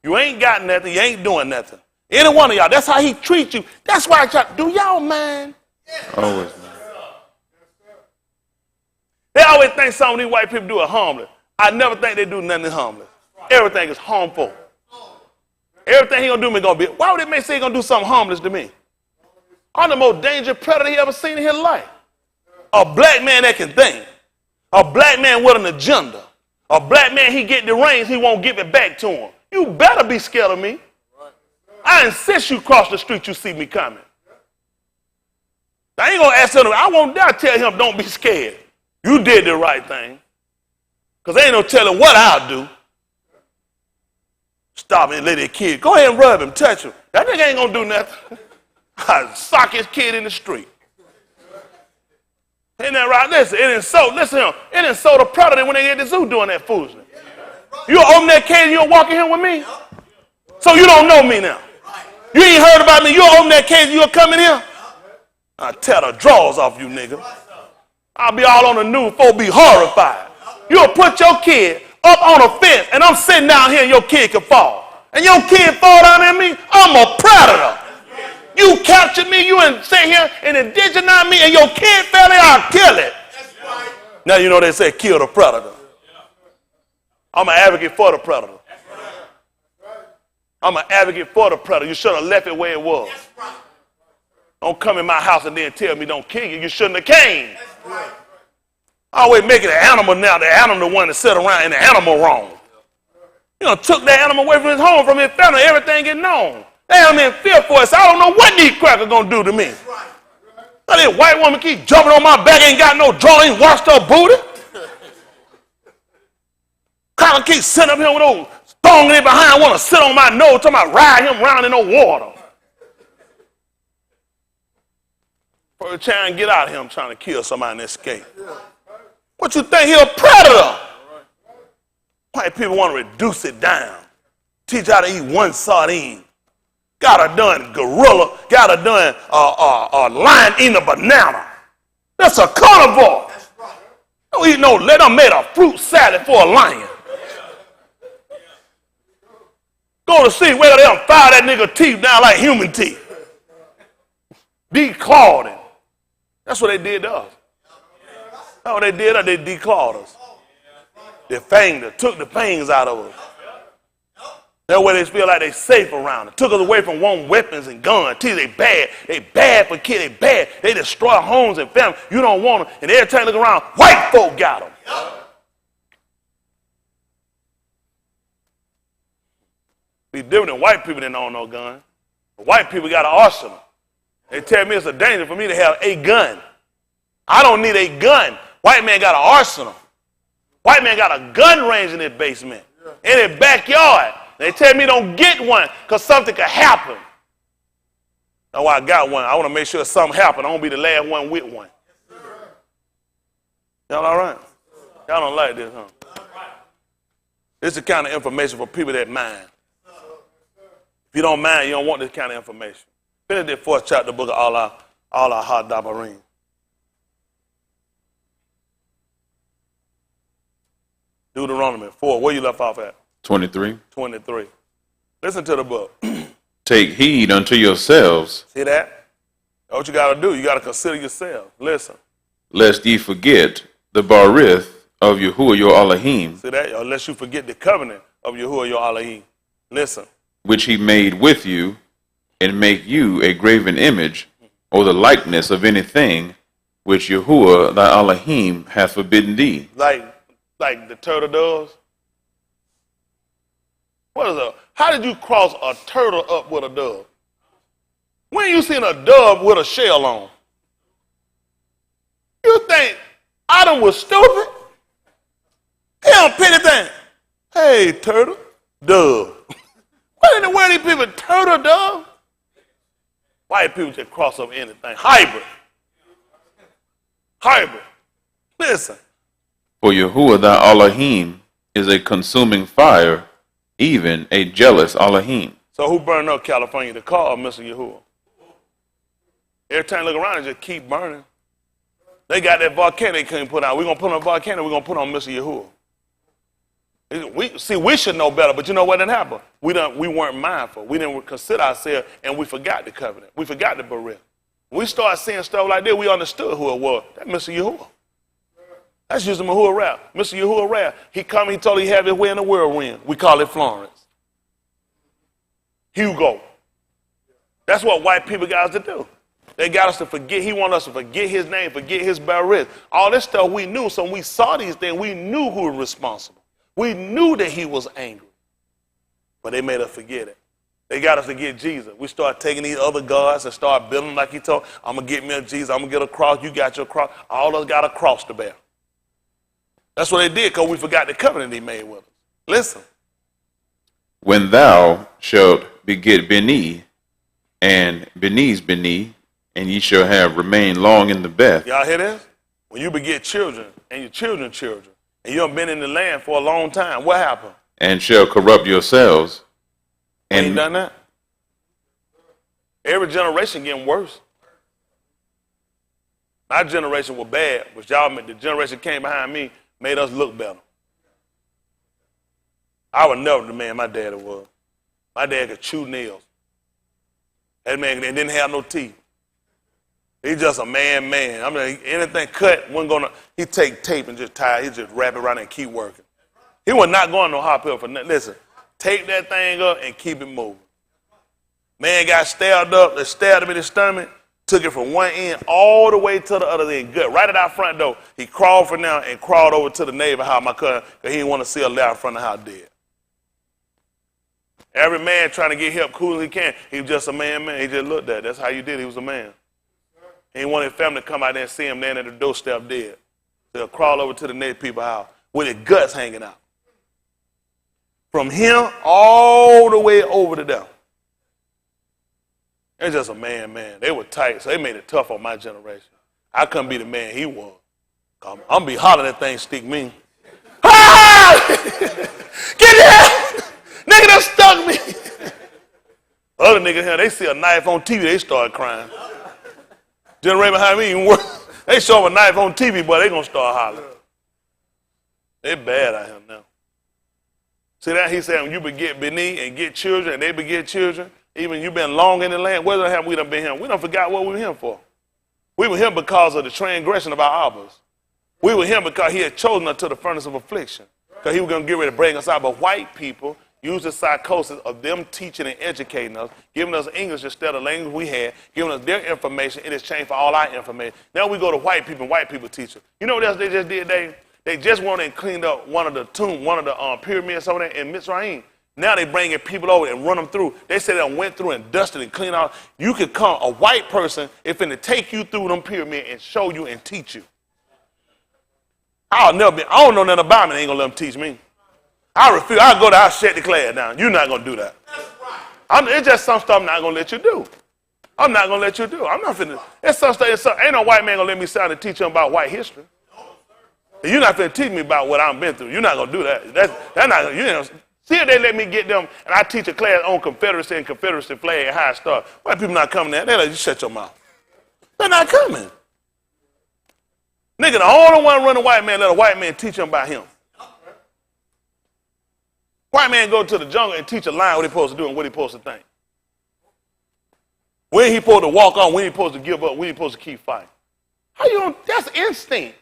You ain't got nothing. You ain't doing nothing. Any one of y'all, that's how he treats you. That's why I try. Do y'all mind?
Always, man.
They always think some of these white people do are harmless. I never think they do nothing harmless. Everything is harmful. Everything he gonna do me gonna be. Why would they say he gonna do something harmless to me? I'm the most dangerous predator he ever seen in his life. A black man that can think. A black man with an agenda. A black man, he get the reins, he won't give it back to him. You better be scared of me. I insist you cross the street, you see me coming. I ain't gonna ask him, I won't dare tell him don't be scared. You did the right thing. Because ain't no telling what I'll do. Stop and let that kid, go ahead and rub him, touch him. That nigga ain't gonna do nothing. I sock his kid in the street. Ain't that right? Listen, listen to him. It didn't so the predator when they at the zoo doing that foolishness. You open that cage and you'll walk in here with me? So you don't know me now. You ain't heard about me. You'll open that cage and you'll come in here? I'll tear the drawers off you, nigga. I'll be all on the news, folks be horrified. You'll put your kid up on a fence and I'm sitting down here and your kid can fall. And your kid fall down at me? I'm a predator. You captured me, you and sit here and indigenize me, and your kid fell there, I'll kill it. Right. Now you know they say kill the predator. I'm an advocate for the predator. I'm an advocate for the predator. You should have left it where it was. Don't come in my house and then tell me don't kill you. You shouldn't have came. I always make it an animal now. The animal the one that sit around and the animal wrong. You know, took that animal away from his home, from his family, everything get known. They am in fear for us. I don't know what these crackers gonna do to me. Now this white woman keep jumping on my back, ain't got no draw, ain't washed her booty. Cracker keep sitting up here with those thongs in behind, want to sit on my nose, talking about ride him around in no water. For trying to get out of here, I'm trying to kill somebody and escape. What you think? He a predator. White people want to reduce it down. Teach how to eat one sardine. Got her done gorilla, got her done a lion eating a banana. That's a carnivore. That's right. Don't eat no, let them made a fruit salad for a lion. Go to see where they done file that nigga teeth down like human teeth. Declawed him. That's what they did to us. That's what they did to us. They declawed us. They fanged us, took the fangs out of us. That way they feel like they safe around it. Took us away from wanting weapons and guns. They bad. They bad for kids. They bad. They destroy homes and families. You don't want them. And every time you look around, white folk got them. Be different than white people that don't know guns. White people got an arsenal. They tell me it's a danger for me to have a gun. I don't need a gun. White man got an arsenal. White man got a gun range in his basement, in his backyard. They tell me don't get one because something could happen. That's why I got one. I want to make sure something happens. I won't be the last one with one. Y'all all right? Y'all don't like this, huh? This is the kind of information for people that mind. If you don't mind, you don't want this kind of information. Finish the 4th chapter of the book of Allah, All our hot dabarim. Deuteronomy 4. Where you left off at?
23.
23. Listen to the book.
Take heed unto yourselves.
See that? That's what you got to do. You got to consider yourself. Listen.
Lest ye forget the barith of Yahuwah your Elohim.
See that? Unless you forget the covenant of Yahuwah your Elohim. Listen.
Which he made with you, and make you a graven image, or the likeness of anything which Yahuwah thy Elohim hath forbidden thee.
Like the turtle does? What is how did you cross a turtle up with a dove? When you seen a dove with a shell on? You think Adam was stupid? He don't pay anything. Hey, turtle, dove. What in the world these people, turtle, dove? White people just cross up anything. Hybrid. Listen.
For Yahuwah thy Elohim is a consuming fire, even a jealous Elohim.
So who burned up California, the car or Mr. Yahuwah? Every time you look around, it just keep burning. They got that volcano they couldn't put out. We're going to put on a volcano, we're going to put on Mr. Yahuwah. We should know better, but you know what didn't happen? We weren't mindful. We didn't consider ourselves, and we forgot the covenant. We forgot the beret. When we started seeing stuff like that, we understood who it was. That's Mr. Yahuwah. That's using Yahuwah Rap. Mr. Yahuwah Rap. He come, he told he have his way in the whirlwind. We call it Florence. Hugo. That's what white people got us to do. They got us to forget. He want us to forget his name, forget his beret. All this stuff we knew. So when we saw these things, we knew who was responsible. We knew that he was angry. But they made us forget it. They got us to get Jesus. We started taking these other gods and start building like he told. I'm going to get me a Jesus. I'm going to get a cross. You got your cross. All of us got a cross to bear. That's what they did because we forgot the covenant he made with us. Listen.
When thou shalt beget Beni, and Beni's Beni, and ye shall have remained long in the Beth.
Y'all hear this? When you beget children, and your children's children, and you have been in the land for a long time, what happened?
And shall corrupt yourselves. And
ain't done that. Every generation getting worse. My generation was bad, but the generation came behind me made us look better. I was never the man my daddy was. My dad could chew nails. That man didn't have no teeth. He's just a man. I mean, anything cut, he take tape and just tie it. He just wrap it around and keep working. He was not going no hospital for nothing. Listen, tape that thing up and keep it moving. Man got stabbed up, they stabbed him in his stomach, took it from one end all the way to the other end, gut, right at our front door. He crawled from there and crawled over to the neighbor house, my cousin, because he didn't want to see a left in front of the house dead. Every man trying to get help cool as he can. He was just a man. He just looked at it. That's how you did it. He was a man. He didn't want his family to come out there and see him laying at the doorstep dead. So he'll crawl over to the neighbor people's house with his guts hanging out. From him all the way over to them. It's just a man. They were tight, so they made it tough on my generation. I couldn't be the man he was. I'm going to be hollering at things stick me. Ah! Get here! Nigga done stuck me. Other niggas here, they see a knife on TV, they start crying. Generation behind me even worse. They show a knife on TV, boy, they gonna start hollering. They bad out here now. See that? He said when you beget Beni and get children, and they beget children, even you been long in the land, whether have we done been here? We done forgot what we were here for. We were here because of the transgression of our fathers. We were here because he had chosen us to the furnace of affliction. Because he was going to get ready to bring us out. But white people use the psychosis of them teaching and educating us, giving us English instead of language we had, giving us their information in exchange for all our information. Now we go to white people and white people teach us. You know what else they just did? They just went and cleaned up one of the pyramids over there in Mitzrayim. Now they bringing people over and run them through. They said they went through and dusted and cleaned out. You could come, a white person, if finna take you through them pyramids and show you and teach you. I don't know nothing about me, they ain't gonna let them teach me. I refuse. I'll shut the class down. You're not gonna do that. It's just some stuff I'm not gonna let you do. I'm not gonna let you do. I'm not finna. It's some stuff. Ain't no white man gonna let me sit down and teach him about white history. You're not finna teach me about what I've been through. You're not gonna do that. That's not. You know. See if they let me get them, and I teach a class on Confederacy and Confederacy flag and how it starts. White people not coming there. They let you shut your mouth. They're not coming. Nigga, the only one run a white man, let a white man teach him about him. White man go to the jungle and teach a lion what he's supposed to do and what he's supposed to think. When he supposed to walk on, when he supposed to give up, when he supposed to keep fighting. How you don't, that's instinct.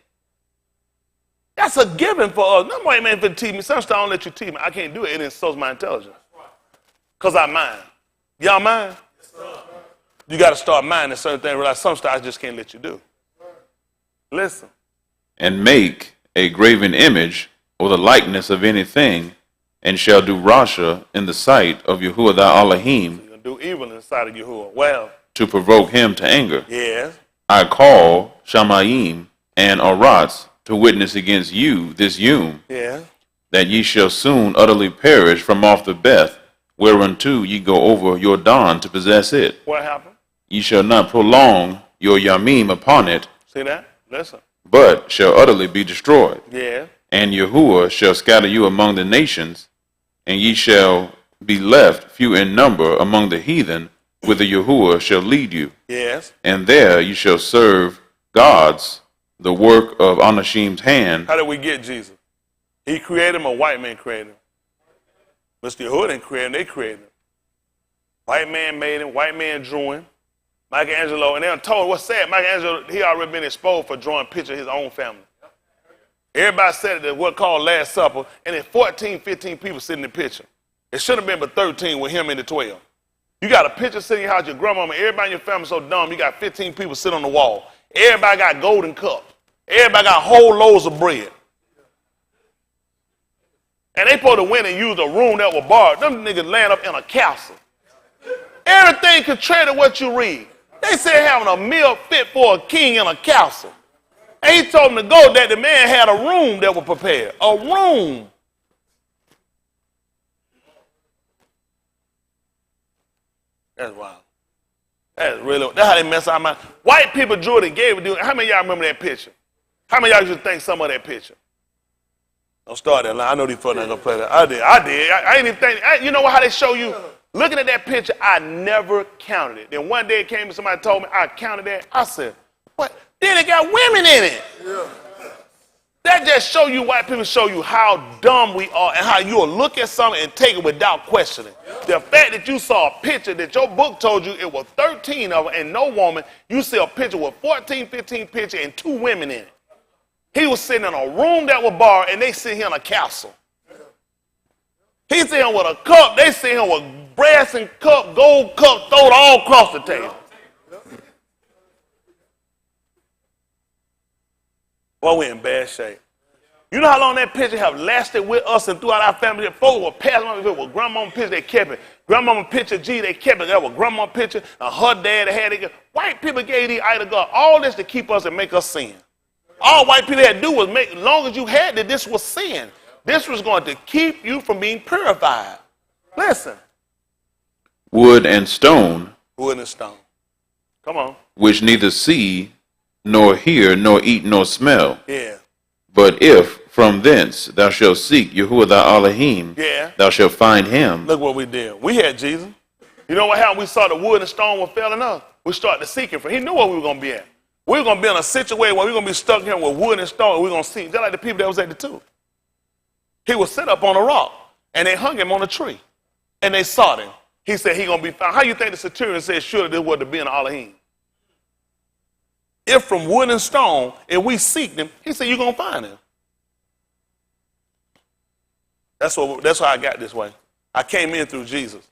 That's a given for us. No white man finna teach me. Some stuff I don't let you teach me. I can't do it. It insults my intelligence. Because I mind. Y'all mind? Yes, you got to start minding certain things. Realize some stuff I just can't let you do. Listen.
And make a graven image or the likeness of anything, and shall do rasha in the sight of Yahuwah thy Elohim.
So you're going to do evil in the sight of Yahuwah. Well.
To provoke him to anger.
Yes.
I call Shamayim and Arats to witness against you this Yom, that ye shall soon utterly perish from off the Beth, whereunto ye go over your dawn to possess it.
What happened?
Ye shall not prolong your Yamim upon it.
See that? Listen.
But shall utterly be destroyed.
Yeah.
And Yahuwah shall scatter you among the nations, and ye shall be left few in number among the heathen, whither Yahuwah shall lead you.
Yes.
And there you shall serve gods, the work of Anashim's hand.
How did we get Jesus? He created him, or white man created him? Mr. Yahuwah didn't create him, they created him. White man made him, white man drew him. Michelangelo, and they told what's sad, Michelangelo, he already been exposed for drawing pictures of his own family. Everybody said it at what called Last Supper, and then 14, 15 people sitting in the picture. It should have been but 13 with him and the 12. You got a picture sitting in your house, your grandmama, everybody in your family so dumb, you got 15 people sitting on the wall. Everybody got golden cups. Everybody got whole loaves of bread. And they supposed to win and use a room that was borrowed. Them niggas land up in a castle. Everything contrary to what you read. They said having a meal fit for a king in a castle. And he told them to go that the man had a room that was prepared. A room. That's wild. That's really, that's how they mess our mind. White people drew it and gave it. How many of y'all remember that picture? How many of y'all used to think some of that picture? Don't start that line. I know these folks not going to play that. I did. I ain't even think. You know how they show you? Looking at that picture, I never counted it. Then one day it came and somebody told me I counted that. I said, what? Then it got women in it. Yeah. That just show you, white people show you how dumb we are and how you'll look at something and take it without questioning. The fact that you saw a picture that your book told you it was 13 of them and no woman, you see a picture with 14, 15 pictures and 2 women in it. He was sitting in a room that was borrowed and they sit here in a castle. He sitting here with a cup, they sit here with brass and cup, gold cup, throw it all across the table. Well, we're in bad shape. You know how long that picture have lasted with us and throughout our family? Folks were passing on it with grandmama picture, they kept it. Grandmama picture, they kept it. That was grandma picture, and her dad had it. White people gave these idol God all this to keep us and make us sin. All white people had to do was make, as long as you had it, this was sin. This was going to keep you from being purified. Listen.
Wood and stone.
Wood and stone. Come on.
Which neither see, nor hear, nor eat, nor smell.
Yeah.
But if from thence thou shalt seek Yahuwah thy Elohim, thou shalt find him.
Look what we did. We had Jesus. You know what happened? We saw the wood and stone were failing us. We started seeking for him. He knew what we were going to be at. We were going to be in a situation where we were going to be stuck here with wood and stone, and we were going to see just like the people that was at the tomb. He was set up on a rock, and they hung him on a tree, and they sought him. He said he's going to be found. How you think the centurion said, surely this was to be an Elohim? If from wood and stone, if we seek him, he said, you're going to find him. That's how I got this way. I came in through Jesus.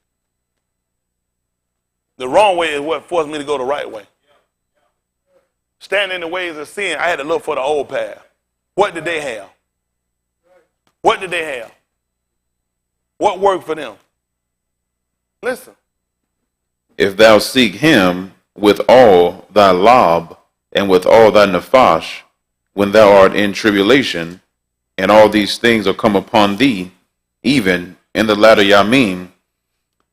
The wrong way is what forced me to go the right way. Standing in the ways of sin, I had to look for the old path. What did they have? What did they have? What worked for them? Listen.
If thou seek him with all thy lob and with all thy nephash, when thou art in tribulation, and all these things are come upon thee, even in the latter Yamim,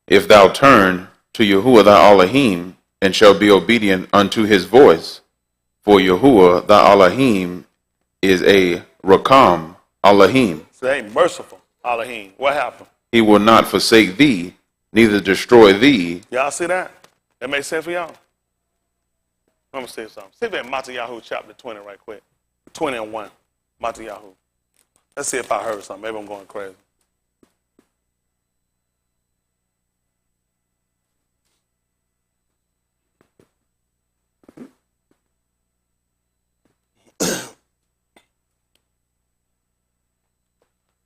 if thou turn to Yahuwah thy Elohim, and shall be obedient unto his voice, for Yahuwah thy Elohim is a Rakam Elohim.
Say, merciful Elohim. What happened?
He will not forsake thee, neither destroy thee.
Y'all see that? That makes sense for y'all? Let me say something. See that Matthew chapter 20 right quick. 20 and 1. Matthew. Let's see if I heard something. Maybe I'm going crazy.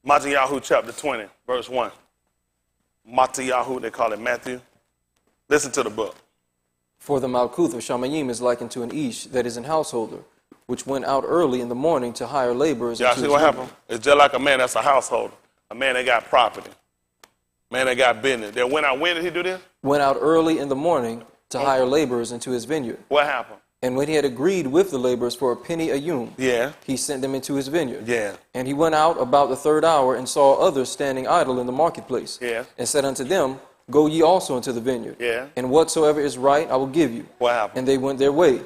Matthew chapter 20, verse 1. Matthew, they call it Matthew. Listen to the book.
For the Malkuth of Shamayim is likened to an Ish that is an householder, which went out early in the morning to hire laborers.
Y'all see what happened? It's just like a man that's a householder. A man that got property. A man that got business. That went out, when did he do this?
Went out early in the morning to hire laborers into his vineyard.
What happened?
And when he had agreed with the laborers for a penny a yum,
yeah,
he sent them into his vineyard.
Yeah.
And he went out about the third hour and saw others standing idle in the marketplace.
Yeah.
And said unto them, Go ye also into the vineyard.
Yeah.
And whatsoever is right, I will give you.
What happened?
And they went their way.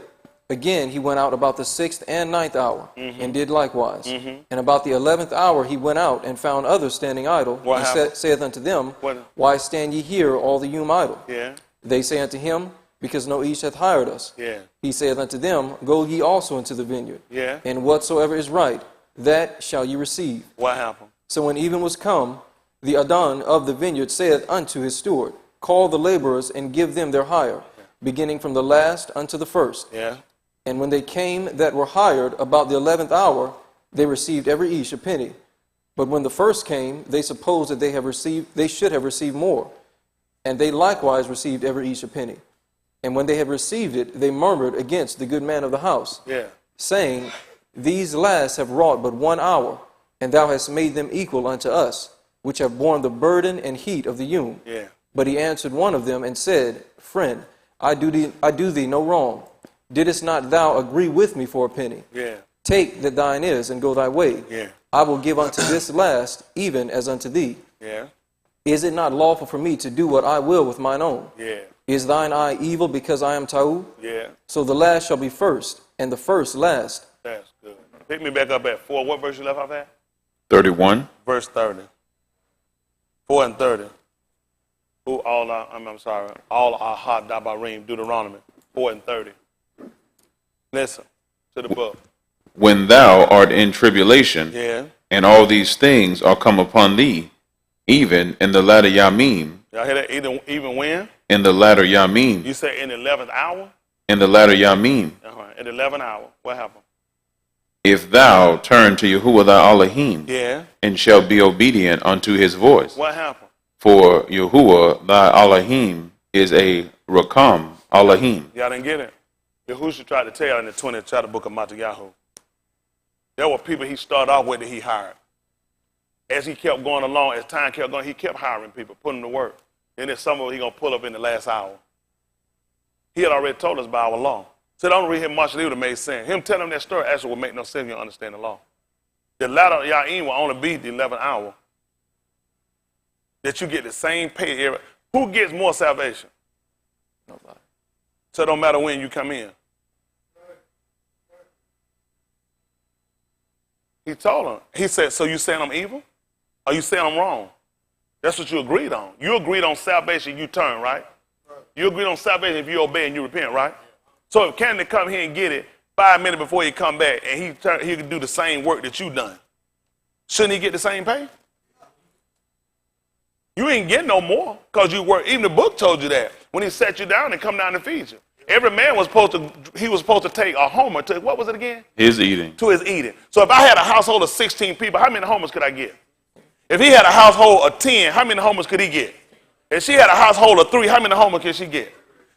Again, he went out about the 6th and 9th hour, and did likewise. And about the 11th hour he went out and found others standing idle.
What
and saith unto them,
What?
Why stand ye here all the yum idle?
Yeah.
They say unto him, Because no Ish hath hired us.
Yeah.
He saith unto them, Go ye also into the vineyard.
Yeah.
And whatsoever is right, that shall ye receive.
What happened?
So when even was come, the Adon of the vineyard saith unto his steward, Call the laborers and give them their hire, beginning from the last unto the first.
Yeah.
And when they came that were hired about the 11th hour, they received every Ish a penny. But when the first came, they supposed that they should have received more. And they likewise received every Ish a penny. And when they had received it, they murmured against the good man of the house, saying, These last have wrought but 1 hour, and thou hast made them equal unto us, which have borne the burden and heat of the yum.
Yeah.
But he answered one of them and said, Friend, I do thee no wrong. Didst not thou agree with me for a penny?
Yeah.
Take that thine is, and go thy way.
Yeah.
I will give unto this last, even as unto thee.
Yeah.
Is it not lawful for me to do what I will with mine own?
Yeah.
Is thine eye evil because I am Ta'u?
Yeah.
So the last shall be first, and the first last.
That's good. Pick me back up at 4. What verse you left off at?
31.
Verse 30. 4 and 30. All our hot dabarim, Deuteronomy 4 and 30. Listen to the book.
When thou art in tribulation,
Yeah.
and all these things are come upon thee, even in the latter Yamim,
Y'all hear that? Even when?
in the latter Yamim,
You say in the 11th hour?
in the latter Yamim,
In the 11th hour. What happened?
if thou turn to Yahuwah thy Elohim,
Yeah.
and shall be obedient unto his voice.
What happened?
For Yahuwah thy Elohim is a Rakam Elohim.
Y'all didn't get it? Yahushua tried to tell y'all in the 20th chapter book of Matthew. There were people he started off with that he hired. As he kept going along, as time kept going, he kept hiring people, putting them to work. And then some of them he going to pull up in the last hour. He had already told us by our law. So I don't read him much, it would have made sense. Him telling them that story actually would make no sense if you don't understand the law. The latter Ya'im will only be the 11th hour. That you get the same pay. Who gets more salvation? Nobody. So it don't matter when you come in. He told him. He said, so you saying I'm evil? Or you saying I'm wrong? That's what you agreed on. You agreed on salvation, you turn, right? You agreed on salvation if you obey and you repent, right? So if Candy come here and get it 5 minutes before he come back and he can do the same work that you done, shouldn't he get the same pay? You ain't getting no more because you work. Even the book told you that when he sat you down and come down and feed you. Every man was supposed to take a homer to, what was it again?
His eating.
To his eating. So if I had a household of 16 people, how many homers could I get? If he had a household of 10, how many homers could he get? If she had a household of 3, how many homers could she get?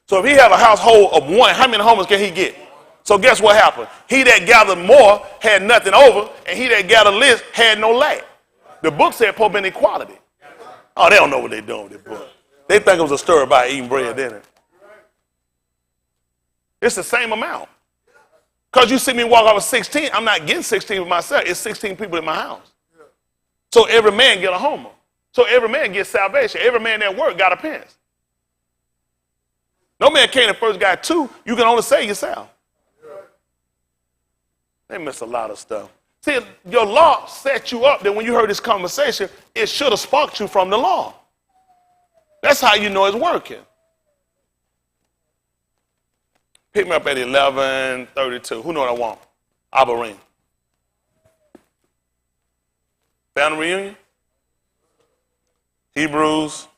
So if he had a household of 1, how many homers can he get? So guess what happened? He that gathered more had nothing over, and he that gathered less had no lack. The book said Pope inequality. Oh, they don't know what they're doing with this book. They think it was a story about eating bread, didn't it? It's the same amount. Because you see me walk out with 16, I'm not getting 16 for myself. It's 16 people in my house. So every man get a homer. So every man gets salvation. Every man that work got a pence. No man came and first got 2. You can only save yourself. They miss a lot of stuff. See, your law set you up that when you heard this conversation, it should have sparked you from the law. That's how you know it's working. Pick me up at 11:32. Who know what I want? Abarim. Family reunion? Hebrews.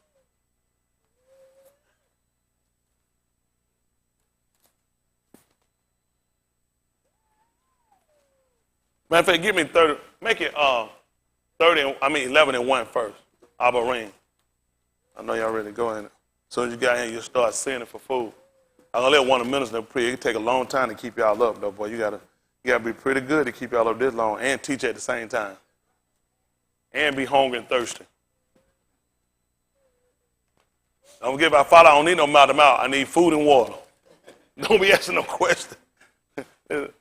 Matter of fact, give me 30. Make it 11 and 1 first. Abarim. I know y'all ready to go in it. As soon as you got in, you'll start seeing it for food. I'm gonna let one of the ministers pray. It can take a long time to keep y'all up, though, boy. You gotta be pretty good to keep y'all up this long and teach at the same time. And be hungry and thirsty. Don't forget about Father, I don't need no mouth to mouth. I need food and water. Don't be asking no questions.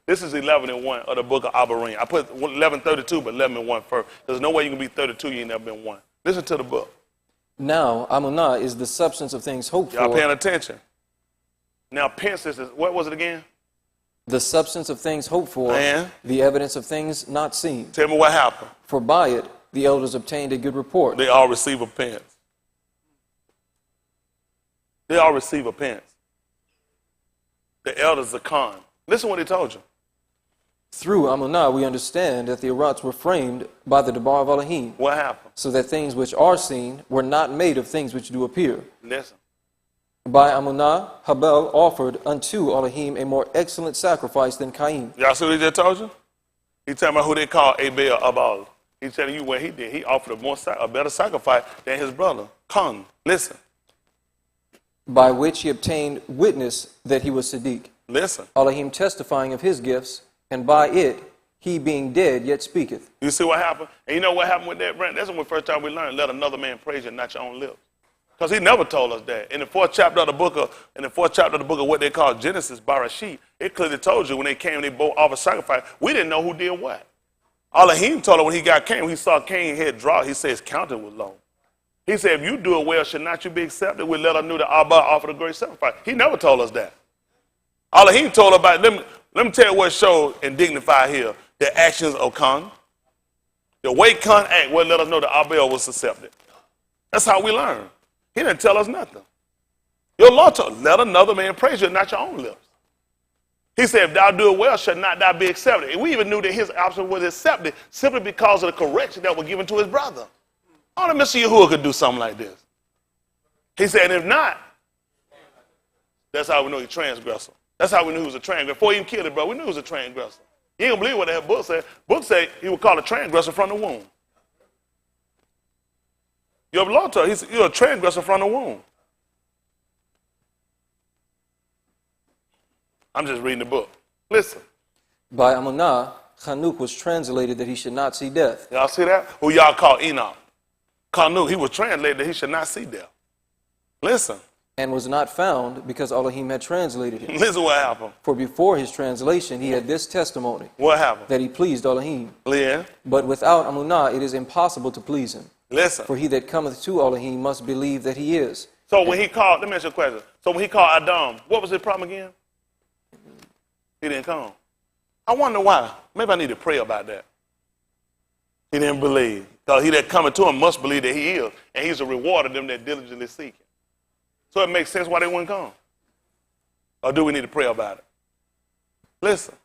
This is 11 and 1 of the book of Abarim. I put 11:32, but 11 and 1 first. There's no way you can be 32, you ain't never been 1. Listen to the book.
Now, Amunah is the substance of things hoped for.
Y'all paying attention? Now, Pence is, what was it again?
The substance of things hoped for,
and
the evidence of things not seen.
Tell me what happened.
For by it, the elders obtained a good report.
They all receive a Pence. They all receive a Pence. The elders are con. Listen what he told you.
Through Amunah, we understand that the Arats were framed by the Debar of Elohim.
What happened?
So that things which are seen were not made of things which do appear.
Listen.
By Amunah, Habel offered unto Elohim a more excellent sacrifice than Cain.
Y'all see what he just told you? He talking about who they call Abel Abal. He's telling you what he did. He offered a better sacrifice than his brother. Con. Listen.
By which he obtained witness that he was Siddiq.
Listen.
Elohim testifying of his gifts, and by it, he being dead yet speaketh.
You see what happened? And you know what happened with that, Brent? That's the first time we learned, let another man praise you, not your own lips. Because he never told us that. In the fourth chapter of the book of what they call Genesis, Barashit, it clearly told you when they came, they both offered sacrifice. We didn't know who did what. Elohim told her when he got Cain, when he saw Cain head draw, he said his counting was low. He said, if you do it well, should not you be accepted? We let her know that Abba offered a great sacrifice. He never told us that. Elohim told her about, let me tell you what showed and dignified here, the actions of Khan. The way Khan act, well, let us know that Abel was accepted. That's how we learn. He didn't tell us nothing. Your Lord told, let another man praise you, not your own lips. He said, if thou do it well, shall not thou be accepted. And we even knew that his option was accepted simply because of the correction that was given to his brother. Only Mr. Yahuwah could do something like this. He said, and if not, that's how we know he's transgressor. That's how we knew he was a transgressor. Before he even killed it, bro, we knew he was a transgressor. You ain't gonna believe what that book said. Book said he was called a transgressor from the womb. Your Lord told you, you're a transgressor from the womb. I'm just reading the book. Listen.
By Amunah, Chanuk was translated that he should not see death.
Y'all see that? Who y'all call Enoch. Chanuk, he was translated that he should not see death. Listen.
And was not found because Elohim had translated him.
Listen what happened.
For before his translation, he had this testimony.
What happened?
That he pleased Elohim.
Yeah.
But without Amunah, it is impossible to please him.
Listen.
For he that cometh to Elohim must believe that he is.
So when he called, let me ask you a question. So when he called Adam, what was his problem again? He didn't come. I wonder why. Maybe I need to pray about that. He didn't believe. Because he that cometh to him must believe that he is. And he's a reward of them that diligently seek him. So it makes sense why they wouldn't come. Or do we need to pray about it? Listen.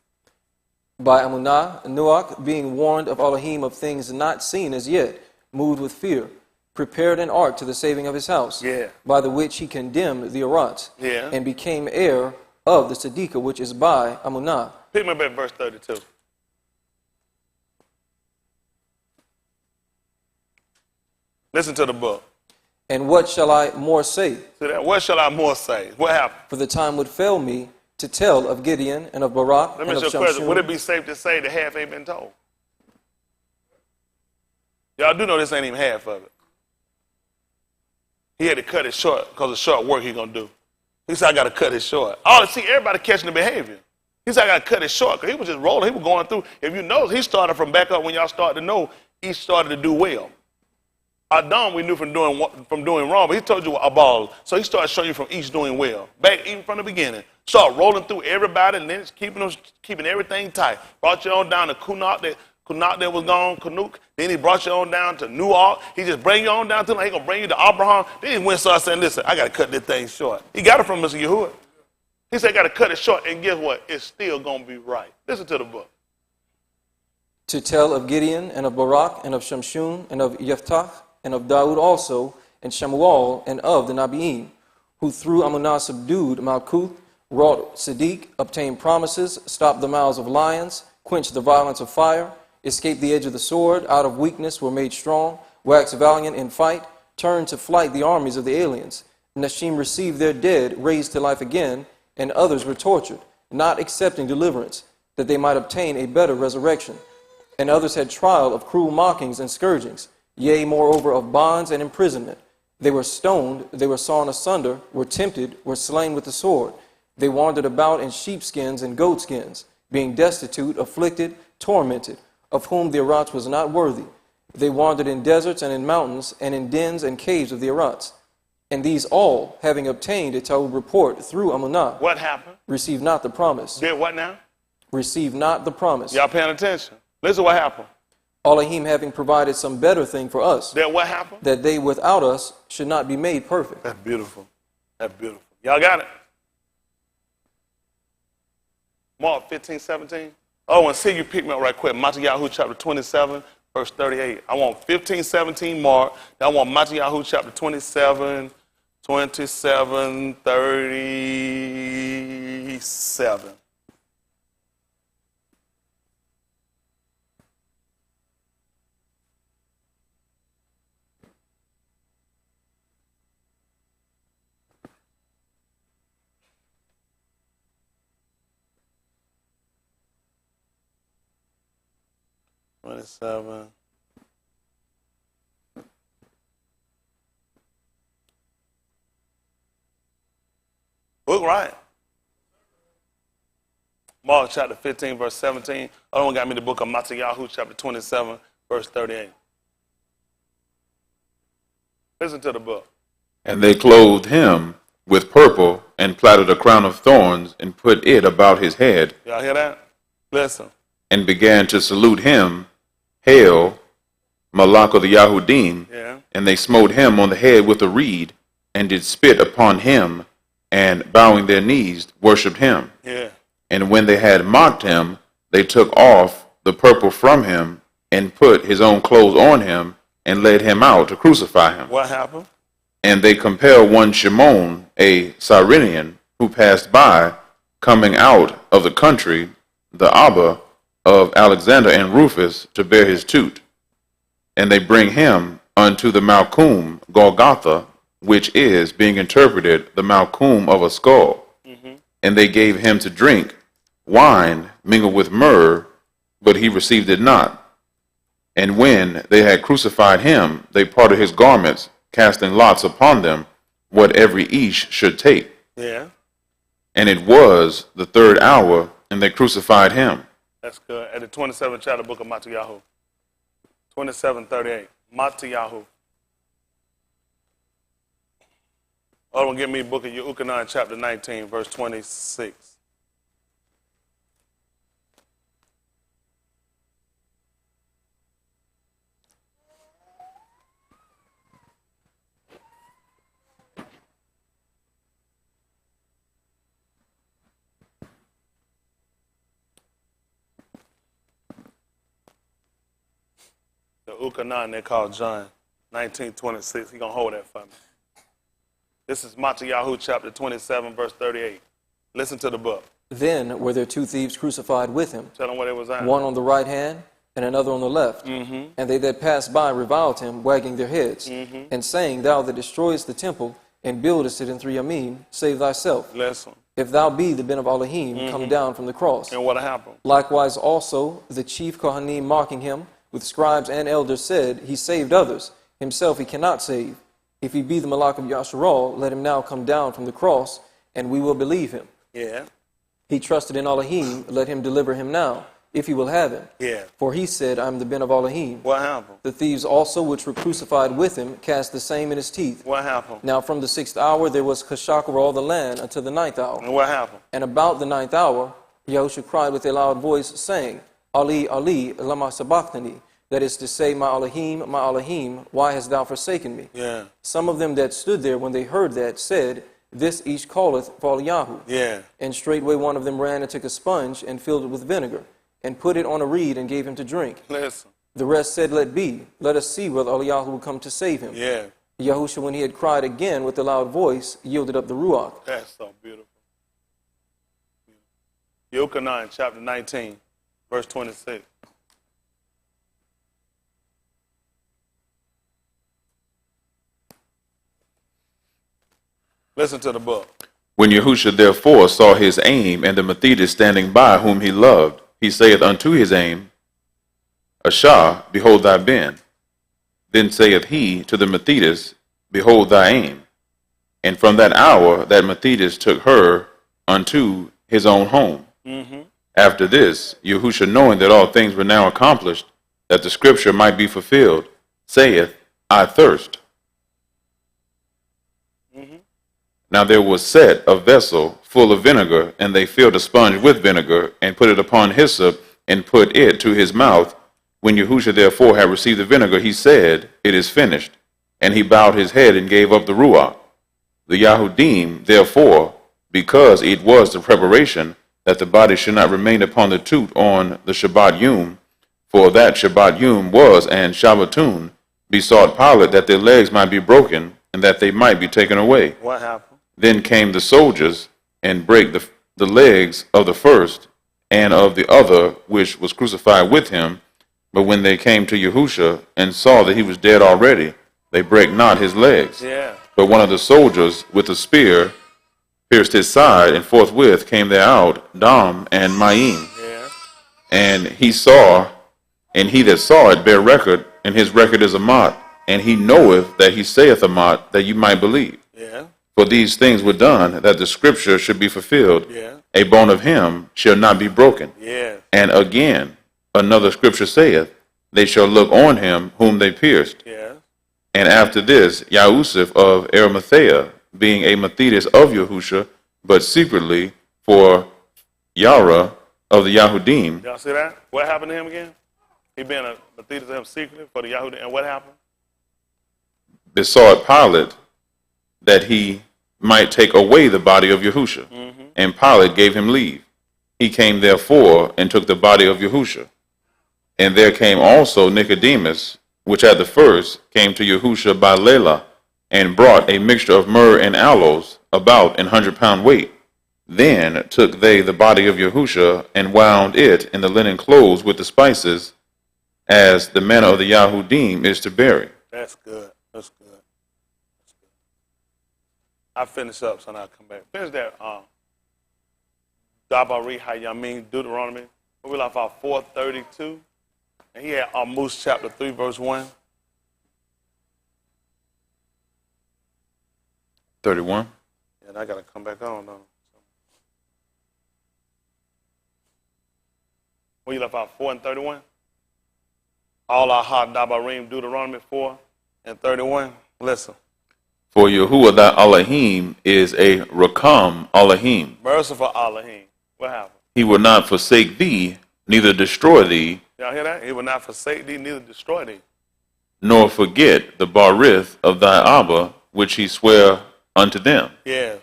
By Amunah, Noach, being warned of Elohim of things not seen as yet, moved with fear, prepared an ark to the saving of his house, by the which he condemned the Arats, and became heir of the Siddiqah, which is by Amunah.
Pick me up at verse 32. Listen to the book.
And what shall I more say?
See that? What shall I more say? What happened?
For the time would fail me to tell of Gideon and of Barak and of Shamshun.
Would it be safe to say that half ain't been told? Y'all do know this ain't even half of it. He had to cut it short because of short work he gonna do. He said, I gotta cut it short. See, everybody catching the behavior. He said, I gotta cut it short because he was just rolling. He was going through. If you notice, he started from back up when y'all started to know, he started to do well. Adam we knew from doing wrong, but he told you a ball. So he started showing you from each doing well. Back even from the beginning. Started rolling through everybody and then keeping everything tight. Brought you on down to Kunok that was gone, Kanuk. Then he brought you on down to Nuak. He just bring you on down to him. He gonna bring you to Abraham. Then he went and started saying, listen, I gotta cut this thing short. He got it from Mr. Yahuwah. He said, got to cut it short, and guess what? It's still going to be right. Listen to the book.
To tell of Gideon, and of Barak, and of Shamshun, and of Yeftach, and of Daud also, and Shemuel, and of the Nabiim, who through Amunah subdued Malkuth, wrought Siddiq, obtained promises, stopped the mouths of lions, quenched the violence of fire, escaped the edge of the sword, out of weakness were made strong, waxed valiant in fight, turned to flight the armies of the aliens. Nashim received their dead, raised to life again, and others were tortured, not accepting deliverance, that they might obtain a better resurrection. And others had trial of cruel mockings and scourgings, yea, moreover, of bonds and imprisonment. They were stoned, they were sawn asunder, were tempted, were slain with the sword. They wandered about in sheepskins and goatskins, being destitute, afflicted, tormented, of whom the Arats was not worthy. They wandered in deserts and in mountains, and in dens and caves of the Arats. And these all, having obtained a Taub report through Amunah,
what happened?
Received not the promise.
Did what now?
Received not the promise.
Y'all paying attention? Listen what happened.
Elohim having provided some better thing for us.
That what happened?
That they without us should not be made perfect.
That's beautiful. That's beautiful. Y'all got it? Mark 15, 17. Oh, and see you pick me up right quick. Matthiyahu chapter 27, verse 38. I want 15, 17 Mark. Then I want Matthiyahu chapter 27, 37. Look right. Mark chapter 15, verse 17. Other one got me the book of Matthiyahu chapter 27, verse 38. Listen to the book.
And they clothed him with purple and plaited a crown of thorns and put it about his head.
Y'all hear that? Listen.
And began to salute him, Hail, Malach of the Yahudim.
Yeah.
And they smote him on the head with a reed, and did spit upon him, and bowing their knees, worshipped him.
Yeah.
And when they had mocked him, they took off the purple from him, and put his own clothes on him, and led him out to crucify him.
What happened?
And they compelled one Shimon, a Cyrenian, who passed by, coming out of the country, the Abba of Alexander and Rufus, to bear his toot. And they bring him unto the Malchum, Golgotha, which is, being interpreted, the Malchum of a skull. Mm-hmm. And they gave him to drink wine mingled with myrrh, but he received it not. And when they had crucified him, they parted his garments, casting lots upon them, what every each should take.
Yeah.
And it was the third hour, and they crucified him.
That's good. At the 27th chapter, book of Matthiyahu. 27:38. Matthiyahu. Other one, give me book of Yehukanan, chapter 19, verse 26. The Ukanan, they call John, 19:26. He gonna hold that for me. This is Matthiyahu chapter 27, verse 38. Listen to the book.
Then were there two thieves crucified with him.
Tell them where they was at.
One on the right hand and another on the left. Mm-hmm. And they that passed by reviled him, wagging their heads, and saying, Thou that destroyest the temple and buildest it in 3 yamim, save thyself.
Listen.
If thou be the Ben of Elohim, come down from the cross.
And what happened?
Likewise also the chief Kohanim mocking him with scribes and elders said, He saved others, himself he cannot save. If he be the Malach of Yasharal, let him now come down from the cross, and we will believe him.
Yeah.
He trusted in Elohim, let him deliver him now, if he will have him.
Yeah.
For he said, I am the Ben of Elohim.
What happened?
The thieves also which were crucified with him cast the same in his teeth.
What happened?
Now from the 6th hour there was chashak over all the land until the 9th hour.
And what happened?
And about the 9th hour, Yahushua cried with a loud voice, saying, Ali, Ali, lama sabachthani. That is to say, my Elohim, why hast thou forsaken me?
Yeah.
Some of them that stood there when they heard that said, This each calleth for Eliyahu.
Yeah.
And straightway one of them ran and took a sponge and filled it with vinegar, and put it on a reed and gave him to drink.
Listen.
The rest said, Let be, let us see whether Eliyahu will come to save him.
Yeah.
Yahusha, when he had cried again with a loud voice, yielded up the Ruach.
That's so beautiful. Yochanan chapter 19, verse 26. Listen to the book.
When Yahusha therefore saw his aim, and the Methodist standing by whom he loved, he saith unto his aim, Ashah, behold thy ben. Then saith he to the Methodist, Behold thy aim. And from that hour that Methodist took her unto his own home.
Mm-hmm.
After this, Yahusha, knowing that all things were now accomplished, that the scripture might be fulfilled, saith, I thirst.
Mm-hmm.
Now there was set a vessel full of vinegar, and they filled a sponge with vinegar, and put it upon hyssop, and put it to his mouth. When Yahusha therefore had received the vinegar, he said, It is finished. And he bowed his head and gave up the Ruach. The Yahudim, therefore, because it was the preparation that the body should not remain upon the toot on the Shabbat Yom, for that Shabbat Yom was an Shabbatun, besought Pilate that their legs might be broken, and that they might be taken away.
What happened?
Then came the soldiers, and brake the legs of the first, and of the other which was crucified with him. But when they came to Yahusha, and saw that he was dead already, they brake not his legs.
Yeah.
But one of the soldiers with a spear pierced his side, and forthwith came there out Dam and Maim.
Yeah.
And he that saw it bare record, and his record is Amat, and he knoweth that he saith Amat, that you might believe.
Yeah.
For these things were done, that the scripture should be fulfilled.
Yeah.
A bone of him shall not be broken.
Yeah.
And again, another scripture saith, They shall look on him whom they pierced.
Yeah.
And after this, Yahusif of Arimathea, being a Methodist of Yahusha, but secretly for Yara of the Yahudim.
Y'all see that? What happened to him again? He being a Methodist of him secretly for the Yahudim. And what happened?
Besought Pilate that he might take away the body of Yahusha. Mm-hmm. And Pilate gave him leave. He came therefore and took the body of Yahusha. And there came also Nicodemus, which at the first came to Yahusha by Lela, and brought a mixture of myrrh and aloes, about 100-pound weight. Then took they the body of Yahusha, and wound it in the linen clothes with the spices, as the manner of the Yahudim is to bury.
That's good. That's good. That's good. I finish up, so now I come back. Finish that. Dabari Hayamin, Deuteronomy. We left out 432. And he had Amos chapter 3, verse 1.
31.
And I got to come back on, don't I? When you left out 4 and 31? All our hot Dabarim, Deuteronomy 4 and 31. Listen.
For Yahuwah thy Elohim is a Rakam Elohim.
Merciful Elohim. What happened?
He will not forsake thee, neither destroy thee.
Y'all hear that? He will not forsake thee, neither destroy thee.
Nor forget the barith of thy Abba, which he sware unto them.
Yeah.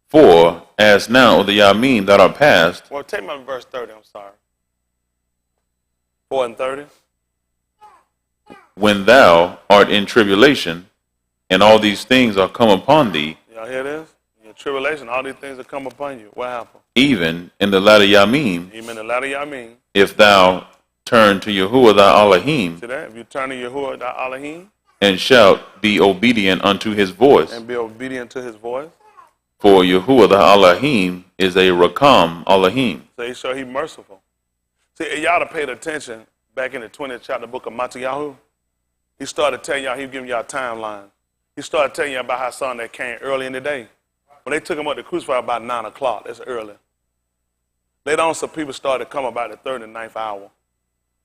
For, as now the Yamim that are past.
Well, take my verse 30, I'm sorry. 4 and 30.
When thou art in tribulation, and all these things are come upon thee.
Y'all hear this? In your tribulation, all these things will come upon you. What happened?
Even in the latter Yamim.
Even in the latter Yamim.
If thou turn to Yahuwah thy Elohim.
See that? If you turn to Yahuwah thy Elohim.
And shalt be obedient unto his voice.
And be obedient to his voice.
For Yahuwah the Elohim is a Rakam Elohim.
So he sure he merciful. See, y'all have paid attention back in the 20th chapter book of Matthew. He started telling y'all, he was giving y'all a timeline. He started telling you about how son that came early in the day. When they took him up to crucify about 9 o'clock, that's early. Later on, some people started to come about the 3rd and 9th hour.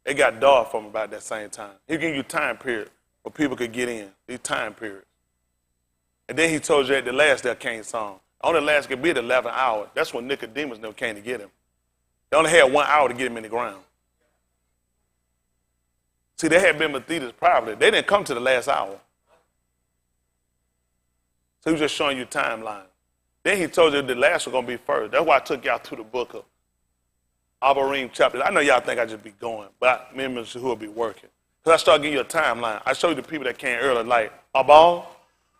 It got dark from about that same time. He gave you time period where people could get in, these time periods. And then he told you at the last there came some. Only the last could be the 11th hour. That's when Nicodemus never came to get him. They only had 1 hour to get him in the ground. See, they had been Methodists privately. They didn't come to the last hour. So he was just showing you timeline. Then he told you the last was going to be first. That's why I took y'all to the book of Abarim chapter. I know y'all think I just be going, but me and Mr. Who will be working. Because I start giving you a timeline. I show you the people that came early, like Abal.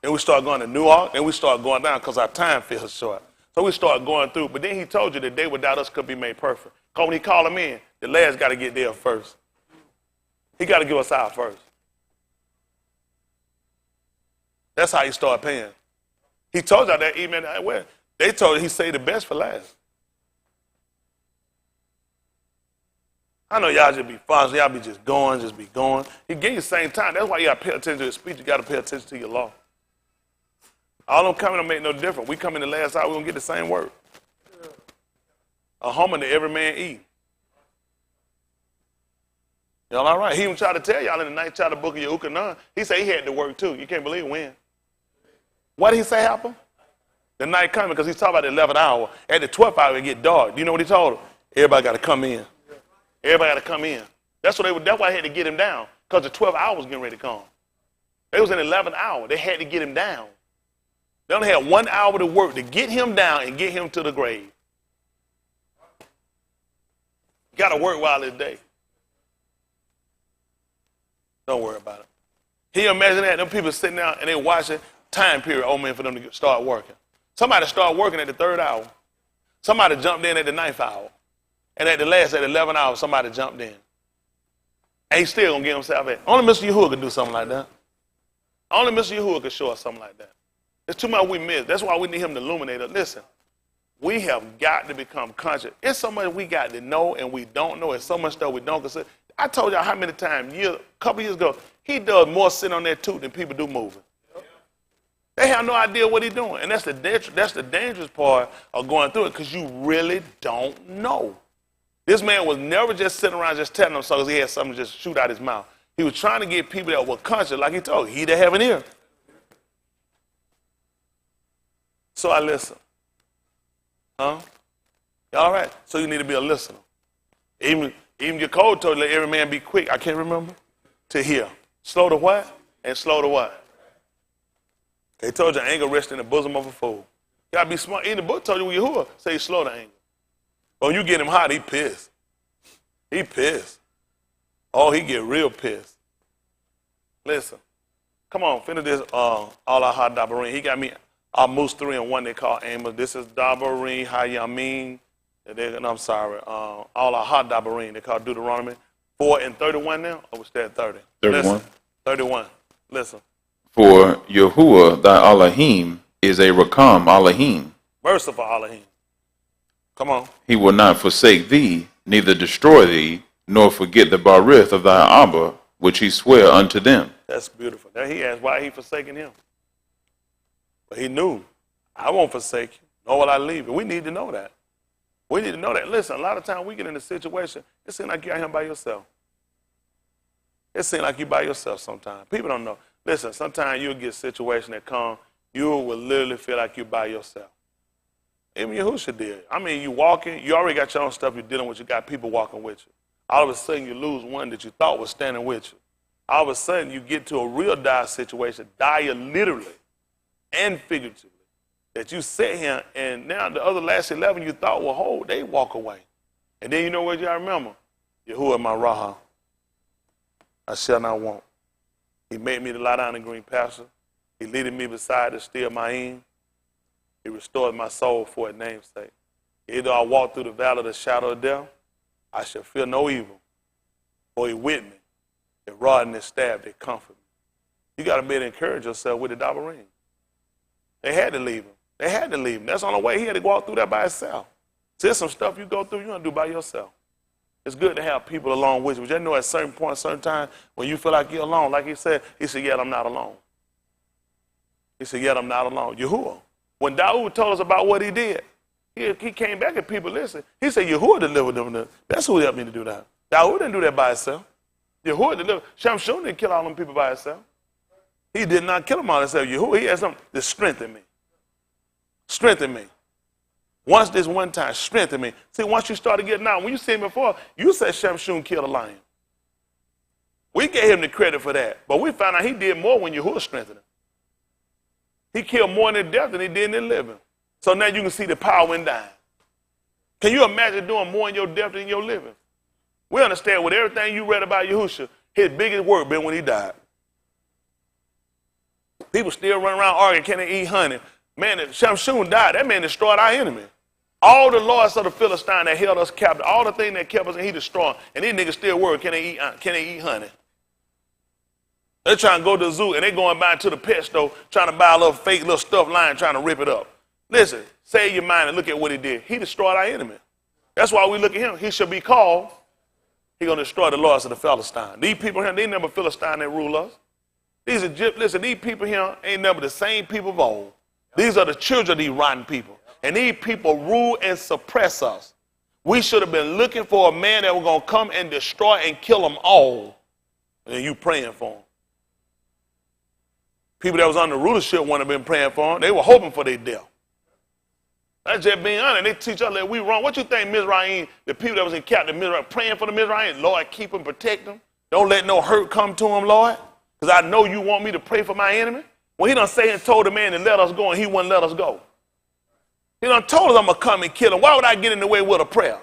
Then we start going to Newark. Then we start going down because our time feels short. So we start going through. But then he told you that they without us could be made perfect. Because when he called them in, the last got to get there first. He got to give us out first. That's how he started paying. He told y'all that email. Well, they told you he saved the best for last. I know y'all just be fun, so y'all be just going. He give you the same time. That's why you got to pay attention to his speech. You got to pay attention to your law. All them coming don't make no difference. We come in the last hour, we're going to get the same word. A hummer that every man eat. Y'all all right? He even tried to tell y'all in the 9th chapter of the book of Yehukanan, he said he had to work too. You can't believe when. What did he say happened? The night coming, because he's talking about the 11th hour. At the 12th hour, it get dark. Do you know what he told them? Everybody got to come in. Everybody got to come in. That's why I had to get him down, because the 12th hour was getting ready to come. It was an 11th hour. They had to get him down. They only had 1 hour to work to get him down and get him to the grave. You got to work while it's day. Don't worry about it. Can you imagine that? Them people sitting down and they watching time period, oh man, for them to start working. Somebody started working at the 3rd hour. Somebody jumped in at the 9th hour. And at the last, at the 11th hour, somebody jumped in. And he's still going to get himself in. Only Mr. Yahuwah could do something like that. Only Mr. Yahuwah could show us something like that. There's too much we miss. That's why we need him to illuminate us. Listen, we have got to become conscious. It's so much we got to know and we don't know. It's so much stuff we don't consider. I told y'all how many times, a couple years ago, he does more sitting on that tooth than people do moving. They have no idea what he's doing. And that's the dangerous part of going through it, because you really don't know. This man was never just sitting around just telling them so because he had something to just shoot out his mouth. He was trying to get people that were conscious, like he told, he that have an ear. So I listen. Huh? All right. So you need to be a listener. Even your code told you, let every man be quick. I can't remember. To hear. Slow to what? And slow to what? They told you anger rests in the bosom of a fool. You got to be smart. In the book told you Yahuwah say slow to anger. But when you get him hot, he pissed. He pissed. Oh, he get real pissed. Listen. Come on, finish this all our hot dabarim. He got me our Moose 3 and 1 they call Amos. This is dabarim, Hayamin. I'm sorry. All our hot dabarim they call Deuteronomy. 4 and 31 now? Or was that 30?
31.
Listen, 31. Listen.
For Yahuwah thy Elohim is a Rakam Elohim.
Merciful Elohim. Come on.
He will not forsake thee, neither destroy thee, nor forget the barith of thy Abba, which he sware unto them.
That's beautiful. Now he asked why he forsaken him. But he knew, I won't forsake you, nor will I leave you. We need to know that. We need to know that. Listen, a lot of times we get in a situation, it seems like you're out here by yourself. It seems like you're by yourself sometimes. People don't know. Listen, sometimes you'll get a situation that come, you will literally feel like you're by yourself. Even Yahusha did. I mean, you walking, you already got your own stuff you're dealing with. You got people walking with you. All of a sudden, you lose one that you thought was standing with you. All of a sudden, you get to a real dire situation, dire literally and figuratively, that you sit here, and now the other last 11 you thought were whole, they walk away. And then you know what y'all remember? Yahuwah my Raha, I shall not want. He made me to lie down in green pasture. He leaded me beside the still Ma'im. He restored my soul for his name's sake. Either I walk through the valley of the shadow of death, I shall fear no evil. For he with me, the rod and his staff, they comfort me. You got to be able to encourage yourself with the dabarim. They had to leave him. They had to leave him. That's the only way he had to walk through that by himself. See, there's some stuff you go through, you don't do by yourself. It's good to have people along with you. But you know at certain point, certain time, when you feel like you're alone, like he said, yet I'm not alone. He said, yet I'm not alone. Yahuwah. When Daud told us about what he did, he came back and people listened. He said, Yahuwah delivered them. That's who helped me to do that. Daud didn't do that by himself. Yahuwah delivered. Shamshun didn't kill all them people by himself. He did not kill them all himself. Yahuwah, he had something to strengthen me. Strengthen me. Once this one time, strengthen me. See, once you started getting out, when you see him before, you said Shamshun killed a lion. We gave him the credit for that. But we found out he did more when Yahuwah strengthened him. He killed more in the death than he did in the living. So now you can see the power in dying. Can you imagine doing more in your death than in your living? We understand with everything you read about Yahushua, his biggest work been when he died. People still run around arguing, can they eat honey? Man, Shamshun died. That man destroyed our enemy. All the lords of the Philistine that held us captive, all the things that kept us, and he destroyed. And these niggas still worry, can they eat honey? They're trying to go to the zoo, and they going back to the pet store, trying to buy a little fake little stuffed lion, trying to rip it up. Listen, save your mind and look at what he did. He destroyed our enemy. That's why we look at him. He should be called. He's going to destroy the lords of the Philistine. These people here, they never Philistine that rule us. These people here ain't never the same people of old. These are the children of these rotten people. And these people rule and suppress us. We should have been looking for a man that was going to come and destroy and kill them all. And then you praying for them. People that was under rulership wouldn't have been praying for them. They were hoping for their death. That's just being honest. They teach us that we wrong. What you think Mizraim, the people that was in captivity, Mizraim, praying for the Mizraim? Lord, keep them, protect them. Don't let no hurt come to them, Lord. Because I know you want me to pray for my enemy. Well, he done say and told the man to let us go, and he wouldn't let us go. He done told us I'm going to come and kill him. Why would I get in the way with a prayer?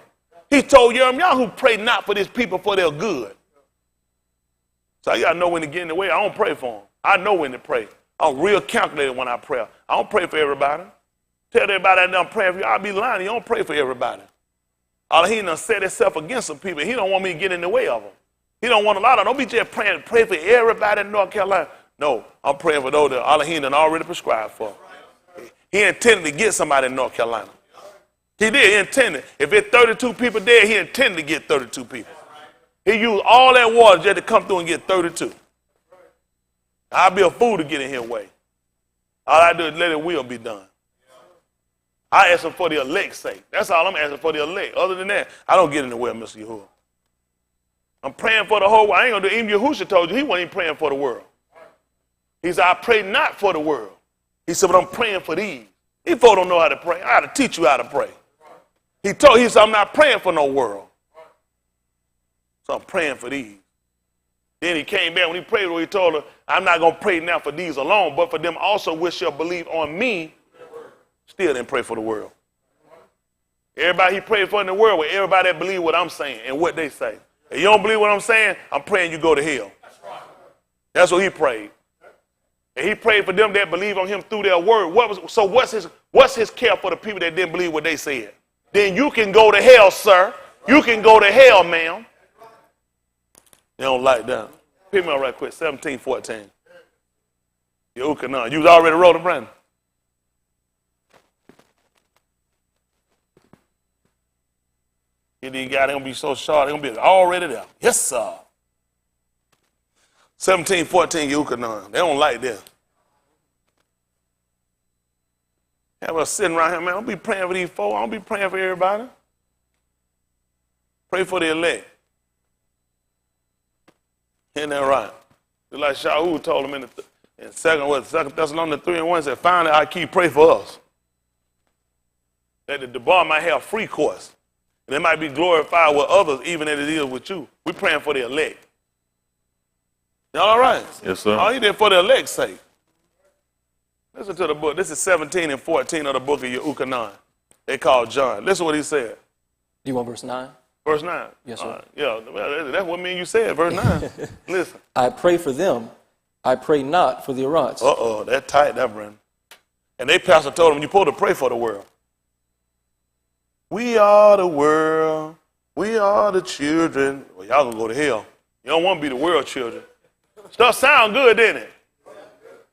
He told Jeremiah who pray not for these people for their good. So you got to know when to get in the way. I don't pray for them. I know when to pray. I'm real calculated when I pray. I don't pray for everybody. Tell everybody that I'm praying for you. I'll be lying. You don't pray for everybody. All he done set himself against some people. He don't want me to get in the way of them. He don't want a lot of them. Don't be just praying. Pray for everybody in North Carolina. No, I'm praying for those that Allah done already prescribed for. He intended to get somebody in North Carolina. He did. He intended. If it's 32 people dead, he intended to get 32 people. He used all that water just to come through and get 32. I'll be a fool to get in his way. All I do is let his will be done. I ask him for the elect's sake. That's all I'm asking for, the elect. Other than that, I don't get in the way of Mr. Yahuwah. I'm praying for the whole world. I ain't going to do it. Even Yahushua told you he wasn't even praying for the world. He said, I pray not for the world. He said, but I'm praying for these. These folks don't know how to pray. I got to teach you how to pray. He said, I'm not praying for no world. So I'm praying for these. Then he came back when he prayed, he told her, I'm not going to pray now for these alone, but for them also which shall believe on me. Still didn't pray for the world. Everybody he prayed for in the world, with everybody that believe what I'm saying and what they say. If you don't believe what I'm saying, I'm praying you go to hell. That's what he prayed. And he prayed for them that believe on him through their word. What's his care for the people that didn't believe what they said? Then you can go to hell, sir. You can go to hell, ma'am. You don't like that. Pick me up right quick. 17:14. You was already wrote it, Brandon. These guys, they're going to be so sharp, they're going to be already there. Yes, sir. 17:14, Yukanon. They don't like this. Have us sitting around here, man. Don't be praying for these folks. I don't be praying for everybody. Pray for the elect. Isn't that right? Just like Shaul told him in 2 Thessalonians 3:1, said, finally, I keep praying for us. That the bar might have free course. And it might be glorified with others, even as it is with you. We're praying for the elect. Y'all all right?
Yes, sir.
All you did for the elect's sake. Listen to the book. This is 17 and 14 of the book of Yehukanan. They call John. Listen to what he said.
You want verse 9?
Verse 9.
Yes, sir.
Yeah, that's what me and you said, verse 9. Listen.
I pray for them. I pray not for the Arats.
Uh-oh, that tight, that, Brandon. And they pastor told him, you're supposed to pray for the world. We are the world. We are the children. Well, y'all gonna go to hell. You don't want to be the world children. Stuff sound good, didn't it?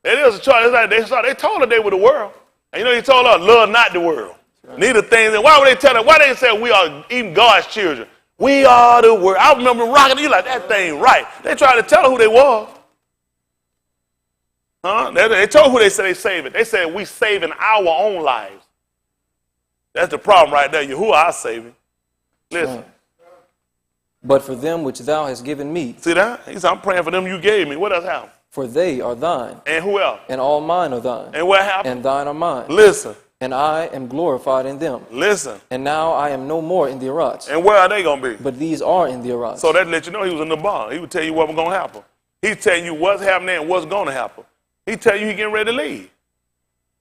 It is a choice. They told her they were the world. And you know, he told her, love not the world. Right. Neither things. And why would they tell her? Why they say we are even God's children? We are the world. I remember rocking you like that thing right. They tried to tell her who they was. Huh? They told who they said they saving. They said we saving our own lives. That's the problem right there. Yahuwah, our saving. Listen.
Right. But for them which thou hast given me.
See that? He said, I'm praying for them you gave me. What else happened?
For they are thine.
And who else?
And all mine are thine.
And what happened?
And thine are mine.
Listen.
And I am glorified in them.
Listen.
And now I am no more in the Arats.
And where are they going to be?
But these are in the Arats.
So that let you know he was in the bar. He would tell you what was going to happen. He's telling you what's happening and what's going to happen. He tell you he getting ready to leave.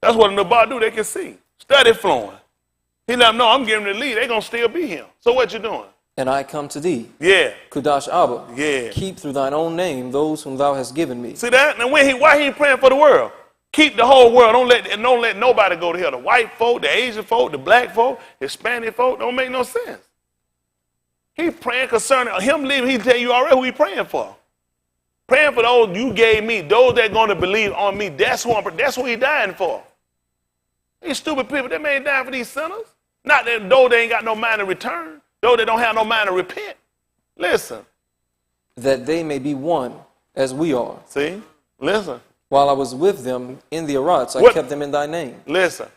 That's what in the bar do. They can see. Steady flowing. He let them know, I'm giving them the lead. They're going to still be here. So what you doing?
And I come to thee.
Yeah.
Kudash Abba.
Yeah.
Keep through thine own name those whom thou hast given me.
See that? Now why he ain't praying for the world? Keep the whole world. Don't let nobody go to hell. The white folk, the Asian folk, the black folk, Hispanic folk, don't make no sense. He praying concerning him leaving. He tell you already who he praying for. Praying for those you gave me, those that going to believe on me. That's who he dying for. These stupid people, that man ain't dying for these sinners. Not that those they ain't got no mind to return. Those that don't have no mind to repent. Listen.
That they may be one as we are.
See? Listen.
While I was with them in the Arats, I kept them in thy name.
Listen.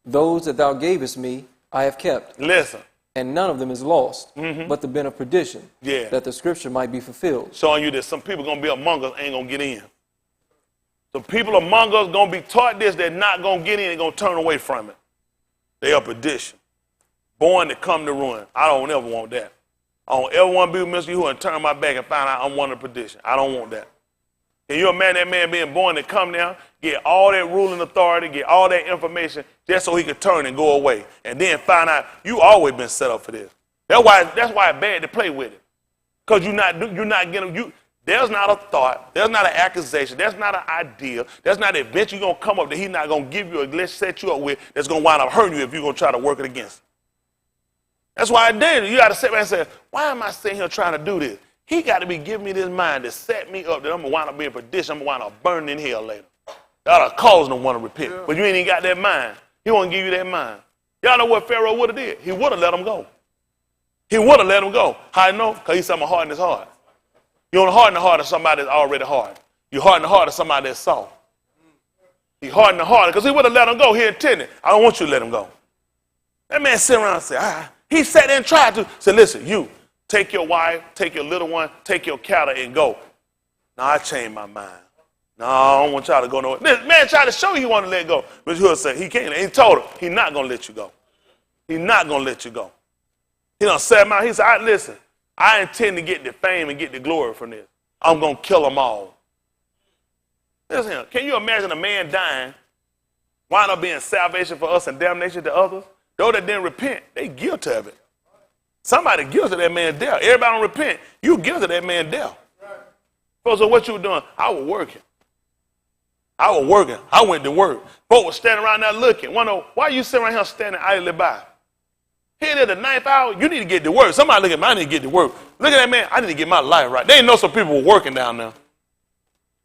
Those that thou gavest me, I have kept.
Listen.
And none of them is lost, but the bin of perdition, that the scripture might be fulfilled.
Showing you that some people going to be among us ain't going to get in. Some people among us going to be taught this, they're not going to get in and going to turn away from it. They are perdition. Born to come to ruin. I don't ever want that. I don't ever want to be with Mr. Yahuwah and turn my back and find out I'm one of perdition. I don't want that. Can you imagine that man being born to come down, get all that ruling authority, get all that information, just so he could turn and go away, and then find out you always been set up for this. That's why it's bad to play with it, because you're not getting There's not a thought, there's not an accusation, there's not an idea, there's not an event you're gonna come up that he's not gonna give you or let's set you up with that's gonna wind up hurting you if you're gonna try to work it against him. That's why you got to sit back and say, why am I sitting here trying to do this? He got to be giving me this mind to set me up that I'm going to wind up being perdition, I'm going to wind up burning in hell later. That'll cause them to want to repent. Yeah. But you ain't even got that mind. He won't give you that mind. Y'all know what Pharaoh would have did? He would have let him go. He would have let him go. How you know? Because he's something hard in his heart. You don't harden the heart of somebody that's already hard. You harden the heart of somebody that's soft. He hardened the heart because he would have let him go. He intended. I don't want you to let him go. That man sit around and say, He sat there and tried to. Said, listen, you. Take your wife, take your little one, take your cattle and go. No, I changed my mind. No, I don't want y'all to go nowhere. This man tried to show you he wanted to let go. But you say he can't. He told him he's not going to let you go. He's not going to let you go. He done set him out. He said, listen, I intend to get the fame and get the glory from this. I'm going to kill them all. Listen, can you imagine a man dying, wind up being salvation for us and damnation to others? Those that didn't repent, they guilty of it. Somebody guilty of that man's death. Everybody don't repent. You guilty of that man's death. Right. So what you were doing? I was working. I went to work. Folks were standing around there looking. Why you sitting around here standing idly by? Here at the 9th hour, you need to get to work. Somebody look at me, I need to get to work. Look at that man, I need to get my life right. They didn't know some people were working down there.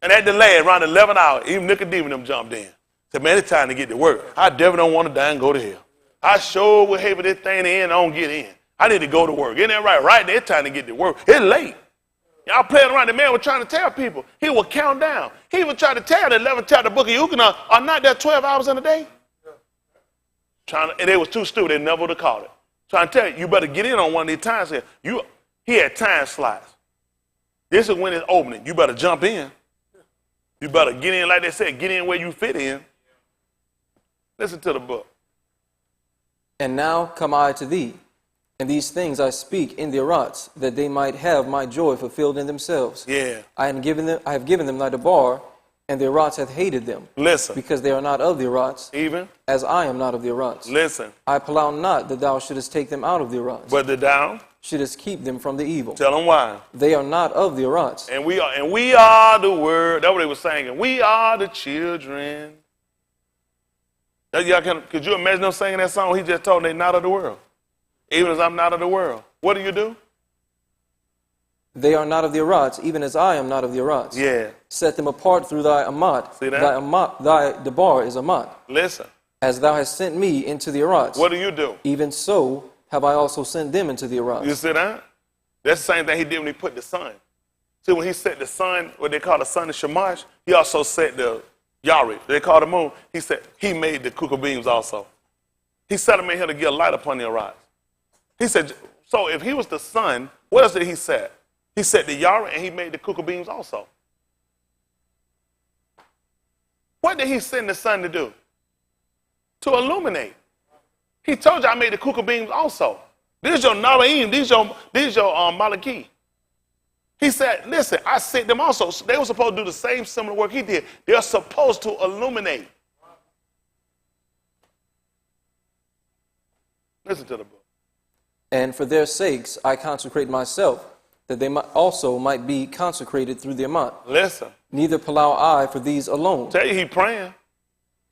And at the last, around the 11th hour, even Nicodemus and them jumped in. Said, man, it's time to get to work. I definitely don't want to die and go to hell. I sure would hate for this thing to end, I don't get in. I need to go to work. Isn't that right? Right there, it's time to get to work. It's late. Y'all playing around. The man was trying to tell people. He would count down. He was trying to tell the 11th chapter book of Yucatan are not there 12 hours in a day? And they was too stupid. They never would have caught it. Trying to tell you, you better get in on one of these times here. He had time slots. This is when it's opening. You better jump in. You better get in, like they said, get in where you fit in. Listen to the book.
And now come I to thee. And these things I speak in the Arats, that they might have my joy fulfilled in themselves.
Yeah. I
have given them thy debar, and the Arats hath hated them.
Listen.
Because they are not of the Arats.
Even?
As I am not of the Arats.
Listen.
I allow not that thou shouldest take them out of the Arats.
But that thou
shouldest keep them from the evil.
Tell them why.
They are not of the Arats.
And we are the word. That's what they were saying. We are the children. Could you imagine them singing that song? He just told them they're not of the world. Even as I'm not of the world. What do?
They are not of the Arats, even as I am not of the Arats.
Yeah.
Set them apart through thy amat.
See that?
Thy debar is amat.
Listen.
As thou hast sent me into the Arats.
What do?
Even so have I also sent them into the Arats.
You see that? That's the same thing he did when he put the sun. See, when he set the sun, what they call the sun, the Shamash, he also set the Yari, they call the moon. He said he made the cuckoo beams also. He set them in here to get a light upon the Arats. He said, so if he was the sun, what else did he set? He set the Yara and he made the cuckoo beams also. What did he send the sun to do? To illuminate. He told you I made the cuckoo beams also. These your Naraim, these your Malaki. He said, listen, I sent them also. So they were supposed to do the same similar work he did. They're supposed to illuminate. Listen to the book.
And for their sakes I consecrate myself, that they also might be consecrated through their month.
Listen.
Neither plow I for these alone.
Tell you he praying.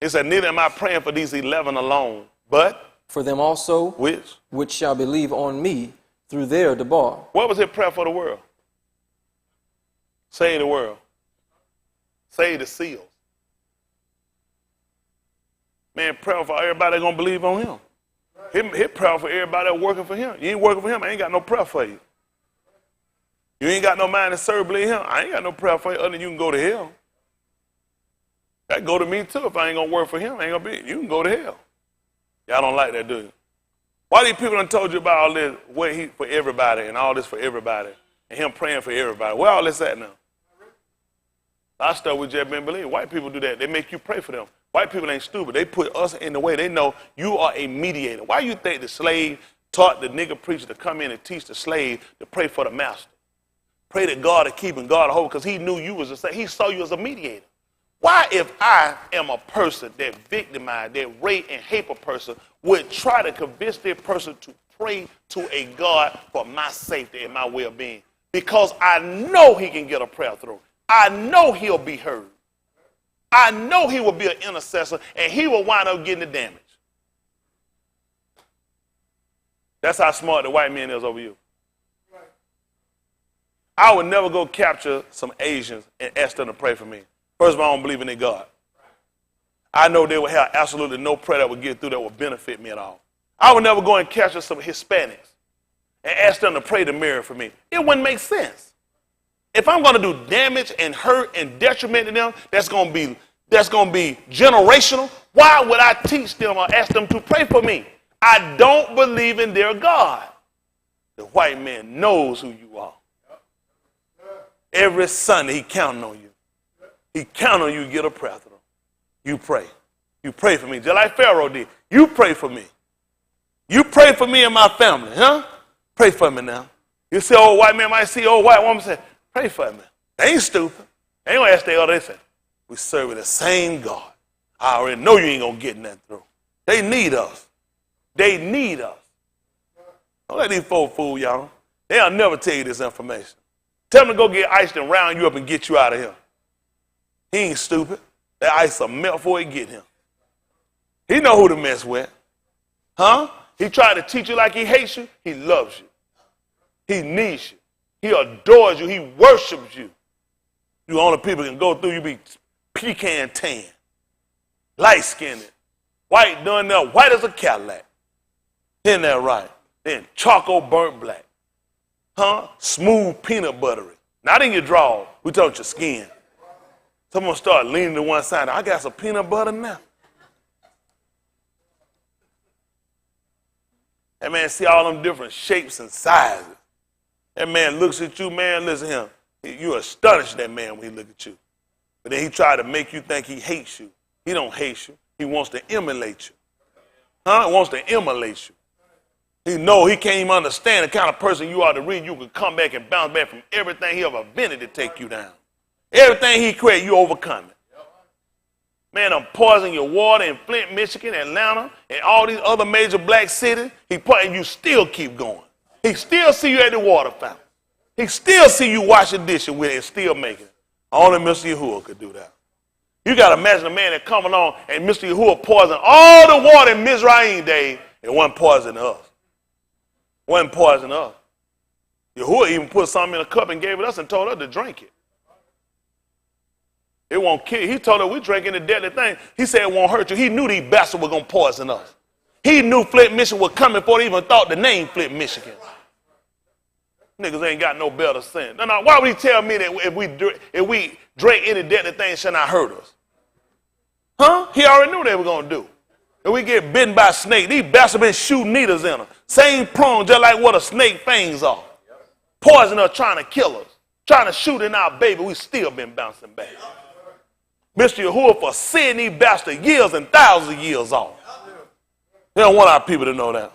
He said, neither am I praying for these 11 alone, but
for them also which shall believe on me through their debar.
What was his prayer for the world? Save the world. Save the seals. Man, prayer for everybody going to believe on him. His prayer for everybody that's working for him. You ain't working for him, I ain't got no prayer for you. You ain't got no mind to serve, believe him. I ain't got no prayer for you other than you can go to hell. That go to me too. If I ain't going to work for him, I ain't going to be. You can go to hell. Y'all don't like that, do you? Why these people done told you about all this, what he for everybody and all this for everybody, and him praying for everybody? Where all this at now? I stuff we just been believing. White people do that. They make you pray for them. White people ain't stupid. They put us in the way. They know you are a mediator. Why you think the slave taught the nigger preacher to come in and teach the slave to pray for the master? Pray to God to keep him God whole because he knew you was a slave. He saw you as a mediator. Why, if I am a person that victimized, that rape and hate a person, would try to convince that person to pray to a God for my safety and my well-being? Because I know he can get a prayer through. I know he'll be heard. I know he will be an intercessor, and he will wind up getting the damage. That's how smart the white man is over you. I would never go capture some Asians and ask them to pray for me. First of all, I don't believe in their God. I know they would have absolutely no prayer that would get through that would benefit me at all. I would never go and capture some Hispanics and ask them to pray to Mary for me. It wouldn't make sense. If I'm going to do damage and hurt and detriment to them, that's going to be generational. Why would I teach them or ask them to pray for me? I don't believe in their God. The white man knows who you are. Every Sunday he counting on you. He count on you to get a prayer through. You pray. You pray for me, just like Pharaoh did. You pray for me. You pray for me and my family, huh? Pray for me now. You see old white man might see old white woman say, pray for me. They ain't stupid. They ain't gonna ask their other. They say, we serve the same God. I already know you ain't gonna get nothing through. They need us. They need us. Don't let these folks fool y'all. They'll never tell you this information. Tell them to go get iced and round you up and get you out of here. He ain't stupid. That ice will melt before he get him. He know who to mess with. Huh? He tried to teach you like he hates you. He loves you. He needs you. He adores you. He worships you. You only people can go through. You be pecan tan, light-skinned, white done there, white as a Cadillac. Isn't that right? Then charcoal burnt black. Huh? Smooth peanut buttery. Not in your drawers. We talking your skin. Someone start leaning to one side. I got some peanut butter now. That man see all them different shapes and sizes. That man looks at you, man, listen to him. You astonish that man when he look at you. But then he try to make you think he hates you. He don't hate you. He wants to emulate you. Huh? He wants to emulate you. He know he can't even understand the kind of person you are to read. You can come back and bounce back from everything he ever invented to take you down. Everything he created, you overcome it. Man, I'm poisoning your water in Flint, Michigan, Atlanta, and all these other major black cities. And you still keep going. He still see you at the water fountain. He still see you washing dishes with it and still making it. Only Mr. Yahuwah could do that. You got to imagine a man that come along and Mr. Yahuwah poisoned all the water in Mizraim day and wasn't poisoning us. Wasn't poisoning us. Yahuwah even put something in a cup and gave it us and told us to drink it. It won't kill you. He told us we drinking the deadly thing. He said it won't hurt you. He knew these bastards were going to poison us. He knew Flint, Michigan was coming before they even thought the name Flint, Michigan. Niggas ain't got no better sense. No, why would he tell me that if we drink any deadly thing, it shall not hurt us? Huh? He already knew what they were going to do. If we get bitten by a snake, these bastards been shooting needles in them. Same prong, just like what a snake fangs are. Poison us, trying to kill us. Trying to shoot in our baby, we still been bouncing back. Mr. Yahuwah for seeing these bastards years and thousands of years off. They don't want our people to know that.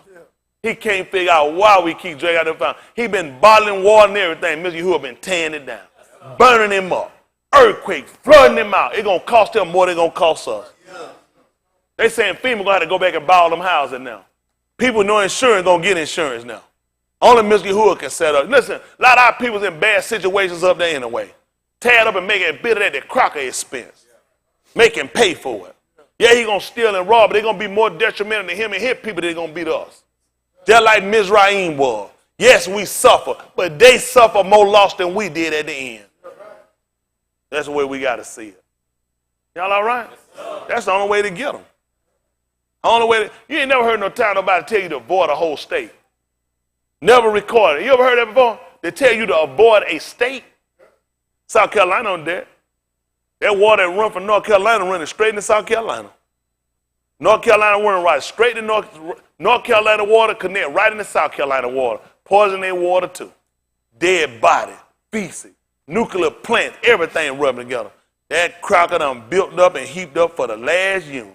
He can't figure out why we keep drinking out of the fountain. He been bottling water and everything. Mr. Yahuwah been tearing it down, burning him up, earthquake, flooding him out. It's going to cost them more than it's going to cost us. They saying FEMA going to have to go back and buy all them houses now. People know insurance gonna get insurance now. Only Mr. Yahuwah can set up. Listen, a lot of our people's in bad situations up there anyway. Tear it up and make it bitter at the crocker expense. Make him pay for it. Yeah, he gonna steal and rob, but they're gonna be more detrimental to him and his people than they're gonna be to us. Just like Mizraim was. Yes, we suffer, but they suffer more loss than we did at the end. That's the way we gotta see it. Y'all all right? That's the only way to get them. The only way you ain't never heard no time nobody tell you to avoid a whole state. Never recorded. You ever heard that before? They tell you to avoid a state. South Carolina on that. That water that run from North Carolina running straight into South Carolina. North Carolina running right straight to North Carolina water, connect right into South Carolina water. Poison their water too. Dead body, feces, nuclear plants, everything rubbing together. That cracker done built up and heaped up for the last year.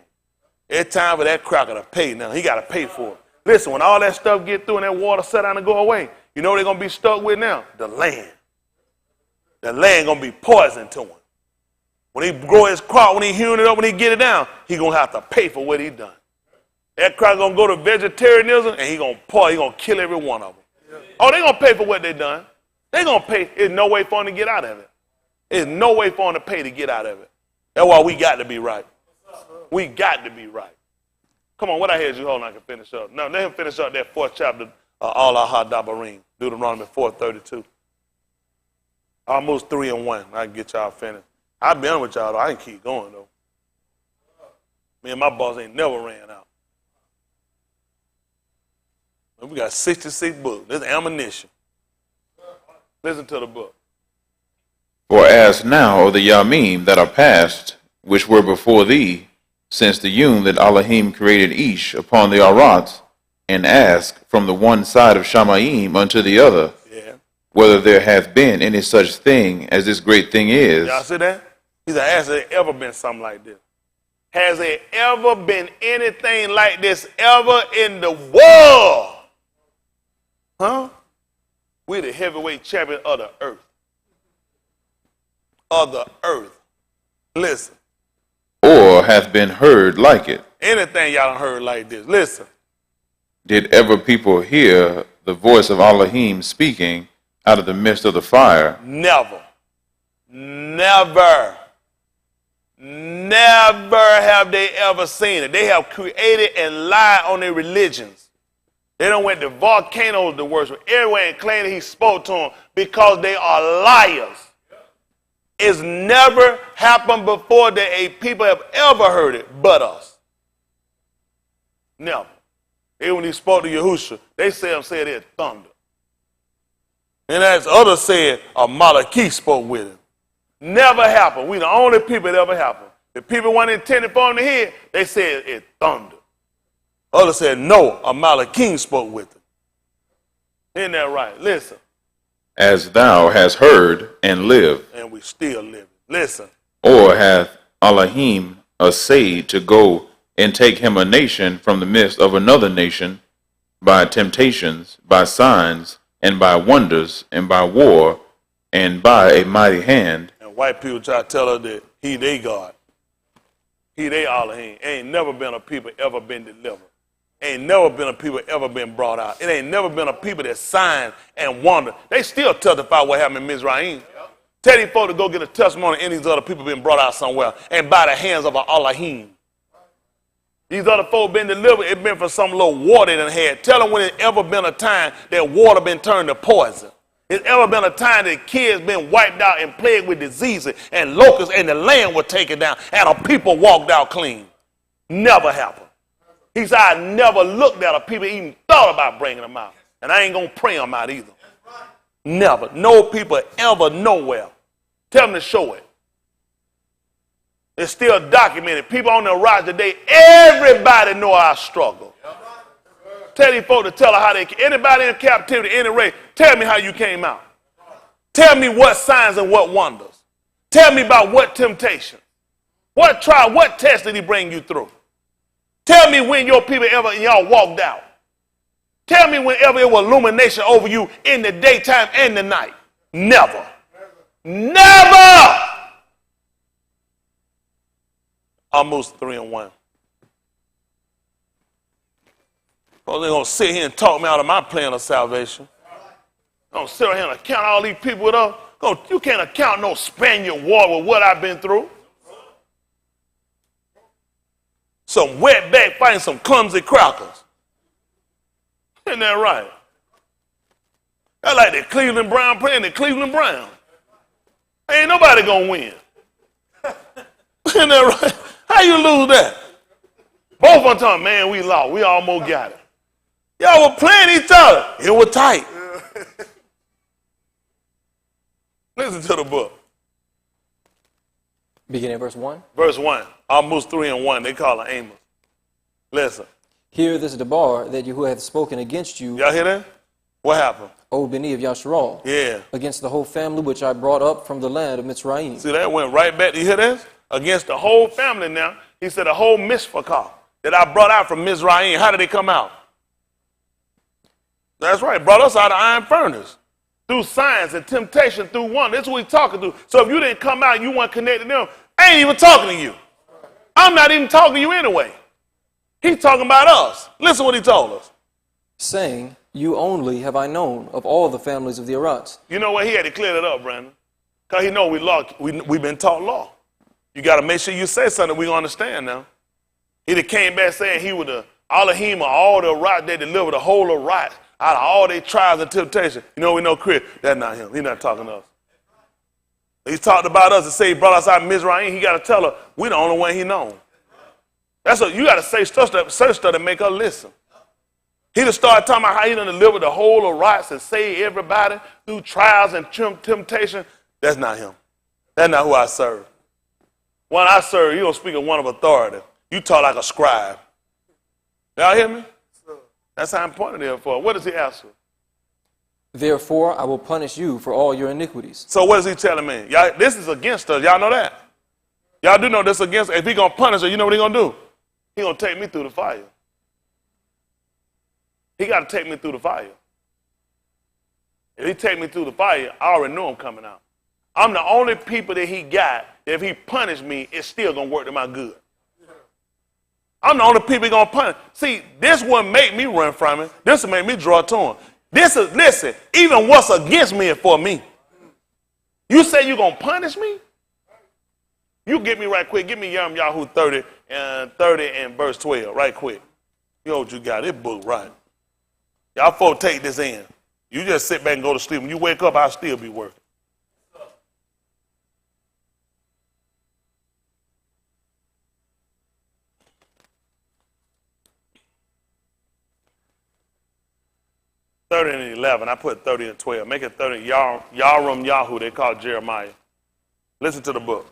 It's time for that cracker to pay now. He got to pay for it. Listen, when all that stuff get through and that water set down and go away, you know what they're going to be stuck with now? The land. The land going to be poison to him. When he grow his crop, when he hewing it up, when he get it down, he going to have to pay for what he done. That crop going to go to vegetarianism and he going to kill every one of them. Oh, they going to pay for what they done. They going to pay. There's no way for them to get out of it. There's no way for them to pay to get out of it. That's why we got to be right. We got to be right. Come on, what I had you hold on, I can finish up. Now, let him finish up that 4th chapter, Allah Dabarim, Deuteronomy 4:32. Almost 3 and 1. I can get y'all finished. I've been with y'all, though. I can keep going, though. Me and my boss ain't never ran out. We got 66 books. This is ammunition. Listen to the book.
For ask now of the Yamim that are past, which were before thee, since the Yum that Elohim created Ish upon the Arat, and ask from the one side of Shamayim unto the other, whether there hath been any such thing as this great thing is.
Y'all see that? He said, has there ever been something like this? Has there ever been anything like this ever in the world? Huh? We're the heavyweight champion of the earth. Of the earth. Listen.
Or hath been heard like it.
Anything y'all done heard like this. Listen.
Did ever people hear the voice of Elohim speaking out of the midst of the fire?
Never. Never. Never have they ever seen it. They have created and lied on their religions. They done went to volcanoes to worship everywhere and claim that he spoke to them because they are liars. It's never happened before that a people have ever heard it but us. Never. Even when he spoke to Yahusha, they said it thunder. And as others said, a Malachi spoke with him. Never happened. We the only people that ever happened. The people weren't intended for him to hear, they said it thundered. Others said, no, a Malachi spoke with him. Isn't that right? Listen.
As thou hast heard and lived.
And we still live. Listen.
Or hath Elohim essayed to go and take him a nation from the midst of another nation by temptations, by signs, and by wonders, and by war, and by a mighty hand.
And white people try to tell us that he they God. He they Elohim. Ain't never been a people ever been delivered. Ain't never been a people ever been brought out. It ain't never been a people that sign and wonder. They still testify what happened in Mizraim. Tell these folks to go get a testimony and these other people been brought out somewhere and by the hands of an Elohim. These other folks been delivered. It been for some little water they done had. Tell them when it ever been a time that water been turned to poison. It's ever been a time that kids been wiped out and plagued with diseases and locusts and the land was taken down and a people walked out clean. Never happened. He said, I never looked at a people even thought about bringing them out. And I ain't going to pray them out either. Never. No people ever nowhere. Tell them to show it. It's still documented. People on the rise today, everybody know our struggle. Tell these folks to tell her how they, anybody in captivity, any race, tell me how you came out. Tell me what signs and what wonders. Tell me about what temptation. What trial, what test did he bring you through? Tell me when your people ever, y'all walked out. Tell me whenever it was illumination over you in the daytime and the night. Never. Never. Almost 3 and 1. Oh, they're going to sit here and talk me out of my plan of salvation. I'm going to sit here and account all these people with us. You can't account no Spaniard war with what I've been through. Some wetback fighting some clumsy crackers. Isn't that right? That's like the Cleveland Brown playing the Cleveland Brown. Ain't nobody going to win. Isn't that right? How you lose that? Both of them talking, man, we lost. We almost got it. Y'all were playing each other. It was tight. Listen to the book.
Beginning at verse 1.
Verse 1. Almost 3 and 1. They call it Amos. Listen.
Hear this debar that Yahuwah hath spoken against you.
Y'all hear that? What happened?
O Beni of Yasharal.
Yeah.
Against the whole family which I brought up from the land of Mitzrayim.
See, that went right back. You hear this? Against the whole family now. He said the whole Mishpachah that I brought out from Mizraim. How did they come out? That's right. Brought us out of iron furnace. Through signs and temptation through one. That's what he's talking to. So if you didn't come out, you weren't connected to them, I ain't even talking to you. I'm not even talking to you anyway. He's talking about us. Listen what he told us.
Saying, you only have I known of all the families of the Arats.
You know what? He had to clear it up, Brandon. Because he know we've been taught law. You got to make sure you say something we understand now. He that came back saying he was the Elohim of all the Arats, they delivered the whole Arats out of all their trials and temptation. You know, we know Chris. That's not him. He's not talking to us. He's talked about us and say he brought us out of Mizraim. He got to tell her we the only one he known. That's what you got to say stuff to make her listen. He just started talking about how he done delivered the whole of rights and saved everybody through trials and temptation. That's not him. That's not who I serve. One I serve, you don't speak of one of authority. You talk like a scribe. Y'all hear me? That's how important it is for. What does he ask for?
Therefore, I will punish you for all your iniquities.
So what is he telling me? Y'all, this is against us. Y'all know that? Y'all do know this against us. If he going to punish us, you know what he going to do? He going to take me through the fire. He got to take me through the fire. If he take me through the fire, I already know I'm coming out. I'm the only people that he got that if he punish me, it's still going to work to my good. I'm the only people he going to punish. See, this wouldn't make me run from it. This will make me draw to him. Listen, even what's against me is for me. You say you're going to punish me? You get me right quick. Give me Yahoo 30 and verse 12 right quick. You know what you got. This book right. Y'all folks take this in. You just sit back and go to sleep. When you wake up, I'll still be working. $30 and 11. I put 30 and 12. Make it 30. Yarum Yahoo, they call Jeremiah. Listen to the book.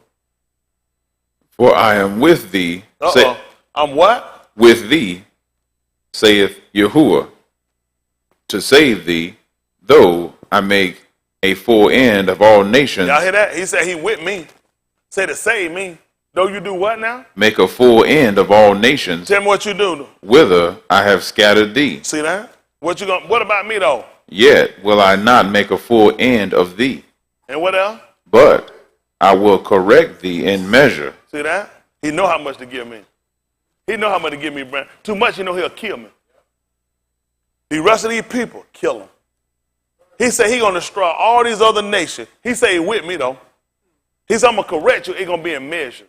For I am with thee.
I'm what?
With thee, saith Yahuwah, to save thee, though I make a full end of all nations.
Y'all hear that? He said he with me. Say to save me. Though you do what now?
Make a full end of all nations.
Tell me what you do.
Whither I have scattered thee.
See that? What about me though?
Yet will I not make a full end of thee.
And what else?
But I will correct thee in measure.
See that? He know how much to give me. He know how much to give me, Brand. Too much, you know he'll kill me. The rest of these people, kill them. He said he gonna destroy all these other nations. He said he with me though. He said I'm gonna correct you. It's gonna be in measures.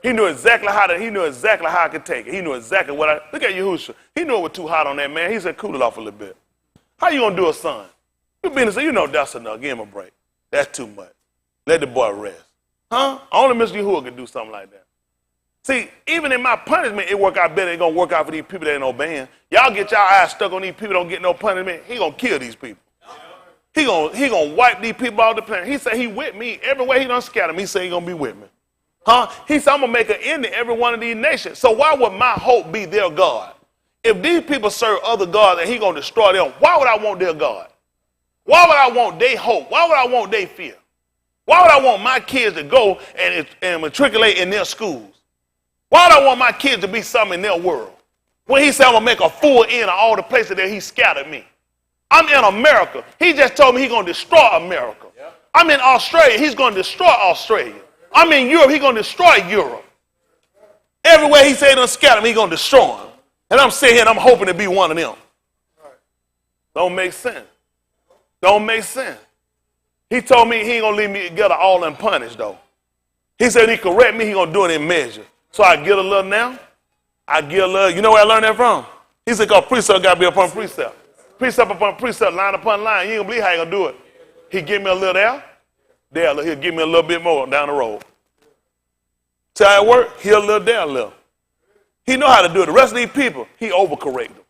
He knew exactly how I could take it. He knew exactly what look at Yahushua. He knew it was too hot on that man. He said, cool it off a little bit. How you gonna do a son? You know that's enough. Give him a break. That's too much. Let the boy rest. Huh? Only Mr. Yahuwah can do something like that. See, even in my punishment, it work out better. It's gonna work out for these people that ain't obeying. Y'all get y'all eyes stuck on these people, don't get no punishment. He gonna kill these people. He gonna wipe these people off the planet. He said he with me. Everywhere he done scatter me, he said he gonna be with me. Huh? He said, I'm going to make an end to every one of these nations. So why would my hope be their God? If these people serve other gods and he going to destroy them, why would I want their God? Why would I want their hope? Why would I want their fear? Why would I want my kids to go and matriculate in their schools? Why would I want my kids to be something in their world? When he said, I'm going to make a full end of all the places that he scattered me. I'm in America. He just told me he's going to destroy America. Yeah. I'm in Australia. He's going to destroy Australia. I'm in Europe, he's going to destroy Europe. Everywhere he said he's going to scatter him, he's going to destroy him. And I'm sitting here and I'm hoping to be one of them. Don't make sense. Don't make sense. He told me he ain't going to leave me together all unpunished, though. He said he correct me, he going to do it in measure. So I get a little now. I get a little. You know where I learned that from? He said, because precept got to be upon precept. Precept upon precept, line upon line. You ain't going to believe how he going to do it. He give me a little there, he'll give me a little bit more down the road. See how it work? He'll a little there, a little. He know how to do it. The rest of these people, he overcorrect them.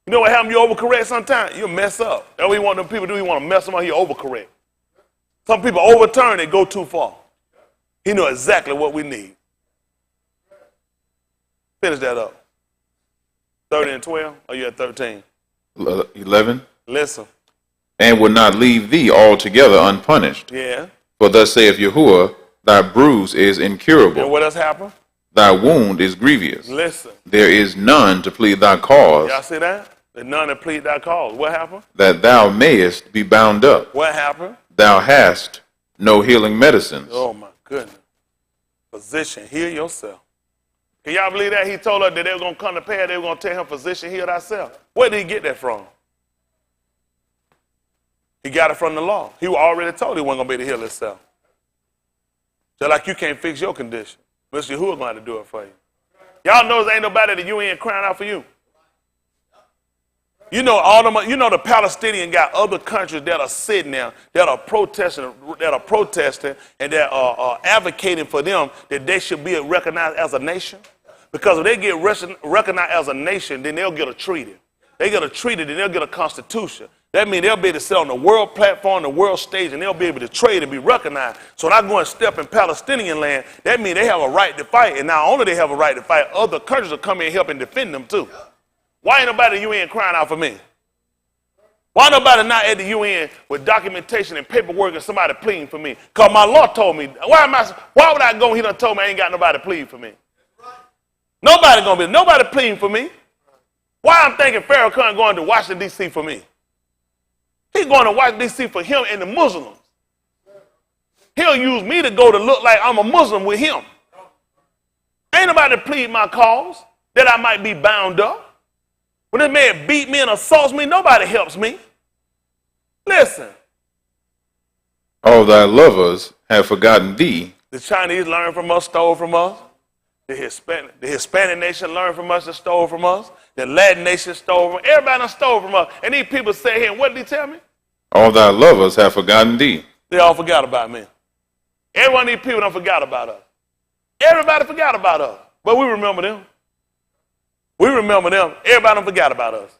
You know what happens? You overcorrect sometimes? You'll mess up. That's what he want them people to do. He want to mess them up. He overcorrect. Some people overturn, they go too far. He know exactly what we need. Finish that up. 30 and 12, or you at 13?
11.
Listen.
And will not leave thee altogether unpunished.
Yeah.
For thus saith Yahuwah, thy bruise is incurable.
And what else happened?
Thy wound is grievous.
Listen.
There is none to plead thy cause.
Y'all see that? There's none to plead thy cause. What happened?
That thou mayest be bound up.
What happened?
Thou hast no healing medicines.
Oh my goodness. Physician, heal yourself. Can y'all believe that? He told us that they were going to come to pass. They were going to tell him, physician, heal thyself. Where did he get that from? He got it from the law. He already told he wasn't going to be able to heal himself. Just like you can't fix your condition. Mr. Yahuwah going to do it for you. Y'all know there ain't nobody that you ain't crying out for you. You know the Palestinians got other countries that are sitting there, that are protesting, and that are advocating for them that they should be recognized as a nation. Because if they get recognized as a nation, then they'll get a treaty. They get a treaty, then they'll get a constitution. That means they'll be able to sit on the world platform, the world stage, and they'll be able to trade and be recognized. So when I go and step in Palestinian land, that means they have a right to fight. And not only they have a right to fight, other countries will come in and help and defend them too. Why ain't nobody at the UN crying out for me? Why nobody not at the UN with documentation and paperwork and somebody pleading for me? Because my Lord told me. Why would I go? He done told me I ain't got nobody pleading for me. Nobody pleading for me. Why I'm thinking Farrakhan going to Washington, D.C. for me? He's going to Washington, D.C. for him and the Muslims. He'll use me to go to look like I'm a Muslim with him. Ain't nobody plead my cause that I might be bound up. When this man beat me and assaults me, nobody helps me. Listen.
All thy lovers have forgotten thee.
The Chinese learned from us, stole from us. The Hispanic nation learned from us and stole from us. The Latin nation stole from us. Everybody done stole from us. And these people say here, what did he tell me?
All thy lovers have forgotten thee.
They all forgot about me. Every one of these people done forgot about us. Everybody forgot about us. But we remember them. We remember them. Everybody done forgot about us.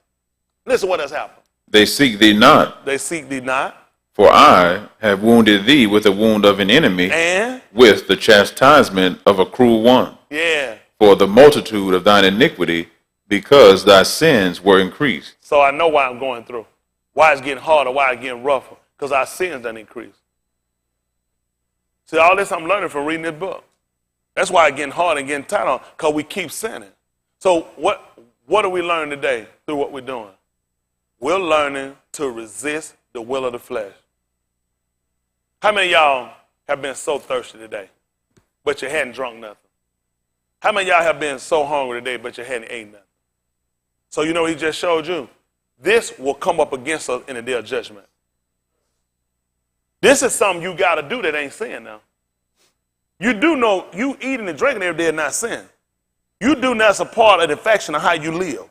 Listen what has happened.
They seek thee not.
They seek thee not.
For I have wounded thee with the wound of an enemy,
and
with the chastisement of a cruel one.
Yeah.
For the multitude of thine iniquity, because thy sins were increased.
So I know why I'm going through. Why it's getting harder, why it's getting rougher. Because our sins done increased. See, all this I'm learning from reading this book. That's why it's getting hard and getting tight on, because we keep sinning. So what do we learn today through what we're doing? We're learning to resist the will of the flesh. How many of y'all have been so thirsty today, but you hadn't drunk nothing? How many of y'all have been so hungry today, but you hadn't eaten nothing? So you know what he just showed you? This will come up against us in the day of judgment. This is something you got to do that ain't sin now. You do know you eating and drinking every day is not sin. You do that's a part of the faction of how you live.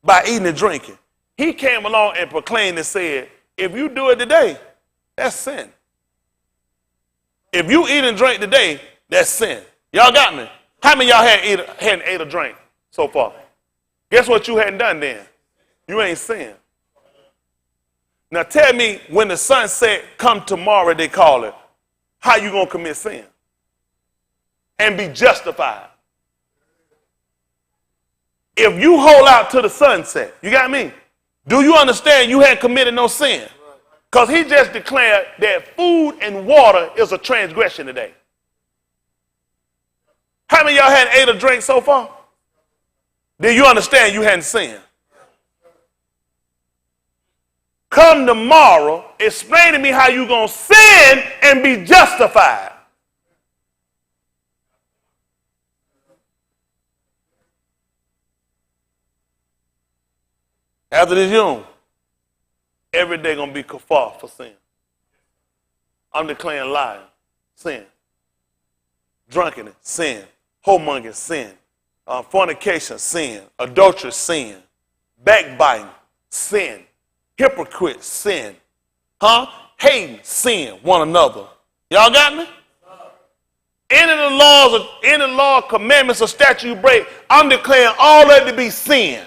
By eating and drinking. He came along and proclaimed and said, if you do it today, that's sin. If you eat and drink today, that's sin. Y'all got me? How many of y'all hadn't ate or drank so far? Guess what you hadn't done then? You ain't sinned. Now tell me, when the sun set, come tomorrow, they call it, how you going to commit sin? And be justified. If you hold out to the sunset, you got me? Do you understand you hadn't committed no sin? Because he just declared that food and water is a transgression today. How many of y'all hadn't ate or drank so far? Then you understand you hadn't sinned. Come tomorrow, explain to me how you going to sin and be justified. After this young, every day going to be Kaphar for sin. I'm declaring lying, sin. Drunkenness, sin. Whoremongering, sin. Fornication, sin. Adultery, sin. Backbiting, sin. Hypocrite, sin. Hating, sin, one another. Y'all got me? Any of the law, commandments, or statute you break, I'm declaring all that to be sin.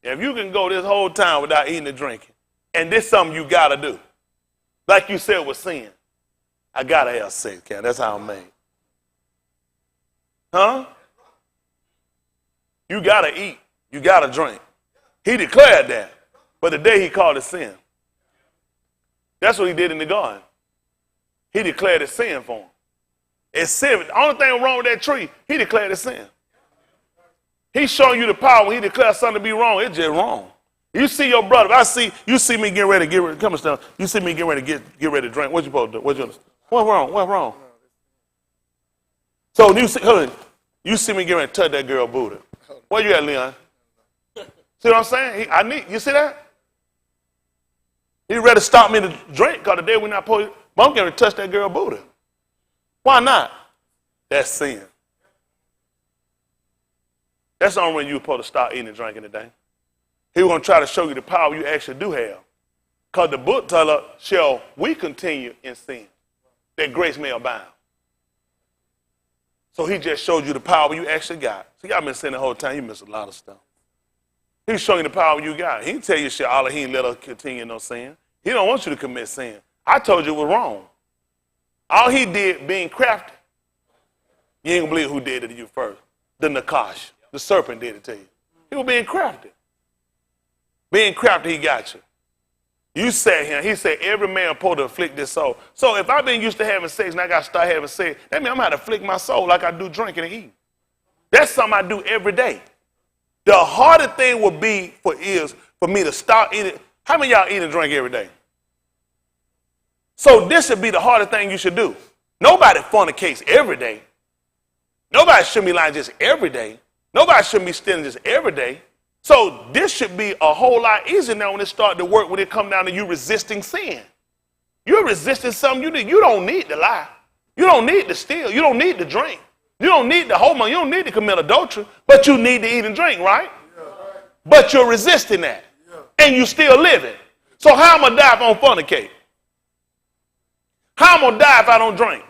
If you can go this whole time without eating and drinking, and this is something you got to do, like you said with sin, I got to have sex, Cat. That's how I'm made. You got to eat. You got to drink. He declared that. But today he called it sin. That's what he did in the garden. He declared it sin for him. It's sin. The only thing wrong with that tree, he declared it sin. He's showing you the power. When he declares something to be wrong, it's just wrong. You see your brother. You see me getting ready to come down. You see me getting ready to get ready to drink. What you supposed to do? What's wrong? What's wrong? So you see me getting ready to touch that girl booty. Where you at, Leon? See what I'm saying? You see that? He ready to stop me to drink because the day we're not supposed to. But I'm going to touch that girl booty. Why not? That's sin. That's the only reason you're supposed to stop eating and drinking today. He was going to try to show you the power you actually do have. Because the book tells us, shall we continue in sin, that grace may abound. So he just showed you the power you actually got. See, y'all been saying the whole time, you miss a lot of stuff. He's showing you the power you got. He didn't tell you shit, all he ain't let us continue no sin. He don't want you to commit sin. I told you it was wrong. All he did being crafty. You ain't gonna believe who did it to you first. The Nakash. The serpent did it to you. He was being crafty. Being crafty, he got you. You sat here, he said, every man supposed to afflict this soul. So if I've been used to having sex and I got to start having sex, that means I'm going to afflict my soul like I do drinking and eating. That's something I do every day. The harder thing would be for me to start eating. How many of y'all eat and drink every day? So this should be the hardest thing you should do. Nobody fornicates every day. Nobody shouldn't be lying just every day. Nobody shouldn't be stealing just every day. So this should be a whole lot easier now when it starts to work, when it comes down to you resisting sin. You're resisting something you need. You don't need to lie. You don't need to steal. You don't need to drink. You don't need to hold on. You don't need to commit adultery, but you need to eat and drink, right? Yeah. But you're resisting that. Yeah. And you still living. So how am I going to die if I don't fornicate? How am I going to die if I don't drink?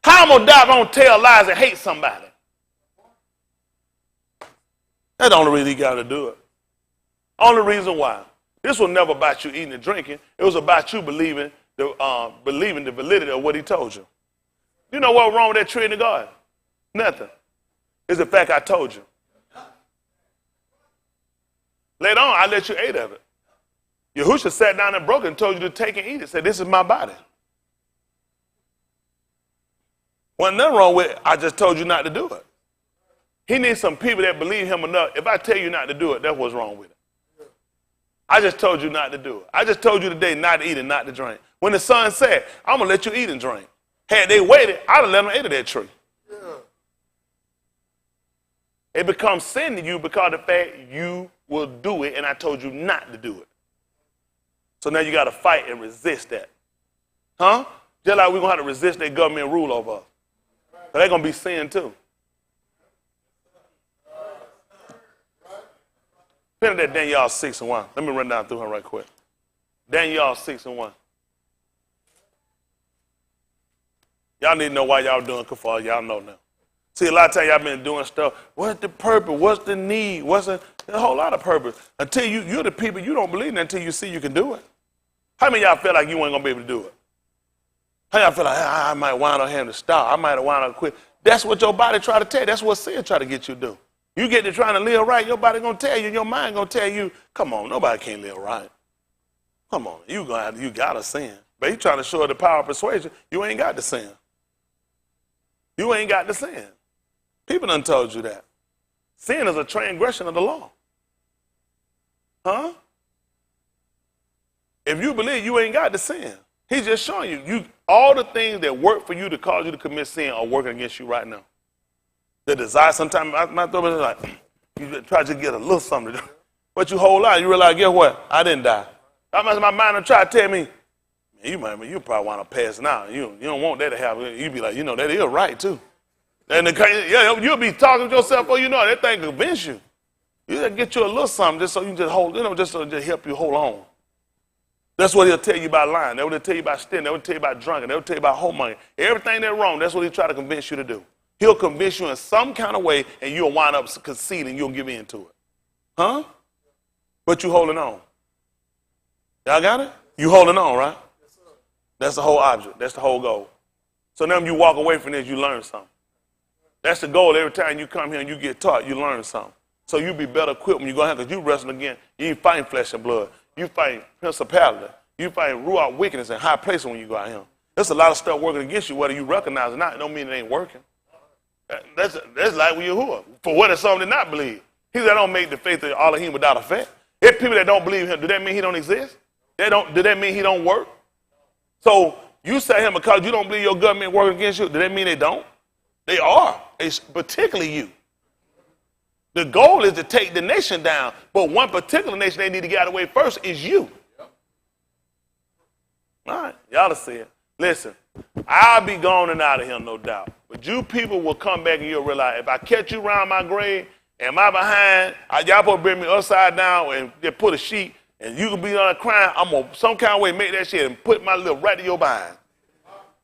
How am I going to die if I don't tell lies and hate somebody? That's the only reason he got to do it. Only reason why. This was never about you eating and drinking. It was about you believing the validity of what he told you. You know what was wrong with that tree in the garden? Nothing. It's the fact I told you. Later on, I let you eat of it. Yahusha sat down and broke it and told you to take and eat it. Said, this is my body. Wasn't nothing wrong with it. I just told you not to do it. He needs some people that believe him enough. If I tell you not to do it, that's what's wrong with it. I just told you not to do it. I just told you today not to eat and not to drink. When the son said, I'm going to let you eat and drink. Had they waited, I'd have let them eat of that tree. Yeah. It becomes sin to you because of the fact you will do it and I told you not to do it. So now you got to fight and resist that. Huh? Just like we're going to have to resist that government rule over us. So they're going to be sin too. Finish that Daniel 6:1. Let me run down through her right quick. Daniel 6:1. Y'all need to know why y'all doing Kaphar. Y'all know now. See, a lot of times y'all been doing stuff. What's the purpose? What's the need? There's a whole lot of purpose. Until you're the people, you don't believe in it until you see you can do it. How many of y'all feel like you ain't going to be able to do it? How y'all feel like, I might wind up having to stop. I might have wind up quit. That's what your body try to tell you. That's what sin try to get you to do. You get to trying to live right, your body going to tell you, your mind going to tell you, come on, nobody can't live right. Come on, you got to sin. But he trying to show the power of persuasion, you ain't got to sin. You ain't got to sin. People done told you that. Sin is a transgression of the law. Huh? If you believe you ain't got to sin, he's just showing you all the things that work for you to cause you to commit sin are working against you right now. The desire, sometimes my thought is like, You try to get a little something. But you hold on, you realize, guess what? I didn't die. That much my mind and try to tell me, man, you probably want to pass now. You don't want that to happen. You be like, that is right too. And you'll be talking to yourself, that thing convince you. You just get you a little something just so you can just hold, just so just help you hold on. That's what he'll tell you about lying. That's what he'll tell you about stealing. That's what he'll tell you about drunking. That's what he'll tell you about homemoney. Everything that's wrong, that's what he'll try to convince you to do. He'll convince you in some kind of way, and you'll wind up conceding. You'll give in to it. Huh? But you holding on. Y'all got it? You holding on, right? That's the whole object. That's the whole goal. So now when you walk away from this, you learn something. That's the goal. Every time you come here and you get taught, you learn something. So you be better equipped when you go here because you wrestling again. You ain't fighting flesh and blood. You fighting principality. You fighting ruach wickedness in high places when you go out here. There's a lot of stuff working against you, whether you recognize it or not. It don't mean it ain't working. That's like with Yahuwah. For what is something to not believe? He that don't make the faith of Elohim without effect. If people that don't believe him, do that mean he don't exist? Do that mean he don't work? So you say him because you don't believe your government working against you, does that mean they don't? They are. It's particularly you. The goal is to take the nation down, but one particular nation they need to get out of the way first is you. All right, y'all will see it. Listen, I'll be gone and out of here, no doubt. But you people will come back and you'll realize if I catch you around my grave, am I behind? Y'all supposed to bring me upside down and just put a sheet and you can be on a crime. I'm going to some kind of way make that shit and put my little right to your behind.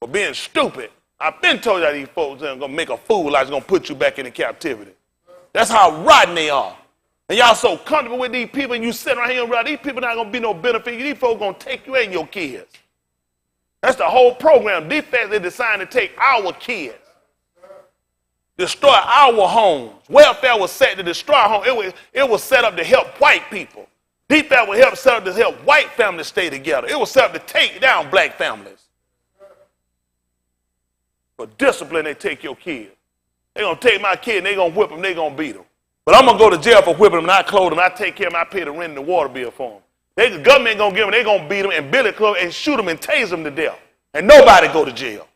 For being stupid. I've been told you these folks are going to make a fool like it's going to put you back into captivity. That's how rotten they are. And y'all so comfortable with these people and you sit around here and realize these people not going to be no benefit. These folks going to take you and your kids. That's the whole program. These folks are designed to take our kids. Destroy our homes. Welfare was set to destroy our homes. It was set up to help white people. These folks were set up to help white families stay together. It was set up to take down black families. For discipline, they take your kids. They're going to take my kid and they're going to whip them, they're going to beat them. But I'm going to go to jail for whipping them and I clothe them, I take care of them, I pay the rent and the water bill for them. The government going to give them, they're going to beat them and billy club and shoot them and tase them to death. And nobody go to jail.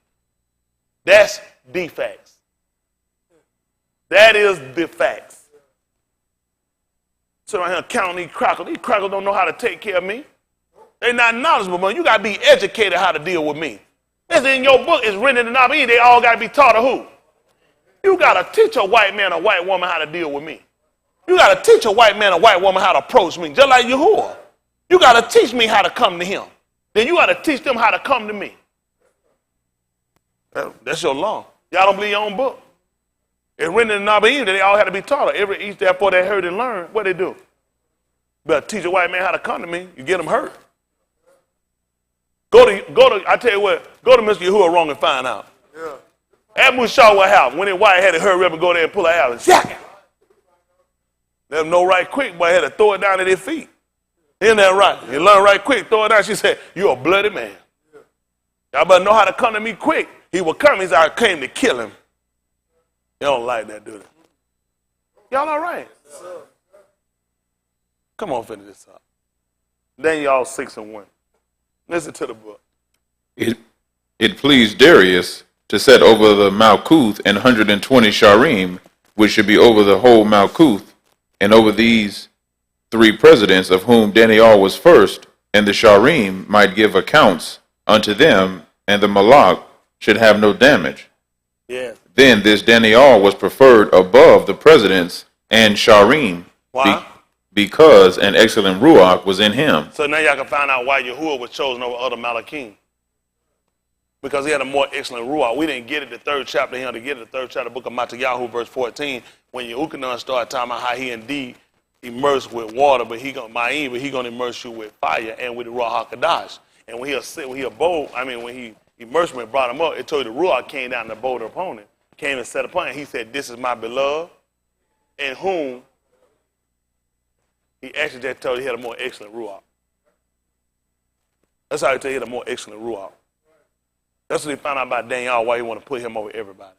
That's the facts. That is the facts. Sit around here counting these crackers. These crackers don't know how to take care of me. They're not knowledgeable, man. You got to be educated how to deal with me. It's in your book. It's written in the Nabi. They all got to be taught to who? You got to teach a white man or white woman how to deal with me. You got to teach a white man or white woman how to approach me, just like Yahuwah. You got to teach me how to come to him. Then you got to teach them how to come to me. That's your law. Y'all don't believe your own book. It's written in the Nabi that they all had to be taught. Each therefore they heard and learned. What they do? You better teach a white man how to come to me. You get him hurt. I tell you what, go to Mr. Yahuwah wrong and find out. Yeah. Ask Mushaw what happened. When his wife had to hurry up and go there and pull her out and shack. Let them know right quick, boy, had to throw it down at their feet. Isn't that right? You learn right quick, throw it down. She said, you're a bloody man. Y'all better know how to come to me quick. He will come. He said, I came to kill him. You don't like that, do they? Y'all all right? Come on, finish this up. Daniel 6:1. Listen to the book.
It pleased Darius to set over the Malkuth 120 sharim, which should be over the whole Malkuth, and over these 3 presidents, of whom Daniel was first, and the sharim might give accounts unto them, and the Malak should have no damage.
Yeah.
Then this Daniel was preferred above the presidents and sharim.
Why?
Because an excellent ruach was in him.
So now y'all can find out why Yahuwah was chosen over other Malakim. Because he had a more excellent ruach. We didn't get it the 3rd chapter here. To get it the 3rd chapter, book of Matayahu, verse 14, when Yahuwah started talking about how he indeed immersed with water, but he gonna immerse you with fire and with the Ruach HaKadosh. And when he immersed him and brought him up, it told you the Ruach came down and abode upon him, came and sat upon him. He said, this is my beloved, in whom he actually just told you he had a more excellent ruach. That's how he tell you he had a more excellent ruach. That's what he found out about Daniel, why he want to put him over everybody.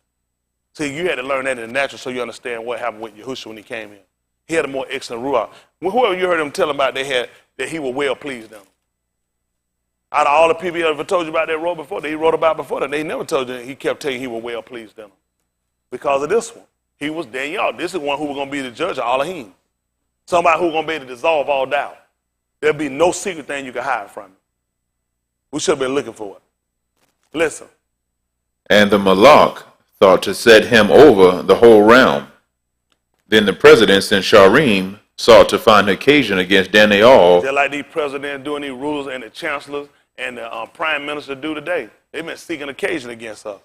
See, you had to learn that in the natural so you understand what happened with Yahushua when he came in. He had a more excellent ruach. Whoever you heard him tell him about, that he would well please them. Out of all the people he ever told you about that wrote before, that he wrote about before that, they never told you, he kept telling you he would well please them. Because of this one. He was Daniel. This is one who was going to be the judge of Elohim. Somebody who's going to be able to dissolve all doubt. There'll be no secret thing you can hide from him. We should have been looking for it. Listen.
And the Malak thought to set him over the whole realm. Then the presidents in Sharim sought to find occasion against Daniel.
Just like these presidents doing these rulers and the chancellors and the prime minister do today. They've been seeking occasion against us.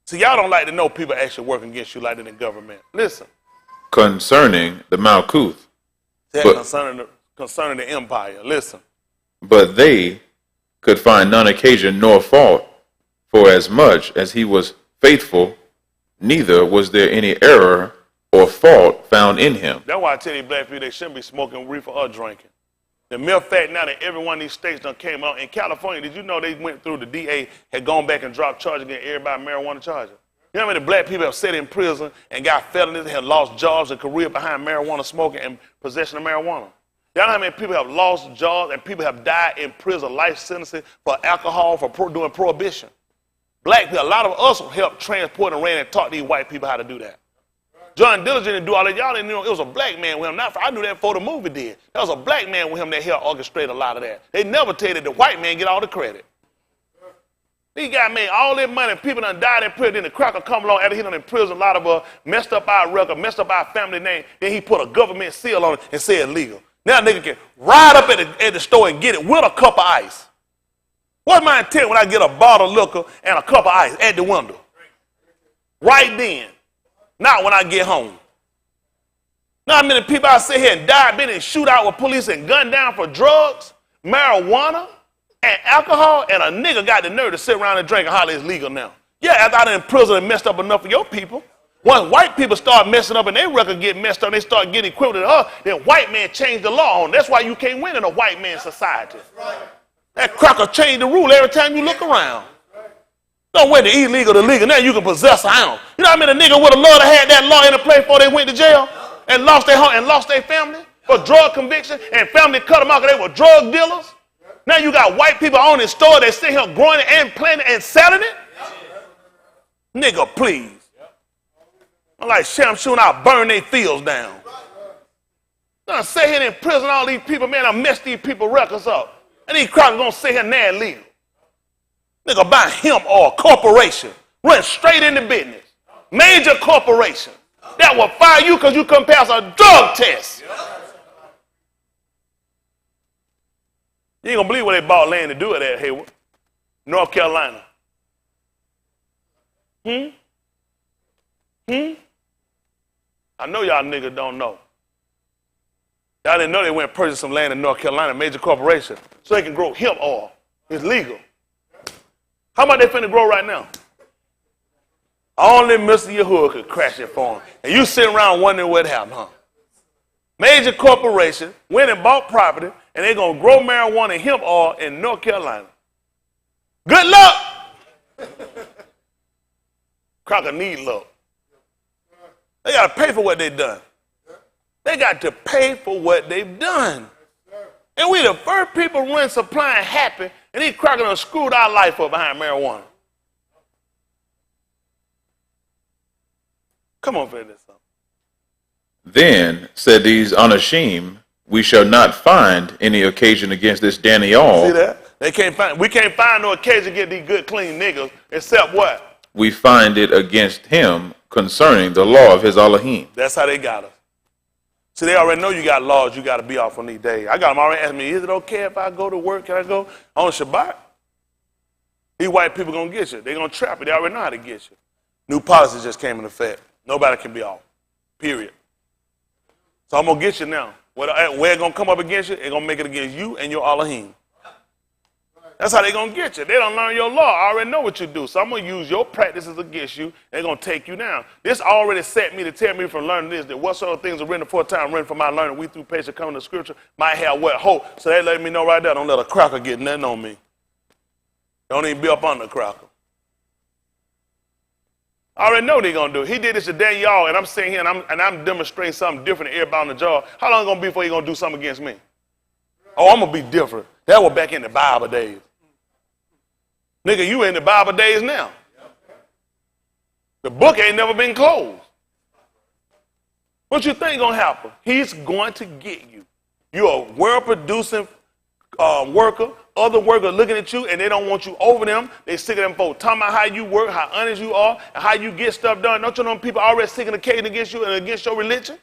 See, y'all don't like to know people actually working against you like that in government. Listen.
Concerning the Malkuth.
Concerning the empire. Listen.
But they could find none occasion nor fault, for as much as he was faithful, neither was there any error or fault found in him.
That's why I tell you black people they shouldn't be smoking reefer or drinking. The mere fact now that every one of these states done came out. In California, did you know they went through, the DA had gone back and dropped charges against everybody marijuana charges? You know how many black people have sat in prison and got felonies, had lost jobs and career behind marijuana smoking and possession of marijuana? Y'all know how many people have lost jobs and people have died in prison, life sentences for alcohol, for doing prohibition? Black people, a lot of us helped transport and ran and taught these white people how to do that. John Diligent didn't do all that. Y'all didn't know it was a black man with him. I knew that before the movie did. There was a black man with him that helped orchestrate a lot of that. They never tell you that the white man get all the credit. These guys made all their money. People done died in prison. Then the cracker come along after he done in prison. A lot of us messed up our record, messed up our family name. Then he put a government seal on it and said legal. Now nigga can ride up at the store and get it with a cup of ice. What's my intent when I get a bottle of liquor and a cup of ice at the window? Right then. Not when I get home. Now how many people I sit here and died, been in shootout with police and gunned down for drugs, marijuana, and alcohol, and a nigga got the nerve to sit around and drink and holler it's legal now. Yeah, after I done in prison and messed up enough for your people. Once white people start messing up and their record get messed up, they start getting equivalent to us, then white man changed the law on. That's why you can't win in a white man society. That cracker changed the rule every time you look around. Don't wait to illegal to legal. Now you can possess a ounce. You know how many niggas would have loved to have that law in place before they went to jail and lost their home and lost their family for drug conviction and family cut them out because they were drug dealers? Now you got white people owning stores that sit here growing it and planting and selling it? Nigga, please. I'm like Shamshun, I'll burn their fields down. Now sit here and imprison all these people, man, I mess these people records up. And these crackers gonna sit here now illegal. Nigga buy him or a corporation. Run straight into business. Major corporation. That will fire you because you couldn't pass a drug test. You ain't gonna believe where they bought land to do it at, Hayward. North Carolina. I know y'all niggas don't know. Y'all didn't know they went and purchased some land in North Carolina, major corporation, so they can grow hemp oil. It's legal. How much they finna grow right now? Only Mr. Yahuwah could crash it for him. And you sitting around wondering what happened, huh? Major corporation went and bought property, and they're going to grow marijuana and hemp oil in North Carolina. Good luck. Crocker need luck. They got to pay for what they've done. They got to pay for what they've done. And we the first people run supplying happy, and these crackers done screwed our life up behind marijuana. Come on, finish this up.
Then said these unashamed, we shall not find any occasion against this Daniel.
See that? We can't find no occasion to get these good, clean niggas, except what?
We find it against him concerning the law of his Elohim.
That's how they got us. See, they already know you got laws you got to be off on these days. I got them already asking me, is it okay if I go to work? Can I go on Shabbat? These white people going to get you. They're going to trap you. They already know how to get you. New policy just came in effect. Nobody can be off. Period. So I'm going to get you now. Where it's going to come up against you, it's going to make it against you and your Elohim. That's how they're going to get you. They don't learn your law. I already know what you do. So I'm going to use your practices against you. They're going to take you down. This already set me to tell me from learning this, that whatsoever things are written aforetime, written for my learning, we through patience coming to scripture, might have what? Hope. So they let me know right there, don't let a cracker get nothing on me. Don't even be up on the cracker. I already know they're going to do it. He did this to Daniel, and I'm sitting here, and I'm demonstrating something different to everybody on the job. How long is it going to be before he's going to do something against me? Oh, I'm going to be different. That was back in the Bible days. Nigga, you in the Bible days now. The book ain't never been closed. What you think gonna happen? He's going to get you. You're a world-producing worker. Other workers looking at you and they don't want you over them. They sick of them folks talking about how you work, how honest you are, and how you get stuff done. Don't you know people already sick of the case against you and against your religion?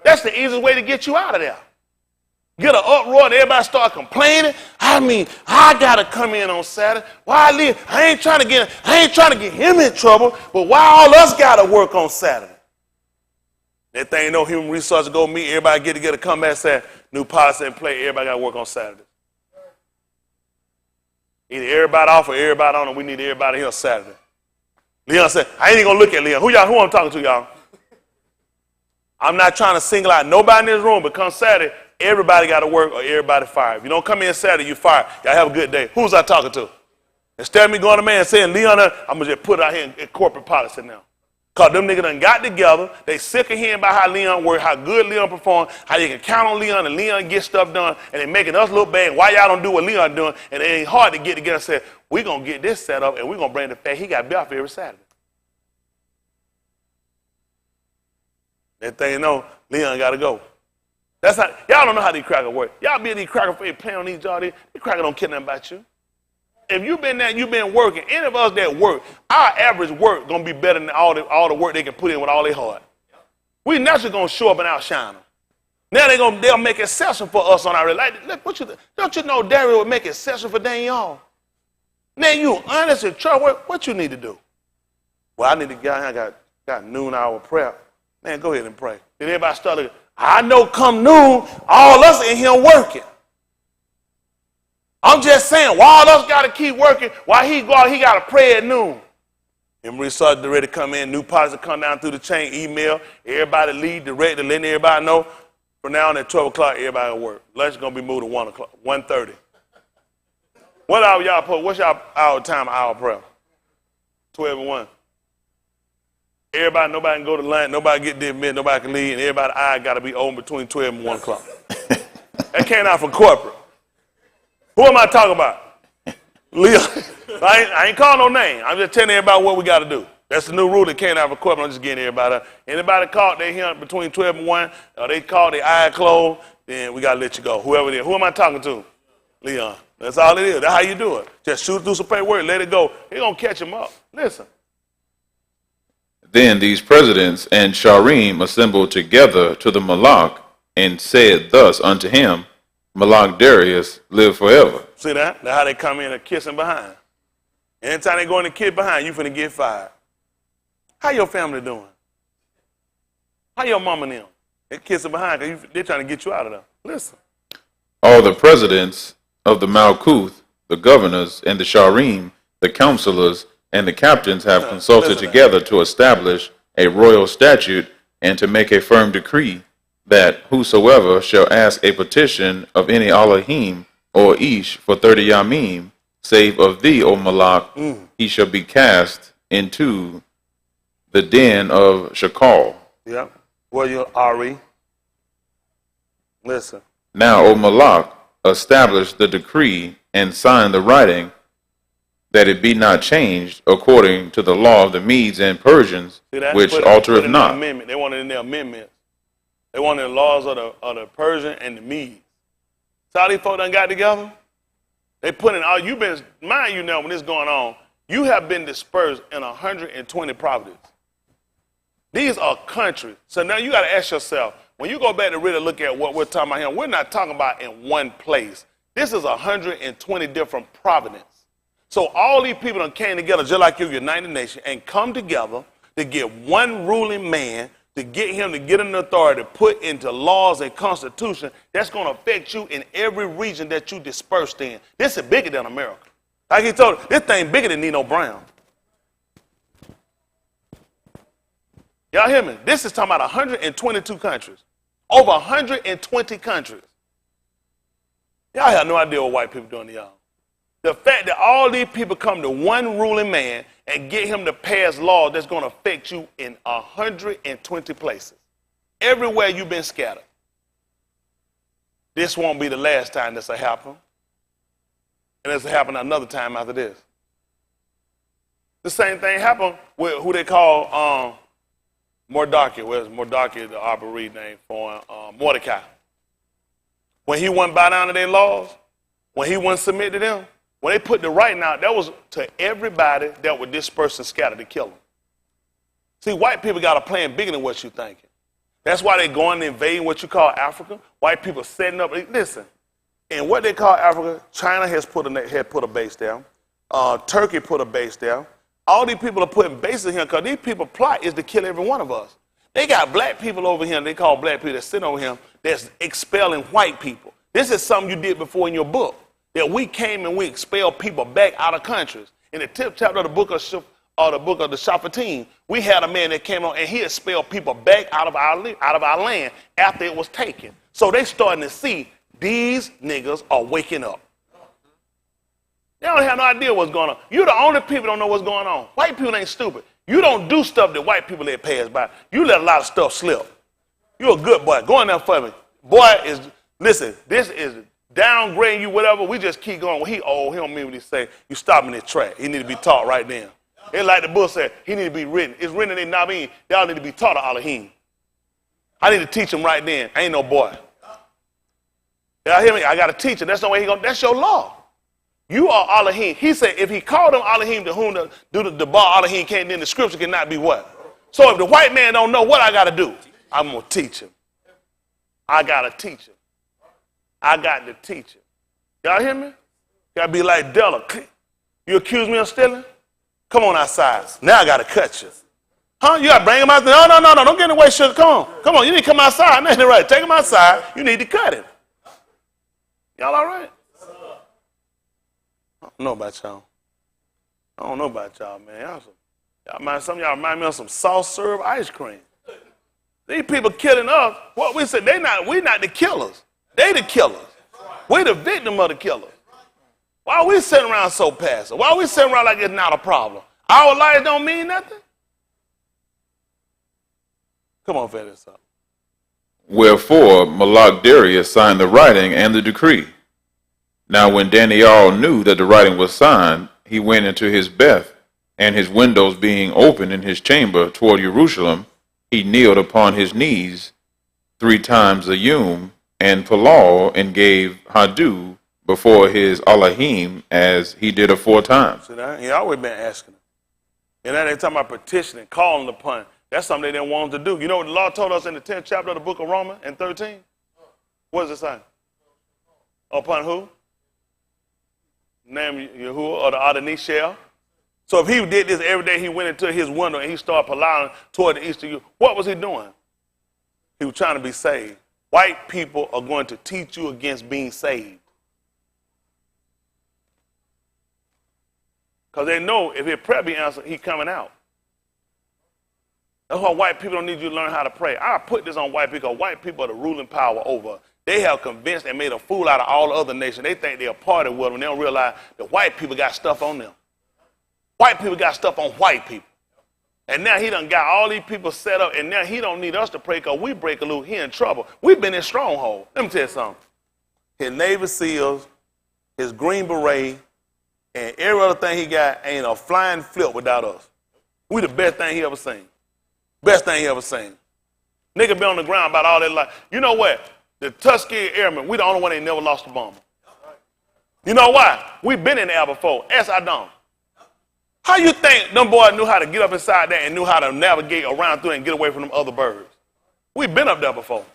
That's the easiest way to get you out of there. Get an uproar and everybody start complaining. I mean, I gotta come in on Saturday. Why live? I ain't trying to get him in trouble, but why all us gotta work on Saturday? That thing no human resources go meet, everybody get together, come back and say, new policy in play, everybody gotta work on Saturday. Either everybody off or everybody on, and we need everybody here Saturday. Leon said, I ain't even gonna look at Leon. Who I'm talking to, y'all? I'm not trying to single out nobody in this room, but come Saturday, everybody got to work or everybody fired. If you don't come in Saturday, you fired. Y'all have a good day. Who's I talking to? Instead of me going to man and saying, Leon, I'm going to just put it out here in corporate policy now. Because them niggas done got together. They sick of hearing about how Leon work, how good Leon perform, how you can count on Leon and Leon get stuff done, and they making us look bad. Why y'all don't do what Leon doing? And it ain't hard to get together and say, we're going to get this set up and we're going to bring the fact he got to be off every Saturday. That thing you know, Leon got to go. That's how, y'all don't know how these crackers work. Y'all be in these crackers for playing on these jobs. These crackers don't care nothing about you. If you've been there, you've been working, any of us that work, our average work going to be better than all the work they can put in with all their heart. We naturally going to show up and outshine them. Now they'll make exception for us on our like, look, don't you know Daryl would make exception for Daniel? Now you honest and true, what you need to do? Well, I need to get out here, I got noon hour prayer. Man, go ahead and pray. Then everybody start looking, I know come noon, all us in here working. I'm just saying, why all us got to keep working, while he go out, he got to pray at noon. And we started ready to come in, new policy come down through the chain, email, everybody lead, direct, letting everybody know. From now on at 12 o'clock, everybody will work. Lunch is going to be moved to 1 o'clock, 1:30. What hour y'all put? What's y'all hour time, hour prayer? 12 and 1. Everybody, nobody can go to lunch, nobody get dismissed, nobody can leave, and everybody's eye got to be open between 12 and 1 o'clock. That came out from corporate. Who am I talking about? Leo. I ain't calling no name. I'm just telling everybody what we got to do. That's the new rule that came out from corporate. I'm just getting everybody. Anybody caught they here between 12 and 1, or they caught their eye closed, then we got to let you go. Whoever it is. Who am I talking to? Leon. That's all it is. That's how you do it. Just shoot through some paperwork, let it go. He going to catch him up. Listen.
Then these presidents and Sharim assembled together to the Malak and said thus unto him, Malak Darius, live forever.
See that? That's how they come in and kissing behind. Anytime they go in and kiss behind, you finna get fired. How your family doing? How your mama and them? They kissing behind because they're trying to get you out of there. Listen.
All the presidents of the Malkuth, the governors, and the Sharim, the counselors, and the captains have consulted together to establish a royal statute and to make a firm decree that whosoever shall ask a petition of any Elohim or Ish for 30 Yamim, save of thee, O Malak, he shall be cast into the den of Shakal.
Yep. Well, you Ari. Listen.
Now, O Malak, establish the decree and sign the writing, that it be not changed according to the law of the Medes and Persians, which altereth not.
They wanted in their amendments. They wanted the laws of the Persian and the Medes. So how these folks done got together? They put in all, you've been, mind you now when this going on, you have been dispersed in 120 provinces. These are countries. So now you got to ask yourself, when you go back to really look at what we're talking about here, we're not talking about in one place. This is 120 different provinces. So all these people done came together just like your United Nations and come together to get one ruling man, to get him to get an authority to put into laws and constitution that's going to affect you in every region that you dispersed in. This is bigger than America. Like he told you, this thing bigger than Nino Brown. Y'all hear me? This is talking about 122 countries. Over 120 countries. Y'all have no idea what white people doing to y'all. The fact that all these people come to one ruling man and get him to pass laws that's going to affect you in 120 places. Everywhere you've been scattered. This won't be the last time this will happen. And this will happen another time after this. The same thing happened with who they call Mordecai, where's Mordecai, the Arboreal name for Mordecai. When he wouldn't bow down to their laws, when he wouldn't submit to them, when they put the writing out, that was to everybody that would disperse and scatter to kill them. See, white people got a plan bigger than what you're thinking. That's why they're going and invading what you call Africa. White people setting up, listen, in what they call Africa, China had put a base there. Turkey put a base there. All these people are putting bases here because these people plot is to kill every one of us. They got black people over here, they call black people that sit over here, that's expelling white people. This is something you did before in your book, that we came and we expelled people back out of countries. In the 10th chapter of the book of the Shaphatim, we had a man that came on and he expelled people back out of our land after it was taken. So they starting to see these niggas are waking up. They don't have no idea what's going on. You're the only people that don't know what's going on. White people ain't stupid. You don't do stuff that white people let pass by. You let a lot of stuff slip. You're a good boy. Go in there for me. Boy listen, this is downgrading you, whatever. We just keep going. Well, he old. He don't mean what he say. You stop him in his track. He need to be taught right then. It's like the book said, he need to be written. It's written in Nabin. Y'all need to be taught to Elohim. I need to teach him right then. I ain't no boy. Y'all hear me? I got to teach him. That's the way he going. That's your law. You are Elohim. He said if he called them Elohim to whom to do the bar Elohim can't, then the scripture cannot be what? So if the white man don't know what I got to do, I'm going to teach him. I got to teach him. I got to teach him. Y'all hear me? Got to be like Della. You accuse me of stealing? Come on outside. Now I got to cut you. Huh? You got to bring him out there? No. Don't get in the way, sugar. Come on. You need to come outside. That's right. Take him outside. You need to cut him. Y'all all right? I don't know about y'all. I don't know about y'all, man. Some of y'all remind me of some soft serve ice cream. These people killing us. What we said, we not the killers. They the killers. We the victim of the killers. Why are we sitting around so passive? Why are we sitting around like it's not a problem? Our lives don't mean nothing? Come on, finish this up.
Wherefore Malak Darius signed the writing and the decree. Now when Daniel knew that the writing was signed, he went into his beth, and his windows being open in his chamber toward Jerusalem, he kneeled upon his knees 3 times a yom, and Palal, and gave Hadu before his Elohim, as he did aforetime.
See that? He always been asking him. And now they talking about petitioning, calling upon. That's something they didn't want him to do. You know what the Lord told us in the 10th chapter of the book of Romans and 13? What does it say? Upon who? Name Yahuwah or the Adonishel. So if he did this every day, he went into his window and he started plowing toward the east of you. What was he doing? He was trying to be saved. White people are going to teach you against being saved. Because they know if his prayer be answered, he's coming out. That's why white people don't need you to learn how to pray. I put this on white people because white people are the ruling power over. They have convinced and made a fool out of all the other nations. They think they're a party with them, and they don't realize that white people got stuff on them. White people got stuff on white people. And now he done got all these people set up, and now he don't need us to pray because we break a loose. He in trouble. We've been in stronghold. Let me tell you something. His Navy SEALs, his Green Beret, and every other thing he got ain't a flying flip without us. We the best thing he ever seen. Best thing he ever seen. Nigga been on the ground about all that life. You know what? The Tuskegee Airmen, we the only one that ain't never lost a bomber. You know why? We've been in the air before. Ask I don't. How you think them boys knew how to get up inside there and knew how to navigate around through and get away from them other birds? We've been up there before.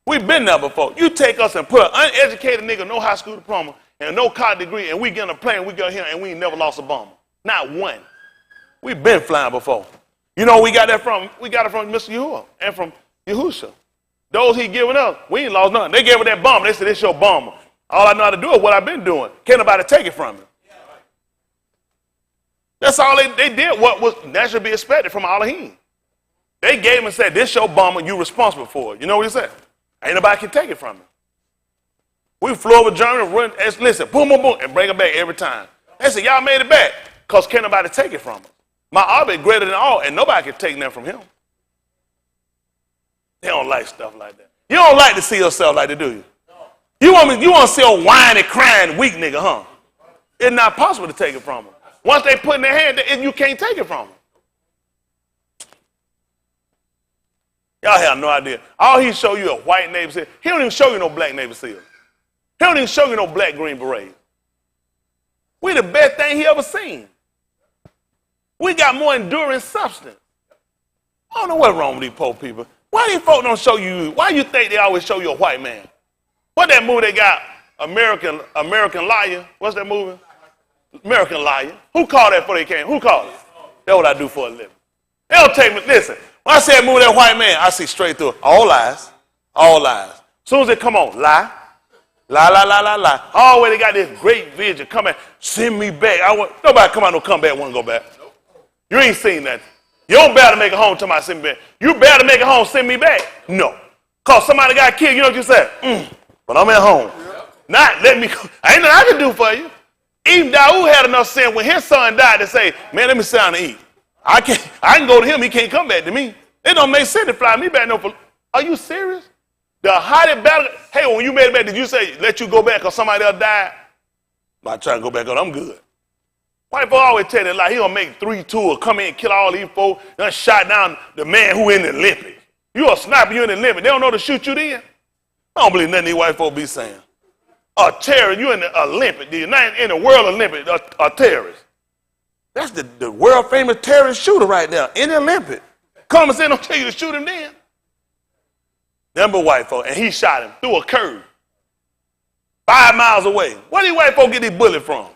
We've been there before. You take us and put an uneducated nigga, no high school diploma, and no college degree, and we get on a plane, we go here, and we ain't never lost a bomber. Not one. We've been flying before. You know where we got that from? We got it from Mr. Yahuwah and from Yahusha. Those he giving us, we ain't lost nothing. They gave us that bomber. They said, it's your bomber. All I know how to do is what I've been doing. Can't nobody take it from me. That's all they did, what was naturally be expected from Elohim. They gave him and said, this your bomber, you responsible for it. You know what he said? Ain't nobody can take it from him. We flew over Germany, run, listen, boom, boom, boom, and bring it back every time. They said, y'all made it back, because can't nobody take it from us. My orbit greater than all, and nobody can take nothing from him. They don't like stuff like that. You don't like to see yourself like that, do you? You want to see a whiny, crying, weak nigga, huh? It's not possible to take it from them. Once they put in their hand, you can't take it from them. Y'all have no idea. All he show you a white Navy SEAL. He don't even show you no black Navy SEAL. He don't even show you no black Green Beret. We the best thing he ever seen. We got more enduring substance. I don't know what's wrong with these poor people. Why these folks don't show you? Why you think they always show you a white man? What that movie they got? American Liar. What's that movie? American Liar. Who called that before they came? Who called it? That's what I do for a living. They don't take me. Listen, when I say movie that white man, I see straight through it. All lies. All lies. As soon as they come on, lie. Lie, lie, lie, lie, lie. Always they got this great vision. Come back, send me back. Nobody come out no come back, want to go back. You ain't seen that. You don't better make it home till I send me back. You better make it home, send me back. No. Cause somebody got killed, you know what you said? But I'm at home. Not let me, ain't nothing I can do for you. Even Daoud had enough sense when his son died to say, man, let me sit down and eat. I can go to him, he can't come back to me. It don't make sense to fly me back. No, are you serious? The hottest battle, hey, when you made it back, did you say, let you go back because somebody else died? I'm trying to go back on, I'm good. White folk always tell that, like, he gonna make 3 tours, come in and kill all these folks, and shot down the man who in the Olympics. You a sniper, you in the Olympics. They don't know to shoot you then? I don't believe nothing these white folk be saying. A terrorist, you in the Olympics, the United in the World Olympics, a terrorist. That's the world famous terrorist shooter right there in the Olympics. Come and say, don't tell you to shoot him then. Number white folk, and he shot him through a curve. 5 miles away. Where these white folk get these bullets from?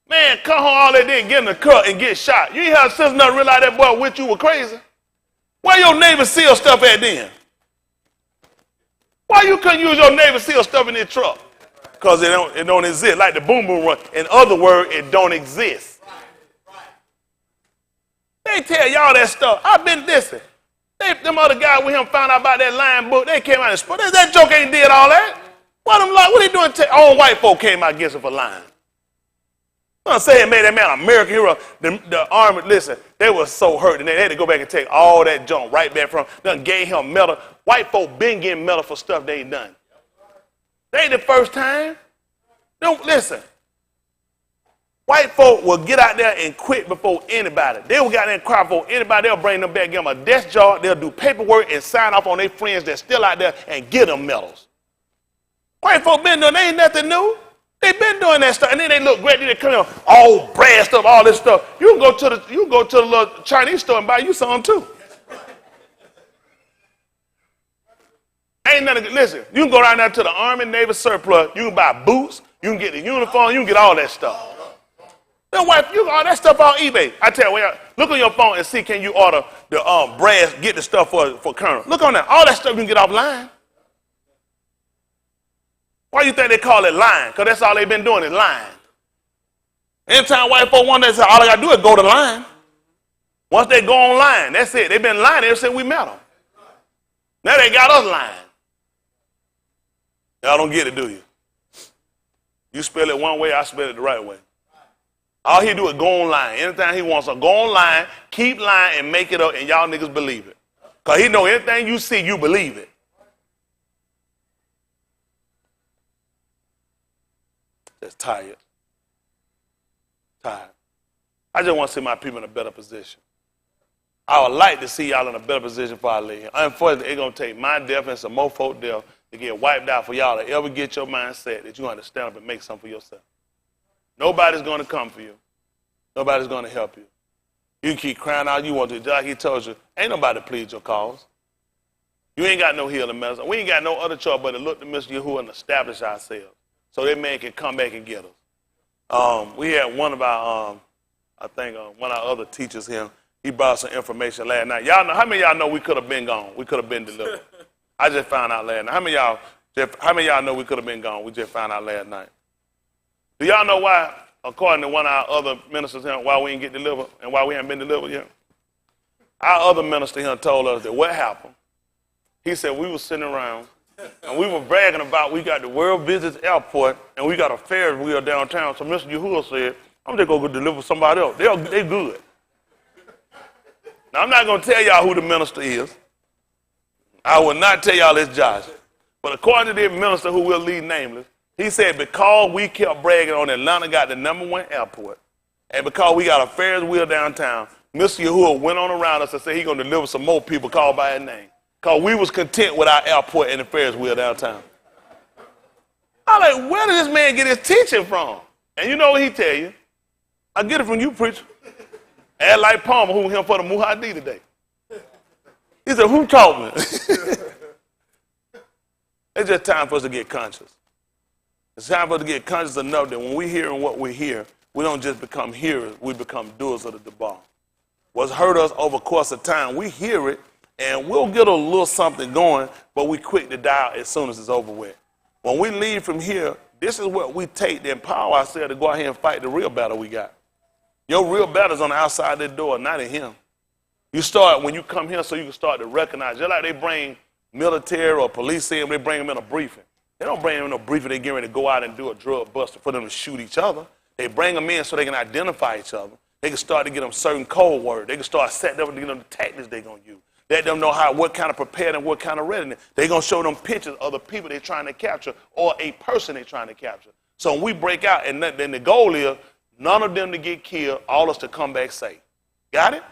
Man, come home all that day and get in the cut and get shot. You ain't have sense enough to realize that boy with you was crazy. Where your Navy SEAL stuff at then? Why you couldn't use your Navy SEAL stuff in your truck? Because it don't exist. Like the boom boom run. In other words, it don't exist. They tell y'all that stuff. I've been listening. Them other guys with him found out about that lying book. They came out and spoke. That joke ain't did all that. What they doing? All white folk came out against him for lying. I'm saying, made that man an American hero. The army, listen, they were so hurt, and they had to go back and take all that junk right back from them. Done gave him medal. White folk been getting medal for stuff they ain't done. They ain't the first time. Don't listen. White folk will get out there and quit before anybody. They will get out there and cry before anybody. They'll bring them back, give them a desk job. They'll do paperwork and sign off on their friends that's still out there and get them medals. White folk been doing, they ain't nothing new. They've been doing that stuff, and then they look great. Then they come in all brass stuff, all this stuff. You can go to the little Chinese store and buy you some too. Ain't nothing. Listen, you can go down there to the Army Navy surplus. You can buy boots. You can get the uniform. You can get all that stuff. Then wife, you can all that stuff on eBay. I tell you, look on your phone and see can you order the brass, get the stuff for Colonel. Look on that. All that stuff you can get offline. Why you think they call it lying? Because that's all they've been doing is lying. Anytime white folk want that, all they got to do is go to line. Once they go online, that's it. They've been lying ever since we met them. Now they got us lying. Y'all don't get it, do you? You spell it one way, I spell it the right way. All he do is go online. Anytime he wants to go online, keep lying and make it up, and y'all niggas believe it. Because he know anything you see, you believe it. Just tired. Tired. I just want to see my people in a better position. I would like to see y'all in a better position before I leave here. Unfortunately, it's going to take my death and some more folk death to get wiped out for y'all to ever get your mindset that you're going to stand up and make something for yourself. Nobody's going to come for you. Nobody's going to help you. You can keep crying out you want to. Just like he told you, ain't nobody to plead your cause. You ain't got no healing medicine. We ain't got no other choice but to look to Mr. Yahuwah and establish ourselves so that man can come back and get us. We had one of our, I think one of our other teachers here, he brought some information last night. Y'all know, how many of y'all know we could have been gone? We could have been delivered. I just found out last night. How many of y'all know we could have been gone? We just found out last night. Do y'all know why, according to one of our other ministers here, why we didn't get delivered and why we haven't been delivered yet? Our other minister here told us that what happened, he said we were sitting around and we were bragging about we got the World Business Airport and we got a Ferris wheel downtown. So Mr. Yahuwah said, I'm just going to go deliver somebody else. They good. Now, I'm not going to tell y'all who the minister is. I will not tell y'all it's Josh. But according to the minister who will leave nameless, he said because we kept bragging on Atlanta got the #1 airport and because we got a Ferris wheel downtown, Mr. Yahuwah went on around us and said he's going to deliver some more people called by his name. Because we was content with our airport and the Ferris wheel downtown. I'm like, where did this man get his teaching from? And you know what he tell you? I get it from you, preacher. Add like Palmer, who was here for the Muhadi today. He said, who taught me? It's just time for us to get conscious. It's time for us to get conscious enough that when we hear what we hear, we don't just become hearers, we become doers of the Debar. What's hurt us over the course of time, we hear it, and we'll get a little something going, but we quick to die out as soon as it's over with. When we leave from here, this is what we take to empower ourselves to go out here and fight the real battle we got. Your real battle is on the outside the door, not in him. You start when you come here so you can start to recognize. Just like they bring military or police in, they bring them in a briefing. They don't bring them in a briefing, they get ready to go out and do a drug buster for them to shoot each other. They bring them in so they can identify each other. They can start to get them certain code words. They can start setting up and get them the tactics they're going to use. Let them know what kind of prepared and what kind of readiness. They're going to show them pictures of the people they're trying to capture or a person they're trying to capture. So when we break out, and then the goal is none of them to get killed, all of us to come back safe. Got it?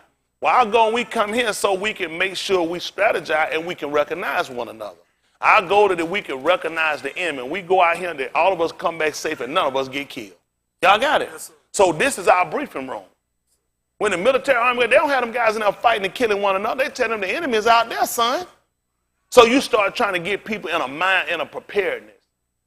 Well, our goal, we come here so we can make sure we strategize and we can recognize one another. Our goal is that we can recognize the enemy. We go out here and that all of us come back safe and none of us get killed. Y'all got it? So this is our briefing room. When the military army, they don't have them guys in there fighting and killing one another. They tell them the enemy is out there, son. So you start trying to get people in a mind, in a preparedness,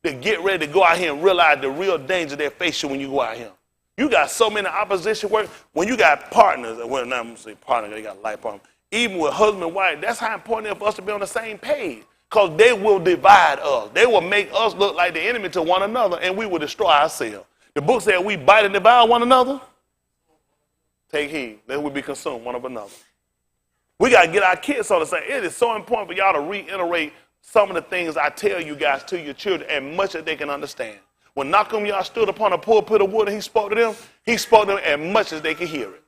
to get ready to go out here and realize the real danger they face you when you go out here. You got so many opposition work. When you got partners, well, not I'm going to say partners, they got life partners. Even with husband and wife, that's how important it is for us to be on the same page. Because they will divide us. They will make us look like the enemy to one another, and we will destroy ourselves. The book said we bite and devour one another. Take heed, lest we be consumed one of another. We got to get our kids on the same. It is so important for y'all to reiterate some of the things I tell you guys to your children, and much that they can understand. When Malcolm y'all stood upon a pulpit of wood and he spoke to them as much as they could hear it.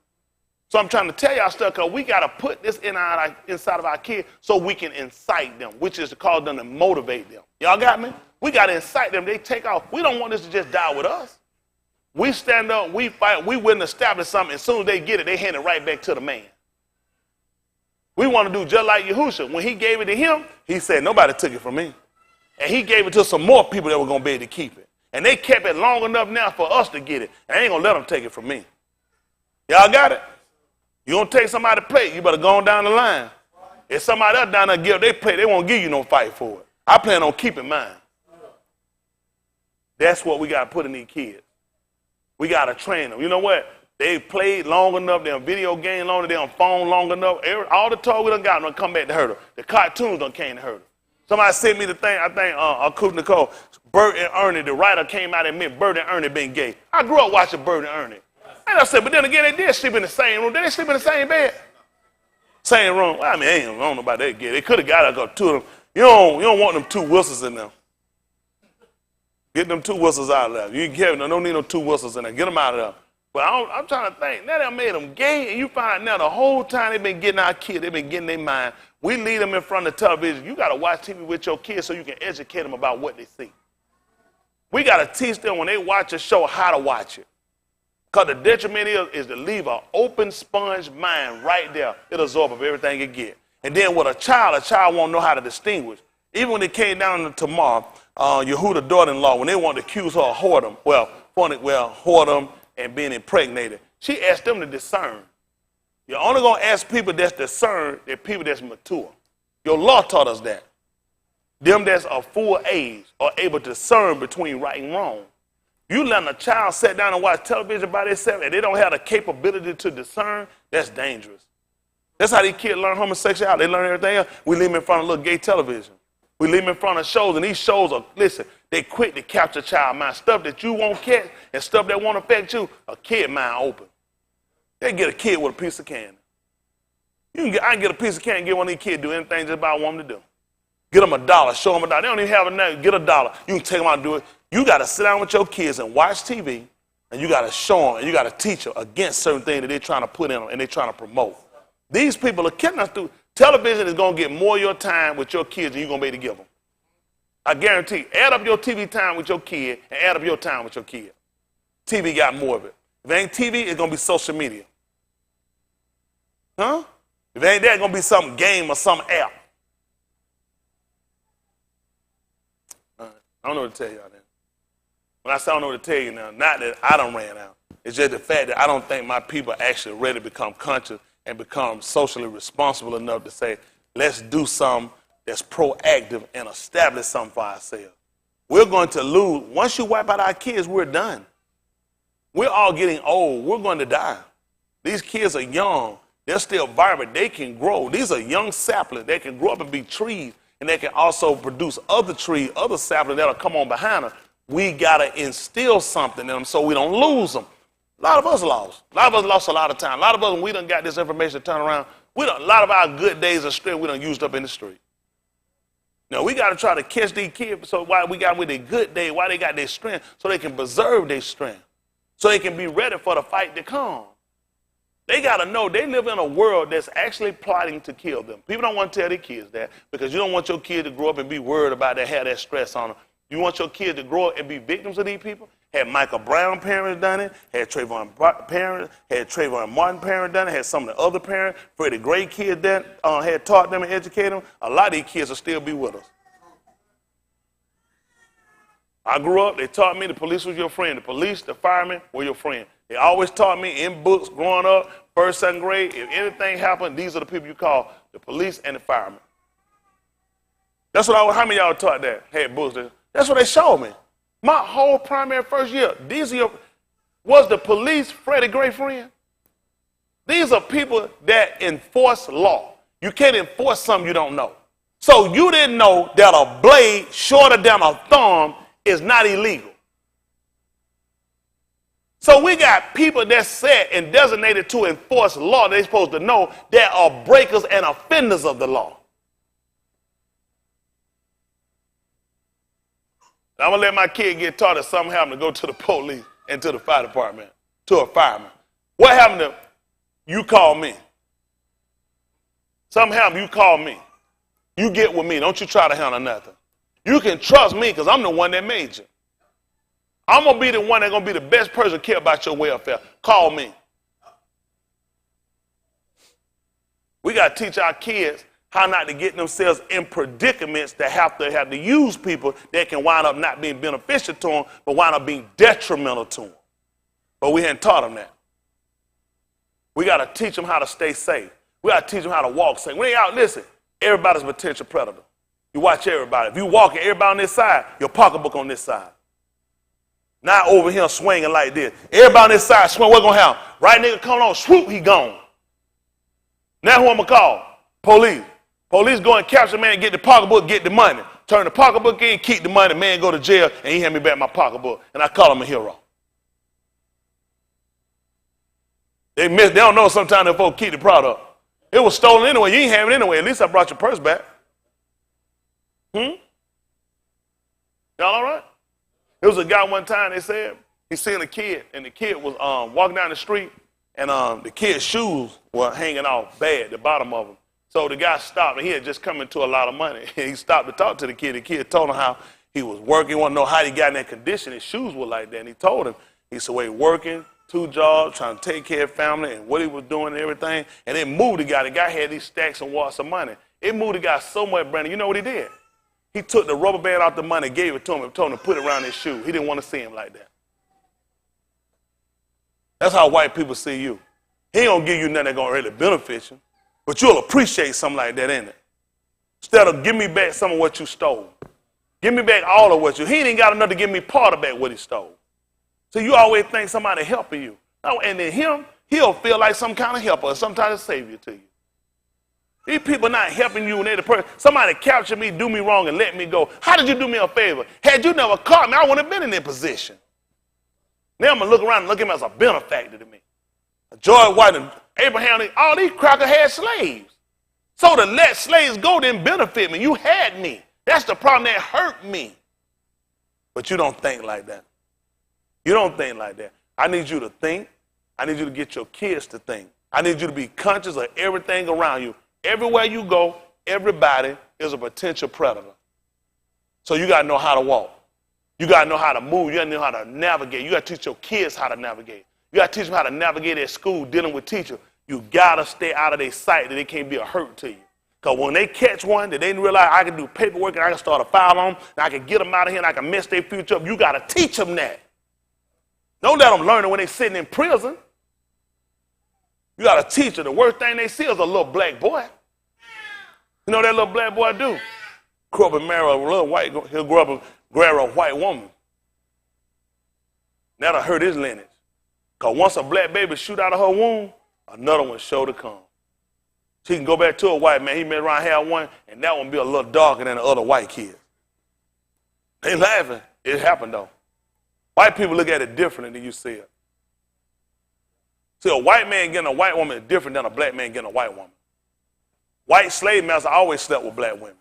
So I'm trying to tell y'all stuff because we got to put this inside of our kids so we can incite them, which is to call them to motivate them. Y'all got me? We got to incite them. They take off. We don't want this to just die with us. We stand up, we fight, we wouldn't establish something. As soon as they get it, they hand it right back to the man. We want to do just like Yahushua. When he gave it to him, he said, nobody took it from me. And he gave it to some more people that were going to be able to keep it. And they kept it long enough now for us to get it. I ain't going to let them take it from me. Y'all got it? You going to take somebody's plate, you better go on down the line. If somebody else down there give their plate, they won't give you no fight for it. I plan on keeping mine. That's what we got to put in these kids. We got to train them. You know what? They played long enough. They on video game long enough. They on phone long enough. All the toys we done got them come back to hurt them. The cartoons done came to hurt them. Somebody sent me the thing, I think, Coop Nicole, Bert and Ernie, the writer came out and admitted Bert and Ernie been gay. I grew up watching Bert and Ernie. And I said, but then again, they did sleep in the same room. Did they sleep in the same bed? Same room. Well, I mean, I don't know about that gay. They could have got a two of them. You don't want them two whistles in there. Get them two whistles out of there. You can don't need no two whistles in there. Get them out of there. But I'm trying to think. Now they made them gay, and you find out now the whole time they've been getting our kids, they've been getting their mind. We leave them in front of the television. You got to watch TV with your kids so you can educate them about what they see. We got to teach them when they watch a show how to watch it. Because the detriment is to leave an open sponge mind right there. It'll absorb of everything it get. And then with a child won't know how to distinguish. Even when it came down to Tamar, Yehuda's daughter-in-law, when they wanted to accuse her of whoredom, whoredom and being impregnated, she asked them to discern. You're only going to ask people that's discerned, they're people that's mature. Your law taught us that. Them that's of full age are able to discern between right and wrong. You letting a child sit down and watch television by themselves and they don't have the capability to discern, that's dangerous. That's how these kids learn homosexuality. They learn everything else. We leave them in front of little gay television. We leave them in front of shows, and these shows are, listen, they quick to capture child mind. Stuff that you won't catch and stuff that won't affect you, a kid mind open. They get a kid with a piece of candy. I can get a piece of candy and get one of these kids do anything just about what I want them to do. Get them $1, show them $1. They don't even have enough. Get $1. You can take them out and do it. You got to sit down with your kids and watch TV, and you got to show them, and you got to teach them against certain things that they're trying to put in them and they're trying to promote. These people are killing us through. Television is going to get more of your time with your kids than you're going to be able to give them. I guarantee. Add up your TV time with your kid and add up your time with your kid. TV got more of it. If it ain't TV, it's going to be social media. Huh? If it ain't that, going to be some game or some app. I don't know what to tell y'all then. When I say I don't know what to tell you now, not that I done ran out. It's just the fact that I don't think my people are actually ready to become conscious and become socially responsible enough to say, let's do something that's proactive and establish something for ourselves. We're going to lose. Once you wipe out our kids, we're done. We're all getting old. We're going to die. These kids are young. They're still vibrant. They can grow. These are young saplings. They can grow up and be trees, and they can also produce other trees, other saplings that'll come on behind them. We got to instill something in them so we don't lose them. A lot of us lost. A lot of us lost a lot of time. A lot of us, when we done got this information to turn around, a lot of our good days of strength we done used up in the street. Now, we got to try to catch these kids so why we got with their good day, why they got their strength, so they can preserve their strength, so they can be ready for the fight to come. They got to know they live in a world that's actually plotting to kill them. People don't want to tell their kids that because you don't want your kid to grow up and be worried about that, have that stress on them. You want your kid to grow up and be victims of these people? Had Michael Brown parents done it, had Trayvon Martin parents done it, had some of the other parents, Freddie Gray kids that had taught them and educated them, a lot of these kids will still be with us. I grew up, they taught me the police was your friend. The police, the firemen were your friend. They always taught me in books growing up, first, second grade, if anything happened, these are the people you call, the police and the firemen. That's what how many of y'all taught that? Had books. That's what they showed me. My whole primary first year, was the police Freddie Gray friend? These are people that enforce law. You can't enforce something you don't know. So you didn't know that a blade shorter than a thumb is not illegal. So we got people that's set and designated to enforce law they're supposed to know that are breakers and offenders of the law. I'm going to let my kid get taught that something happened to go to the police and to the fire department, to a fireman. What happened to you call me? Something happened, you call me. You get with me. Don't you try to handle nothing. You can trust me because I'm the one that made you. I'm going to be the one that's going to be the best person to care about your welfare. Call me. We got to teach our kids how not to get themselves in predicaments that have to use people that can wind up not being beneficial to them, but wind up being detrimental to them. But we hadn't taught them that. We got to teach them how to stay safe. We got to teach them how to walk safe. When they out, listen, everybody's a potential predator. You watch everybody. If you walking everybody on this side, your pocketbook on this side. Not over here swinging like this. Everybody on this side swing, what's going to happen? Right nigga coming on, swoop, he gone. Now who I'm going to call? Police. Police go and capture man, get the pocketbook, get the money. Turn the pocketbook in, keep the money, man go to jail, and he hand me back my pocketbook. And I call him a hero. They don't know sometimes if folks keep the product. It was stolen anyway. You ain't have it anyway. At least I brought your purse back. Y'all all right? There was a guy one time, they said, he seen a kid, and the kid was walking down the street, and the kid's shoes were hanging off bad, the bottom of them. So the guy stopped, and he had just come into a lot of money. He stopped to talk to the kid. The kid told him how he was working. He wanted to know how he got in that condition. His shoes were like that. And he told him, he said, well, he working, 2 jobs, trying to take care of family, and what he was doing and everything. And it moved the guy. The guy had these stacks and wads of money. It moved the guy so much, Brandon. You know what he did? He took the rubber band out the money, gave it to him, and told him to put it around his shoe. He didn't want to see him like that. That's how white people see you. He ain't going to give you nothing that's going to really benefit you. But you'll appreciate something like that, ain't it? Instead of give me back some of what you stole. Give me back all of what you. He ain't got enough to give me part of back what he stole. So you always think somebody helping you. And then he'll feel like some kind of helper or some kind of savior to you. These people not helping you when they're the person. Somebody captured me, do me wrong, and let me go. How did you do me a favor? Had you never caught me, I wouldn't have been in that position. Now I'm going to look around and look at him as a benefactor to me. George White and Abraham, all these crackers had slaves. So to let slaves go didn't benefit me. You had me. That's the problem that hurt me. But you don't think like that. You don't think like that. I need you to think. I need you to get your kids to think. I need you to be conscious of everything around you. Everywhere you go, everybody is a potential predator. So you got to know how to walk. You got to know how to move. You got to know how to navigate. You got to teach your kids how to navigate. You got to teach them how to navigate at school dealing with teachers. You got to stay out of their sight that it can't be a hurt to you. Because when they catch one that they didn't realize I can do paperwork and I can start a file on them, and I can get them out of here and I can mess their future up, you got to teach them that. Don't let them learn it when they're sitting in prison. You got to teach them. The worst thing they see is a little black boy. You know what that little black boy do? Grow up and marry a little white, he'll grow up and marry a white woman. That'll hurt his lineage. Because once a black baby shoot out of her womb, another one sure to come. She can go back to a white man. He may around have one, and that one be a little darker than the other white kids. They laughing. It happened, though. White people look at it differently than you see it. See, a white man getting a white woman is different than a black man getting a white woman. White slave masters always slept with black women.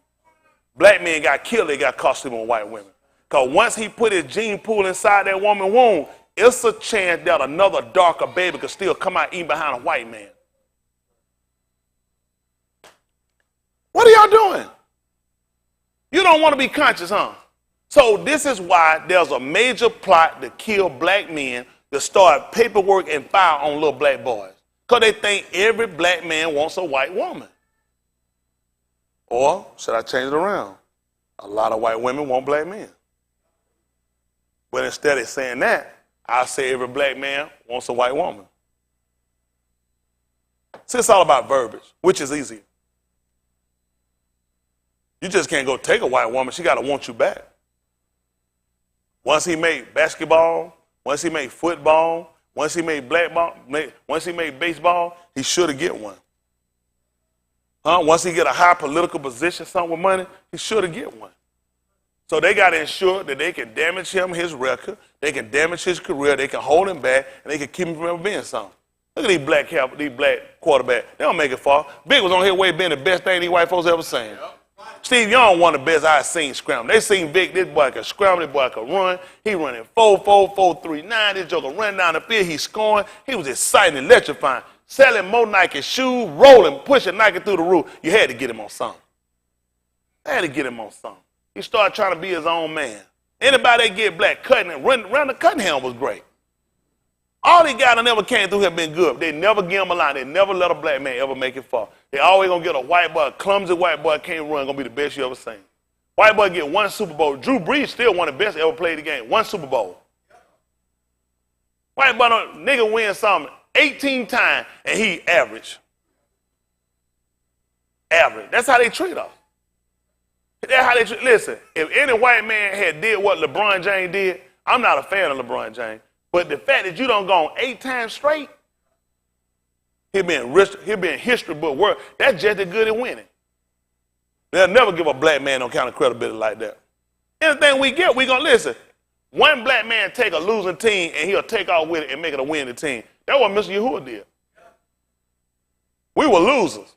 Black men got killed, they got caught sleeping with white women. Because once he put his gene pool inside that woman's womb, it's a chance that another darker baby could still come out eating behind a white man. What are y'all doing? You don't want to be conscious, huh? So this is why there's a major plot to kill black men to start paperwork and file on little black boys. Because they think every black man wants a white woman. Or should I change it around? A lot of white women want black men. But instead of saying that, I say every black man wants a white woman. See, it's all about verbiage, which is easier. You just can't go take a white woman. She got to want you back. Once he made basketball, once he made football, once he made once he made baseball, he should have get one. Once he get a high political position, something with money, he should have get one. So they got to ensure that they can damage him, his record, they can damage his career, they can hold him back, and they can keep him from ever being something. Look at these black quarterbacks. They don't make it far. Big was on his way being the best thing these white folks ever seen. Steve Young, one of the best I've seen scramble. They seen Vic, this boy can scramble, this boy can run. He running 4.4, 4.39. This joker running down the field, he's scoring. He was exciting, electrifying. Selling more Nike shoes, rolling, pushing Nike through the roof. You had to get him on something. He started trying to be his own man. Anybody that get black cutting and run the Cunningham was great. All these guys that never came through have been good. They never give him a line. They never let a black man ever make it far. They always gonna get a white boy, a clumsy white boy, can't run, gonna be the best you ever seen. White boy get one Super Bowl. Drew Brees still one of the best ever played the game. One Super Bowl. White boy, nigga win something 18 times and he average. Average. That's how they treat us. That's how they treat. Listen, if any white man had did what LeBron James did, I'm not a fan of LeBron James. But the fact that you don't go on 8 times straight, he'll be in history book work. That's just as good as winning. They'll never give a black man no kind of credibility like that. Anything we get, we gonna listen. One black man take a losing team and he'll take off with it and make it a winning team. That's what Mr. Yahuwah did. We were losers.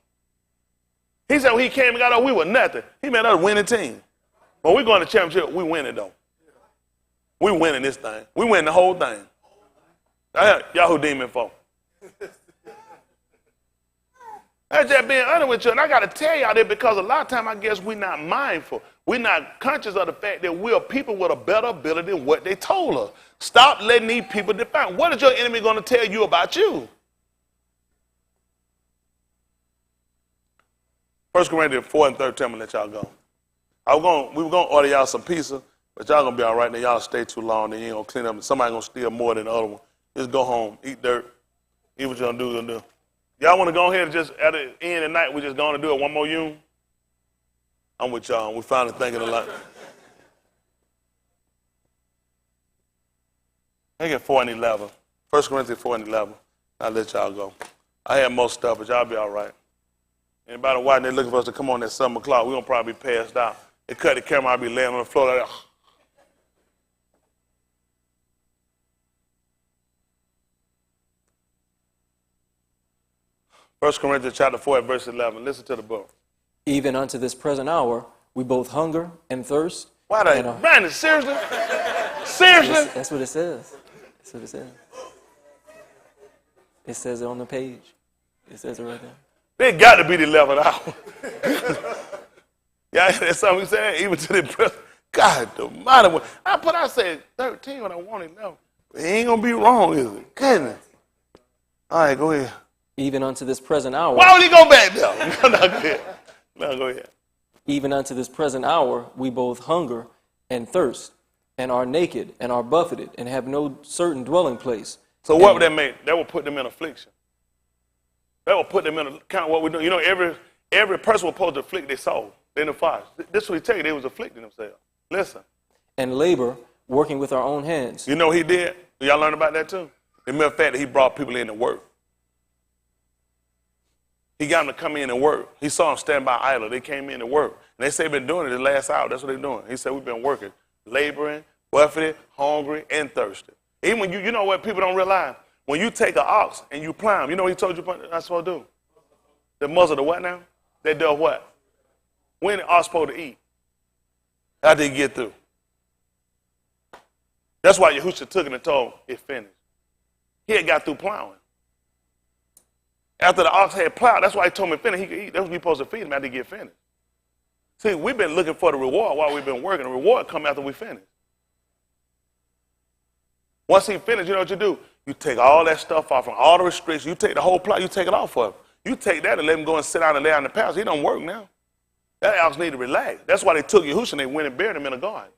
He said when he came and got us, we were nothing. He made us a winning team. But we're going to championship, we winning though. We winning this thing. We win the whole thing. Yahoo demon folk. That's just being honest with you. And I got to tell y'all that because a lot of time I guess we're not mindful. We're not conscious of the fact that we're people with a better ability than what they told us. Stop letting these people define. What is your enemy going to tell you about you? 1 Corinthians 4 and 13, I'm going to let y'all go. We were going to order y'all some pizza, but y'all going to be all right. Then y'all stay too long, then you ain't going to clean up, and somebody going to steal more than the other one. Just go home, eat dirt, eat what you're going to do. Y'all want to go ahead and just, at the end of the night, we're just going to do it one more union? I'm with y'all. We finally thinking a lot. Make it 4 and 11. 1 Corinthians 4 and 11. I'll let y'all go. I have most stuff, but y'all be all right. Anybody watching, they looking for us to come on at 7 o'clock. We're going to probably be passed out. They cut the camera, I'll be laying on the floor like that. 1 Corinthians chapter 4 verse 11. Listen to the book.
Even unto this present hour, we both hunger and thirst.
Why that? Brandon, seriously? Seriously?
That's what it says. That's what it says. It says it on the page. It says it right there.
They got to be the 11th hour. Yeah, that's something we said, even to the present. God, the mighty one. I said 13 when I wanted 11. It ain't going to be wrong, is it? Goodness. All right, go ahead.
Even unto this present hour.
Why would he go back there? No, go ahead. No, go ahead.
Even unto this present hour we both hunger and thirst, and are naked, and are buffeted, and have no certain dwelling place.
So what would that make? That would put them in affliction. That will put them in a kind of what we do. You know, every person was supposed to afflict their soul. They in the fire. This is what he tell you. They was afflicting themselves. Listen.
And labor, working with our own hands.
You know what he did? Y'all learn about that too? The mere fact that he brought people in to work. He got them to come in and work. He saw them stand by idle. They came in to work. And they say they've been doing it the last hour. That's what they're doing. He said we've been working, laboring, buffeted, hungry, and thirsty. Even when you know what people don't realize? When you take an ox and you plow him, you know what he told you not supposed to do? The muzzle, the what now? They do what? When the ox supposed to eat? After he get through. That's why Yahushua took it and told him it finished. He had got through plowing. After the ox had plowed, that's why he told him it finished. He could eat. That's what we supposed to feed him after he get finished. See, we've been looking for the reward while we've been working. The reward come after we finish. Once he finished, you know what you do? You take all that stuff off, from all the restrictions. You take the whole plow, you take it off of him. You take that and let him go and sit down and lay out in the palace. He don't work now. That ox need to relax. That's why they took Yahushua and they went and buried him in a garden.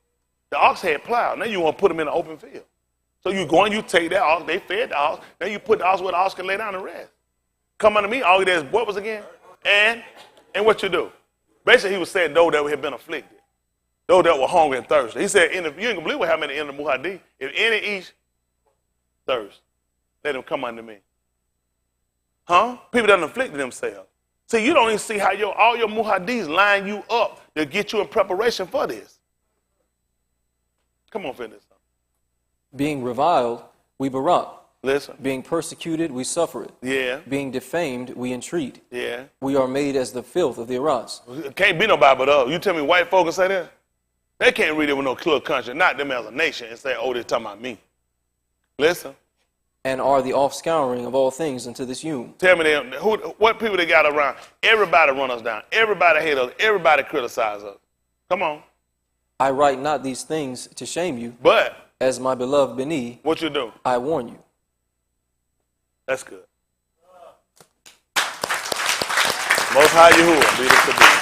The ox had plowed. Now you want to put him in an open field. So you go and you take that ox. They fed the ox. Now you put the ox where the ox can lay down and rest. Come unto me, all you there is what was again? And what you do? Basically, he was saying those that had been afflicted. Those that were hungry and thirsty. He said, you ain't gonna believe what happened in the Muhadi. If any eat thirst, let him come unto me. Huh? People that afflicted themselves. See, you don't even see how all your Muhadis line you up to get you in preparation for this. Come on, finish.
Being reviled, we barak.
Listen.
Being persecuted, we suffer it.
Yeah.
Being defamed, we entreat.
Yeah.
We are made as the filth of the Aras.
Can't be nobody but us. You tell me white folks say that? They can't read it with no clear conscience, not them as a nation, and say, oh, they're talking about me. Listen.
And are the offscouring of all things unto this hume.
Tell me what people they got around. Everybody run us down. Everybody hate us. Everybody criticize us. Come on.
I write not these things to shame you.
But.
As my beloved Beni.
What you do?
I warn you.
That's good. Most High Yahuwah be the Kabir.